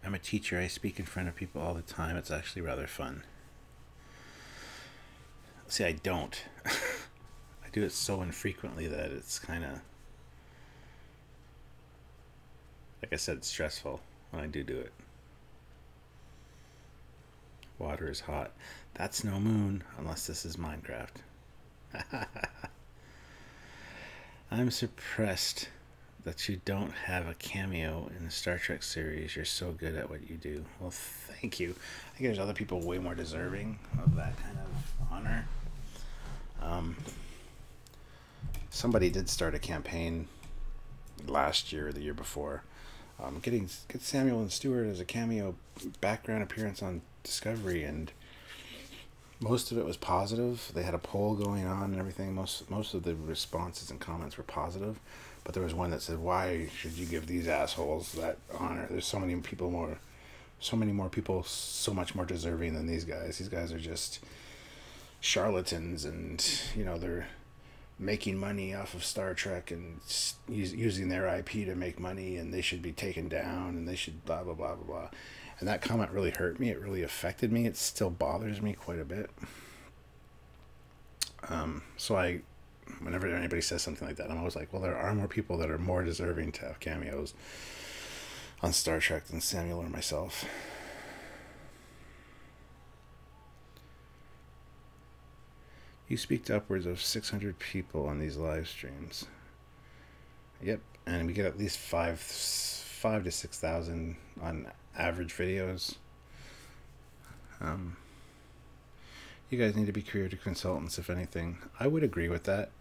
I'm a teacher. I speak in front of people all the time. It's actually rather fun. See, I don't. I do it so infrequently that it's kind of, like I said, stressful when I do it. Water is hot. That's no moon, unless this is Minecraft. I'm suppressed that you don't have a cameo in the Star Trek series. You're so good at what you do. Well, thank you. I think there's other people way more deserving of that kind of honor. Somebody did start a campaign last year or the year before, get Samuel and Stewart as a cameo background appearance on Discovery, and most of it was positive. They had a poll going on and everything. Most of the responses and comments were positive, but there was one that said, "Why should you give these assholes that honor? There's so many more people, so much more deserving than these guys. These guys are just charlatans, and they're making money off of Star Trek and using their IP to make money, and they should be taken down, and they should blah blah blah blah blah." And that comment really hurt me. It really affected me. It still bothers me quite a bit. So whenever anybody says something like that, I'm always like, well, there are more people that are more deserving to have cameos on Star Trek than Samuel or myself. You speak to upwards of 600 people on these live streams. Yep, and we get at least 5 to 6,000 on average videos. You guys need to be creative consultants, if anything. I would agree with that.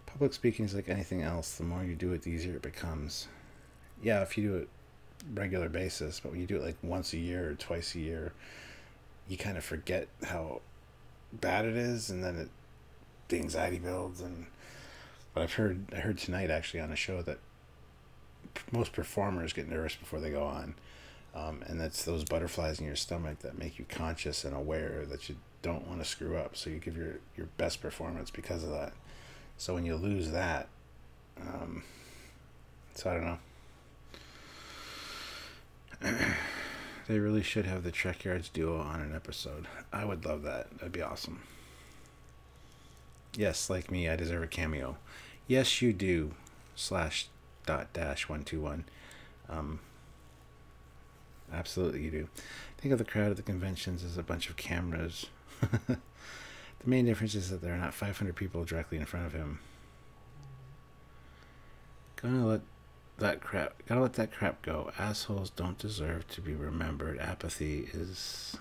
Public speaking is like anything else. The more you do it, the easier it becomes. Yeah, if you do it regular basis, but when you do it like once a year or twice a year, you kind of forget how bad it is, and then the anxiety builds. But I heard tonight actually on a show that most performers get nervous before they go on, and that's those butterflies in your stomach that make you conscious and aware that you don't want to screw up, so you give your best performance because of that. So when you lose that, so I don't know. They really should have the Trekyards duo on an episode. I would love that. That'd be awesome. Yes, like me, I deserve a cameo. Yes, you do. /.-121. Absolutely you do. Think of the crowd at the conventions as a bunch of cameras. The main difference is that there are not 500 people directly in front of him. Gotta let that crap go. Assholes don't deserve to be remembered. Apathy is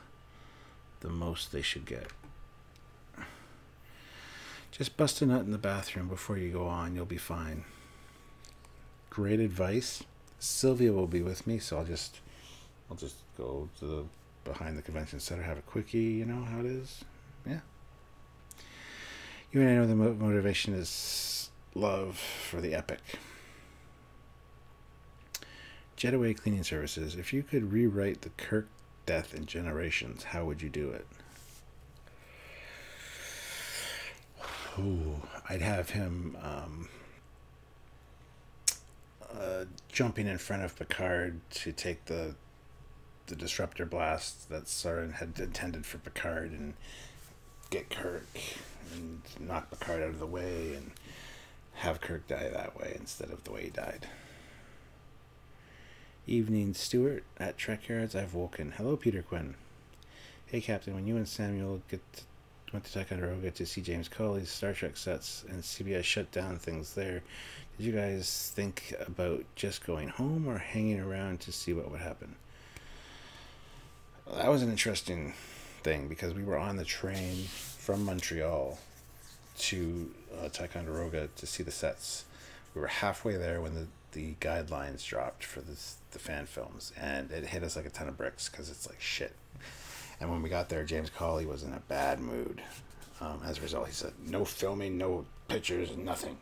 the most they should get. Just bust a nut in the bathroom before you go on. You'll be fine. Great advice. Sylvia will be with me, so I'll just go to the behind the convention center, have a quickie. You know how it is. Yeah. You and I know the motivation is love for the epic. Jetaway Cleaning Services. If you could rewrite the Kirk death in Generations, how would you do it? Ooh, I'd have him jumping in front of Picard to take the disruptor blast that Soren had intended for Picard, and get Kirk and knock Picard out of the way and have Kirk die that way instead of the way he died. Evening, Stewart at Trekyards. I've woken. Hello, Peter Quinn. Hey, Captain. When you and Samuel went to Ticonderoga to see James Cawley's Star Trek sets and CBS shut down things there, did you guys think about just going home or hanging around to see what would happen? That was an interesting thing, because we were on the train from Montreal to Ticonderoga to see the sets. We were halfway there when the guidelines dropped for the fan films, and it hit us like a ton of bricks, because it's like shit. And when we got there, James Cawley was in a bad mood. As a result, he said no filming, no pictures, nothing.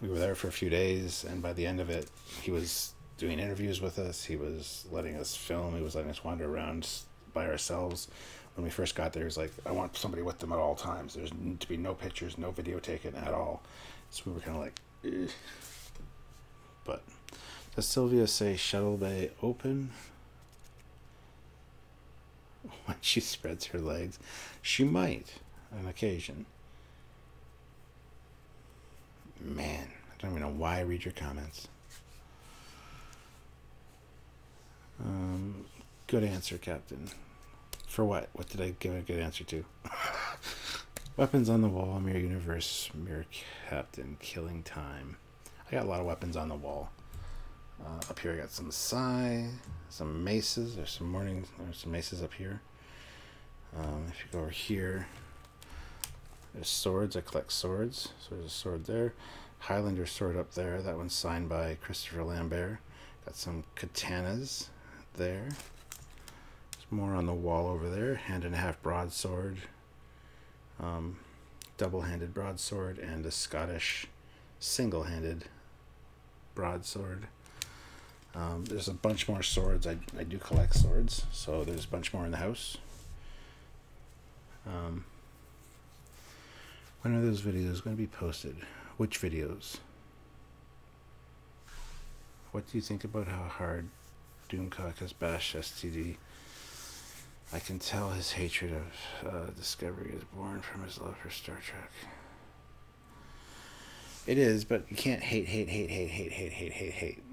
We were there for a few days, and by the end of it, he was doing interviews with us. He was letting us film. He was letting us wander around by ourselves. When we first got there, he was like, I want somebody with them at all times. There's need to be no pictures, no video taken at all. So we were kind of like, ugh. But does Sylvia say shuttle bay open when she spreads her legs? She might on occasion. Man, I don't even know why I read your comments. Good answer, Captain. For what? What did I give a good answer to? Weapons on the wall, Mirror Universe, Mirror Captain, Killing Time. I got a lot of weapons on the wall. Up here I got some Sai, some maces. There's some maces up here. If you go over here, there's swords. I collect swords. So there's a sword there. Highlander sword up there. That one's signed by Christopher Lambert. Got some katanas there. There's more on the wall over there. Hand and a half broadsword. Double-handed broadsword and a Scottish single-handed broadsword. There's a bunch more swords. I do collect swords, so there's a bunch more in the house. When are those videos going to be posted? Which videos? What do you think about how hard Doomcock has bashed STD? I can tell his hatred of Discovery is born from his love for Star Trek. It is, but you can't hate.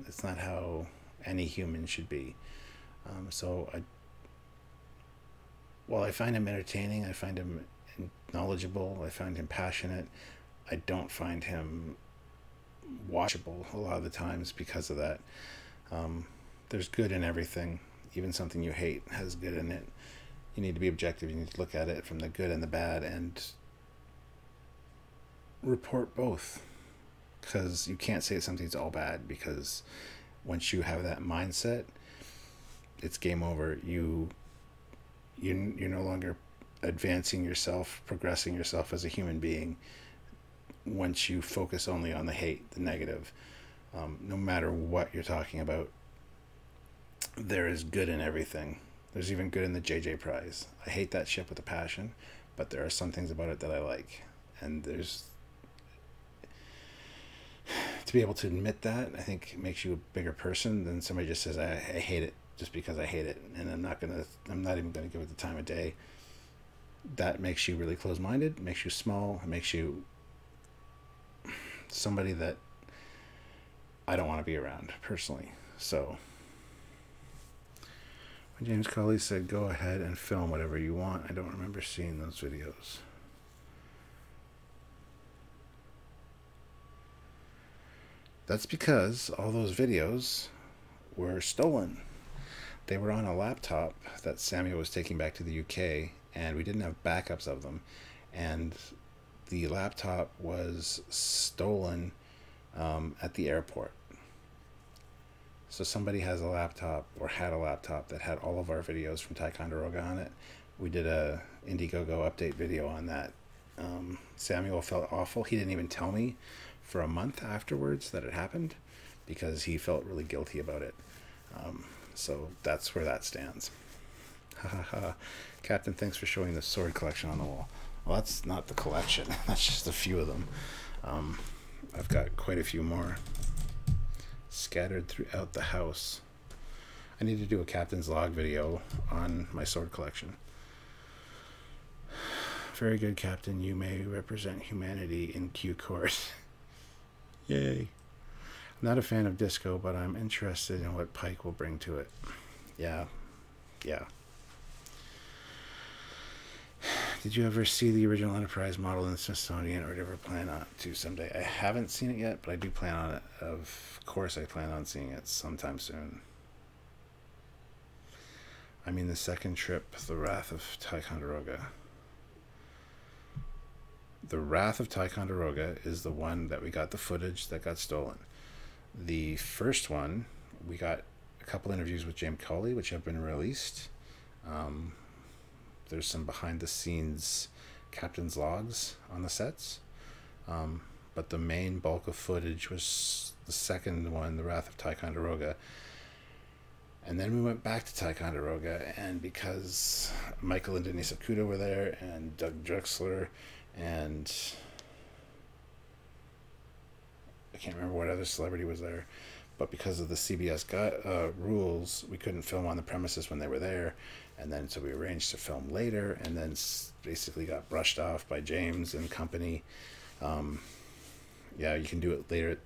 That's not how any human should be. While I find him entertaining, I find him knowledgeable, I find him passionate, I don't find him watchable a lot of the times because of that. There's good in everything. Even something you hate has good in it. You need to be objective. You need to look at it from the good and the bad and report both. Because you can't say something's all bad, because once you have that mindset, it's game over. You're no longer advancing yourself, progressing yourself as a human being once you focus only on the hate, the negative. No matter what you're talking about, there is good in everything. There's even good in the JJ prize. I hate that ship with a passion, but there are some things about it that I like. And there's... to be able to admit that, I think it makes you a bigger person than somebody just says, I hate it just because I hate it, and I'm not even gonna give it the time of day. That makes you really close-minded, makes you small, makes you somebody that I don't want to be around personally. So when James Colley said go ahead and film whatever you want, I don't remember seeing those videos. That's because all those videos were stolen. They were on a laptop that Samuel was taking back to the UK, and we didn't have backups of them. And the laptop was stolen at the airport. So somebody has a laptop, or had a laptop, that had all of our videos from Ticonderoga on it. We did a Indiegogo update video on that. Samuel felt awful. He didn't even tell me for a month afterwards that it happened, because he felt really guilty about it. So that's where that stands. Captain, thanks for showing the sword collection on the wall. Well, that's not the collection. That's just a few of them. I've got quite a few more scattered throughout the house. I need to do a captain's log video on my sword collection. Very good, Captain. You may represent humanity in Q court. Yay. I'm not a fan of disco, but I'm interested in what Pike will bring to it. Yeah. Did you ever see the original Enterprise model in the Smithsonian, or ever plan on to someday? I haven't seen it yet, but I do plan on it. Of course, I plan on seeing it sometime soon. I mean, the second trip, The Wrath of Ticonderoga. The Wrath of Ticonderoga is the one that we got the footage that got stolen. The first one, we got a couple interviews with James Colley, which have been released. There's some behind-the-scenes captain's logs on the sets. But the main bulk of footage was the second one, The Wrath of Ticonderoga. And then we went back to Ticonderoga, and because Michael and Denise Okuda were there, and Doug Drexler, and I can't remember what other celebrity was there, but because of the CBS rules, we couldn't film on the premises when they were there, and then so we arranged to film later, and then basically got brushed off by James and company. Yeah, you can do it later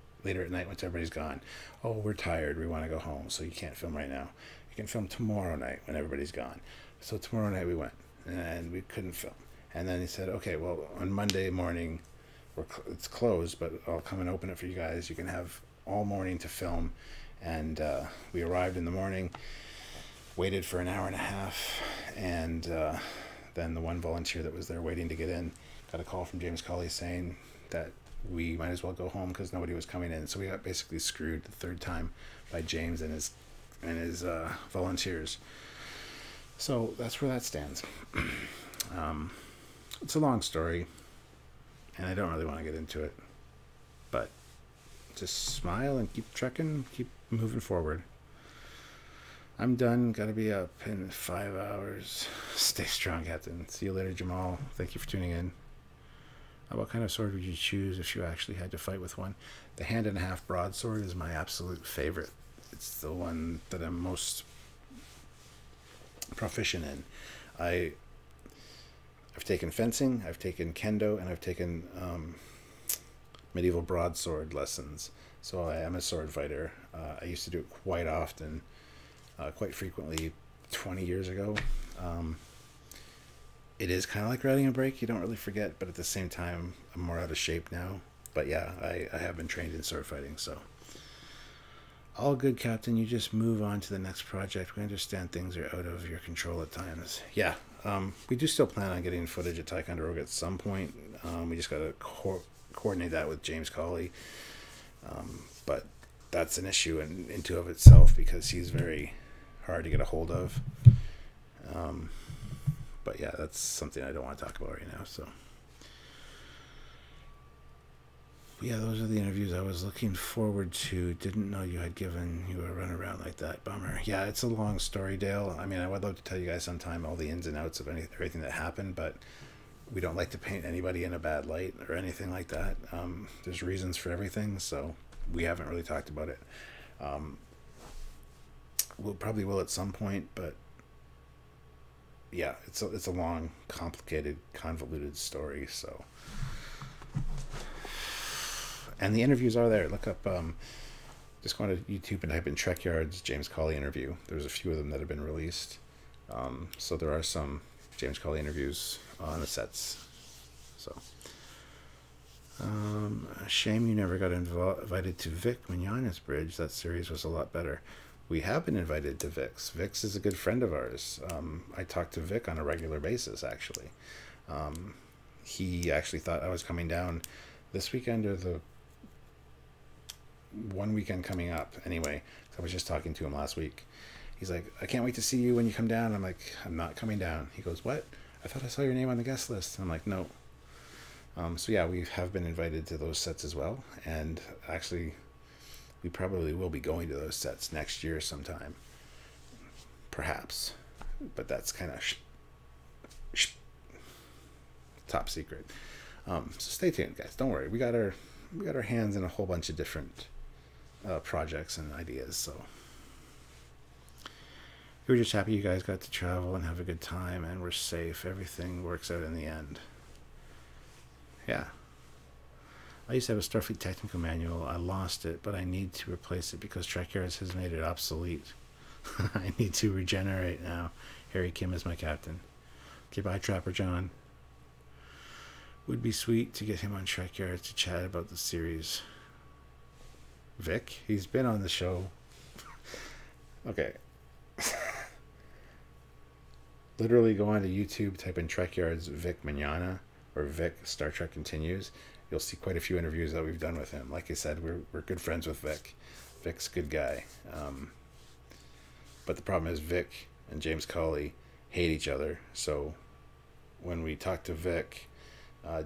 at night once everybody's gone. Oh, we're tired, we want to go home, so you can't film right now. You can film tomorrow night when everybody's gone. So tomorrow night we went, and we couldn't film. And then he said, okay, well, on Monday morning, it's closed, but I'll come and open it for you guys. You can have all morning to film. And we arrived in the morning, waited for an hour and a half, and then the one volunteer that was there waiting to get in got a call from James Colley saying that we might as well go home because nobody was coming in. So we got basically screwed the third time by James and his volunteers. So that's where that stands. It's a long story, and I don't really want to get into it, but just smile and keep trekking, keep moving forward. I'm done. Got to be up in 5 hours. Stay strong, Captain. See you later, Jamal. Thank you for tuning in. What kind of sword would you choose if you actually had to fight with one? The hand and a half broadsword is my absolute favorite. It's the one that I'm most proficient in. I've taken fencing, I've taken kendo, and I've taken medieval broadsword lessons. So I am a sword fighter. I used to do it quite often, quite frequently 20 years ago. It is kind of like riding a bike. You don't really forget, but at the same time, I'm more out of shape now. But yeah, I have been trained in sword fighting, so. All good, Captain. You just move on to the next project. We understand things are out of your control at times. Yeah, we do still plan on getting footage at Ticonderoga at some point. We just got to coordinate that with James Colley. But that's an issue in to of itself because he's very hard to get a hold of. But yeah, that's something I don't want to talk about right now. So yeah, those are the interviews I was looking forward to. Didn't know you had given you a runaround like that. Bummer. Yeah, it's a long story, Dale. I mean, I would love to tell you guys sometime all the ins and outs of everything that happened, but we don't like to paint anybody in a bad light or anything like that. There's reasons for everything, so we haven't really talked about it. We'll probably will at some point, but yeah, it's a long, complicated, convoluted story. So, and the interviews are there. Look up, just go to YouTube and type in Trekyards James Colley interview. There's a few of them that have been released. So there are some James Colley interviews on the sets. So, shame you never got invited to Vic Mignogna's bridge. That series was a lot better. We have been invited to Vic's. Vic's is a good friend of ours. I talk to Vic on a regular basis, actually. He actually thought I was coming down this weekend or the one weekend coming up. Anyway, I was just talking to him last week. He's like, I can't wait to see you when you come down. I'm like, I'm not coming down. He goes, what? I thought I saw your name on the guest list. I'm like, no. So yeah, we have been invited to those sets as well. And actually, we probably will be going to those sets next year sometime. Perhaps. But that's kind of top secret. So stay tuned, guys. Don't worry. We got our hands in a whole bunch of different projects and ideas. So we were just happy you guys got to travel and have a good time and we're safe. Everything works out in the end. Yeah. I used to have a Starfleet technical manual. I lost it, but I need to replace it because Trekyards has made it obsolete. I need to regenerate now. Harry Kim is my captain. Okay, bye, Trapper John. Would be sweet to get him on Trekyards to chat about the series. Vic? He's been on the show. Okay. Literally go onto YouTube, type in Trekyards Vic Mignogna or Vic Star Trek Continues. You'll see quite a few interviews that we've done with him. Like I said, we're good friends with Vic. Vic's a good guy. But the problem is Vic and James Colley hate each other. So when we talk to Vic,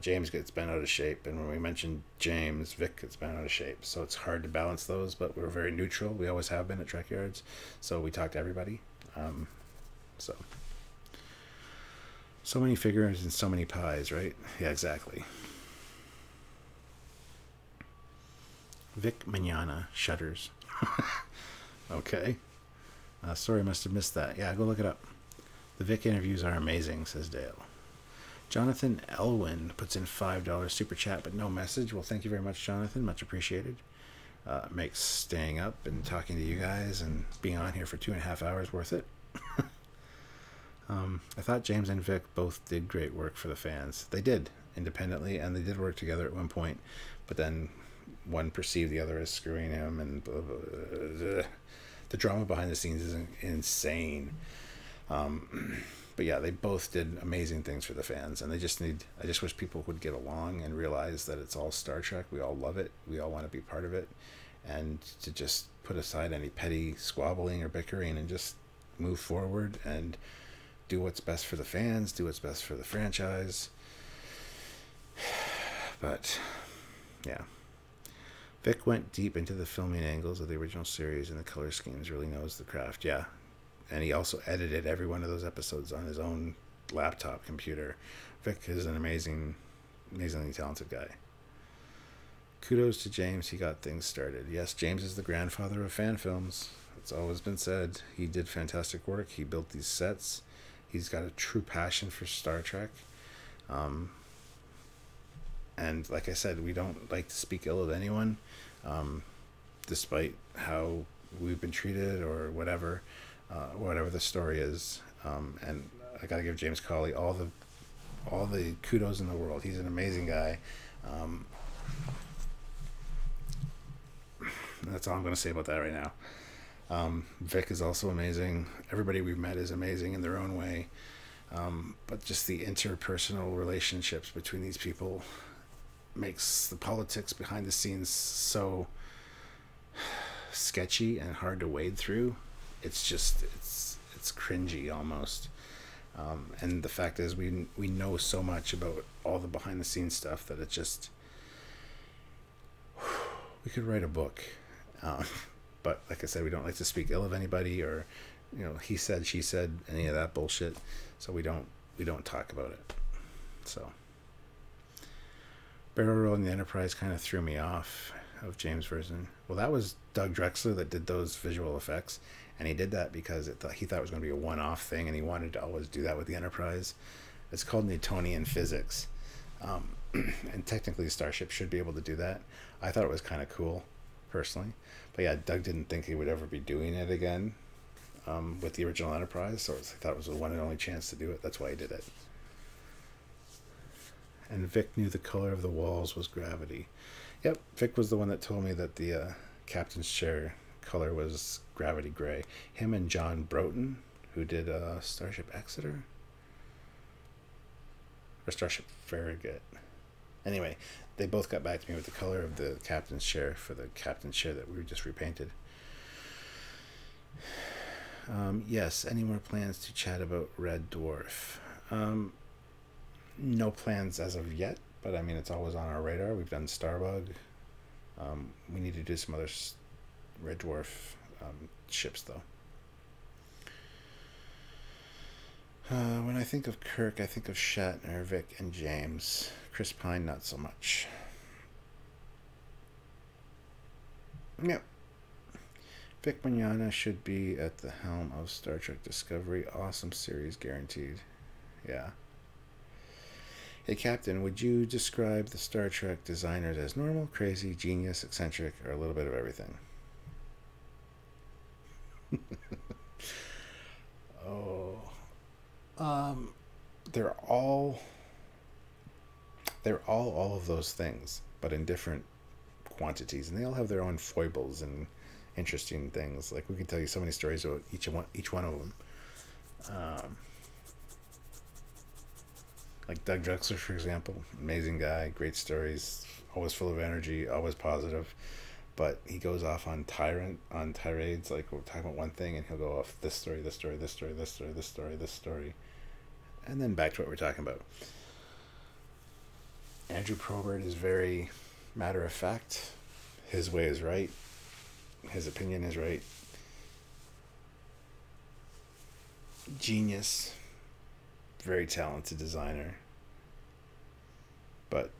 James gets bent out of shape. And when we mention James, Vic gets bent out of shape. So it's hard to balance those, but we're very neutral. We always have been at Trekyards. So we talk to everybody. So many figures and so many pies, right? Yeah, exactly. Vic Mignogna shudders. Okay. Sorry, I must have missed that. Yeah, go look it up. The Vic interviews are amazing, says Dale. Jonathan Elwin puts in $5 super chat, but no message. Well, thank you very much, Jonathan. Much appreciated. Makes staying up and talking to you guys and being on here for 2.5 hours worth it. I thought James and Vic both did great work for the fans. They did independently, and they did work together at one point, but then one perceived the other as screwing him, and blah, blah, blah. The drama behind the scenes is insane. But yeah, they both did amazing things for the fans, and I just wish people would get along and realize that it's all Star Trek. We all love it. We all want to be part of it, and to just put aside any petty squabbling or bickering and just move forward and do what's best for the fans, do what's best for the franchise. But yeah, Vic went deep into the filming angles of the original series, and the color schemes, really knows the craft. Yeah, and he also edited every one of those episodes on his own laptop computer. Vic is an amazingly talented guy. Kudos to James, he got things started. Yes, James is the grandfather of fan films. It's always been said. He did fantastic work. He built these sets. He's got a true passion for Star Trek. And like I said, we don't like to speak ill of anyone, despite how we've been treated or whatever the story is. And I got to give James Cawley all the kudos in the world. He's an amazing guy. That's all I'm going to say about that right now. Vic is also amazing. Everybody we've met is amazing in their own way. But just the interpersonal relationships between these people makes the politics behind the scenes so sketchy and hard to wade through. It's cringy almost. And the fact is we know so much about all the behind the scenes stuff that it just, we could write a book. But like I said, we don't like to speak ill of anybody, or he said, she said, any of that bullshit. So we don't talk about it. So barrel roll in the Enterprise kind of threw me off of James' version. Well, that was Doug Drexler that did those visual effects, and he did that because he thought it was going to be a one-off thing, and he wanted to always do that with the Enterprise. It's called Newtonian physics, and technically the Starship should be able to do that. I thought it was kind of cool, personally. But yeah, Doug didn't think he would ever be doing it again with the original Enterprise, so I thought it was the one and only chance to do it. That's why he did it. And Vic knew the color of the walls was gravity. Yep, Vic was the one that told me that the captain's chair color was gravity gray. Him and John Broughton, who did Starship Exeter? Or Starship Farragut. Anyway, they both got back to me with the color of the captain's chair for the captain's chair that we just repainted. Yes, any more plans to chat about Red Dwarf? No plans as of yet, but I mean, it's always on our radar. We've done Starbug. We need to do some other Red Dwarf ships, though. When I think of Kirk, I think of Shatner, Vic, and James. Chris Pine, not so much. Yep. Vic Mignogna should be at the helm of Star Trek Discovery. Awesome series, guaranteed. Yeah. Hey, Captain, would you describe the Star Trek designers as normal, crazy, genius, eccentric, or a little bit of everything? They're all of those things, but in different quantities, and they all have their own foibles and interesting things. Like, we could tell you so many stories about each one of them. Like Doug Drexler, for example, amazing guy, great stories, always full of energy, always positive. But he goes off on tirades, like we're talking about one thing, and he'll go off this story, this story, this story, this story, this story, this story, and then back to what we're talking about. Andrew Probert is very matter of fact. His way is right. His opinion is right. Genius. Very talented designer. But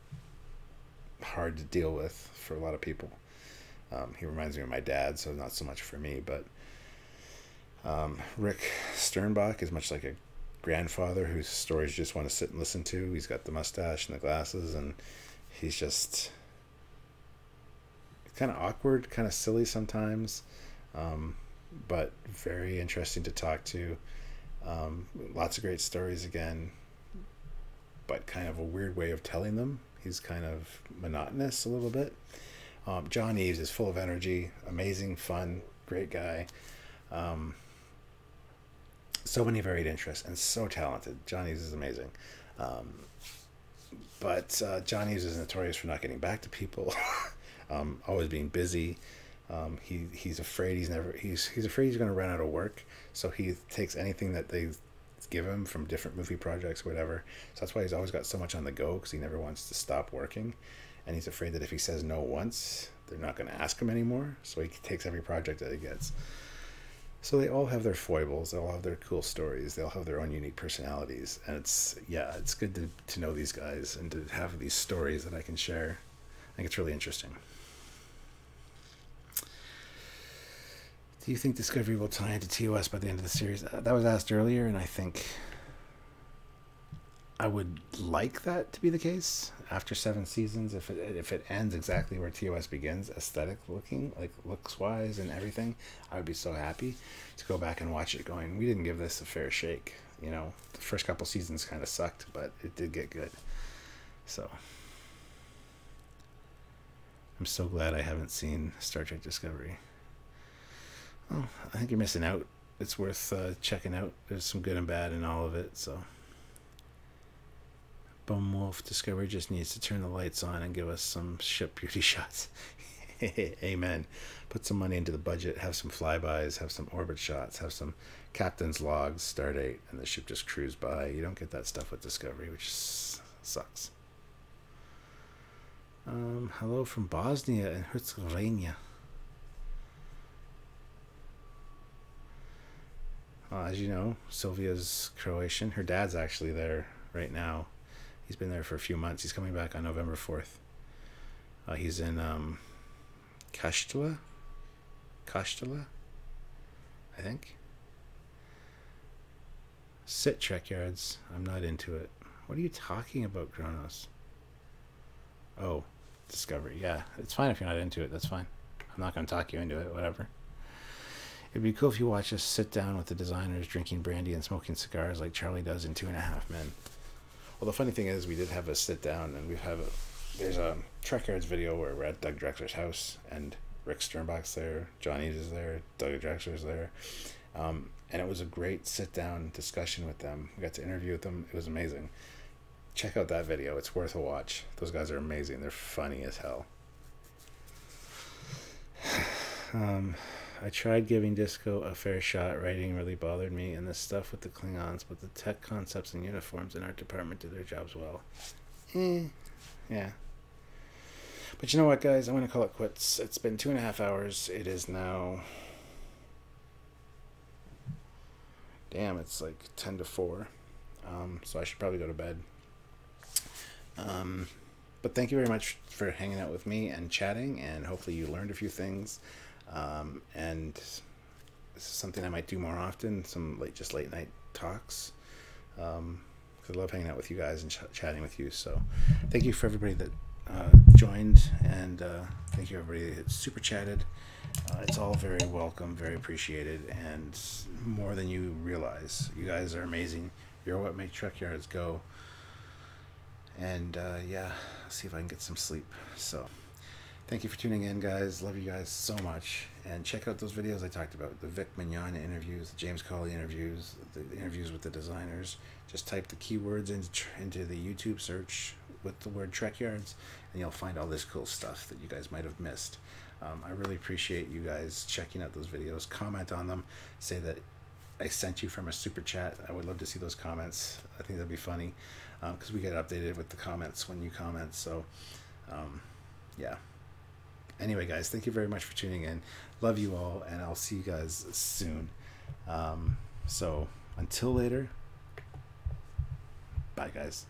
hard to deal with for a lot of people. He reminds me of my dad, so not so much for me. But Rick Sternbach is much like a grandfather whose stories you just want to sit and listen to. He's got the mustache and the glasses, and he's just kind of awkward, kind of silly sometimes, but very interesting to talk to. Lots of great stories again, but kind of a weird way of telling them. He's kind of monotonous a little bit. John Eves is full of energy, amazing, fun, great guy. So many varied interests and so talented. John Eves is amazing. But John Eves is notorious for not getting back to people, always being busy. He's afraid he's afraid he's going to run out of work, so he takes anything that they give him from different movie projects, whatever. So that's why he's always got so much on the go, because he never wants to stop working, and he's afraid that if he says no once, they're not going to ask him anymore. So he takes every project that he gets. So they all have their foibles, they all have their cool stories, they all have their own unique personalities, and it's good to know these guys and to have these stories that I can share. I think it's really interesting. Do you think Discovery will tie into TOS by the end of the series? That was asked earlier, and I think I would like that to be the case after 7 seasons. If it ends exactly where TOS begins, aesthetic looking, like looks wise and everything, I would be so happy to go back and watch it going, we didn't give this a fair shake. You know, the first couple seasons kind of sucked, but it did get good. So I'm so glad I haven't seen Star Trek Discovery. Oh, I think you're missing out. It's worth checking out. There's some good and bad in all of it. So Bum Wolf Discovery just needs to turn the lights on and give us some ship beauty shots. Amen. Put some money into the budget, have some flybys, have some orbit shots, have some captain's logs, stardate, and the ship just cruise by. You don't get that stuff with Discovery, which sucks. Hello from Bosnia and Herzegovina. As you know, Sylvia's Croatian. Her dad's actually there right now. He's been there for a few months. He's coming back on November 4th. He's in Kaštela, I think. Sit, Trekyards. I'm not into it. What are you talking about, Kronos? Oh, Discovery. Yeah, it's fine if you're not into it. That's fine. I'm not going to talk you into it. Whatever. It'd be cool if you watch us sit down with the designers drinking brandy and smoking cigars like Charlie does in 2.5 Men. Well, the funny thing is, we did have a sit down, and there's a Trekyards video where we're at Doug Drexler's house, and Rick Sternbach's there, John Eaves is there, Doug Drexler's there, and it was a great sit down discussion with them. We got to interview with them. It was amazing. Check out that video. It's worth a watch. Those guys are amazing. They're funny as hell. I tried giving Disco a fair shot. Writing really bothered me, and the stuff with the Klingons, but the tech concepts and uniforms in our department did their jobs well. Yeah. But you know what, guys? I'm going to call it quits. It's been 2.5 hours. It is now... Damn, it's like 10 to 4. So I should probably go to bed. But thank you very much for hanging out with me and chatting, and hopefully you learned a few things. And this is something I might do more often, some late night talks, because I love hanging out with you guys and chatting with you. So thank you for everybody that joined, and thank you everybody that super chatted. It's all very welcome, very appreciated, and more than you realize. You guys are amazing. You're what make Trekyards go. And yeah, I'll see if I can get some sleep. So thank you for tuning in, guys. Love you guys so much. And check out those videos I talked about. The Vic Mignon interviews, the James Cawley interviews, the interviews with the designers. Just type the keywords into the YouTube search with the word Trekyards, and you'll find all this cool stuff that you guys might have missed. I really appreciate you guys checking out those videos. Comment on them. Say that I sent you from a super chat. I would love to see those comments. I think that'd be funny, because we get updated with the comments when you comment. So yeah. Anyway, guys, thank you very much for tuning in. Love you all, and I'll see you guys soon. So until later, bye, guys.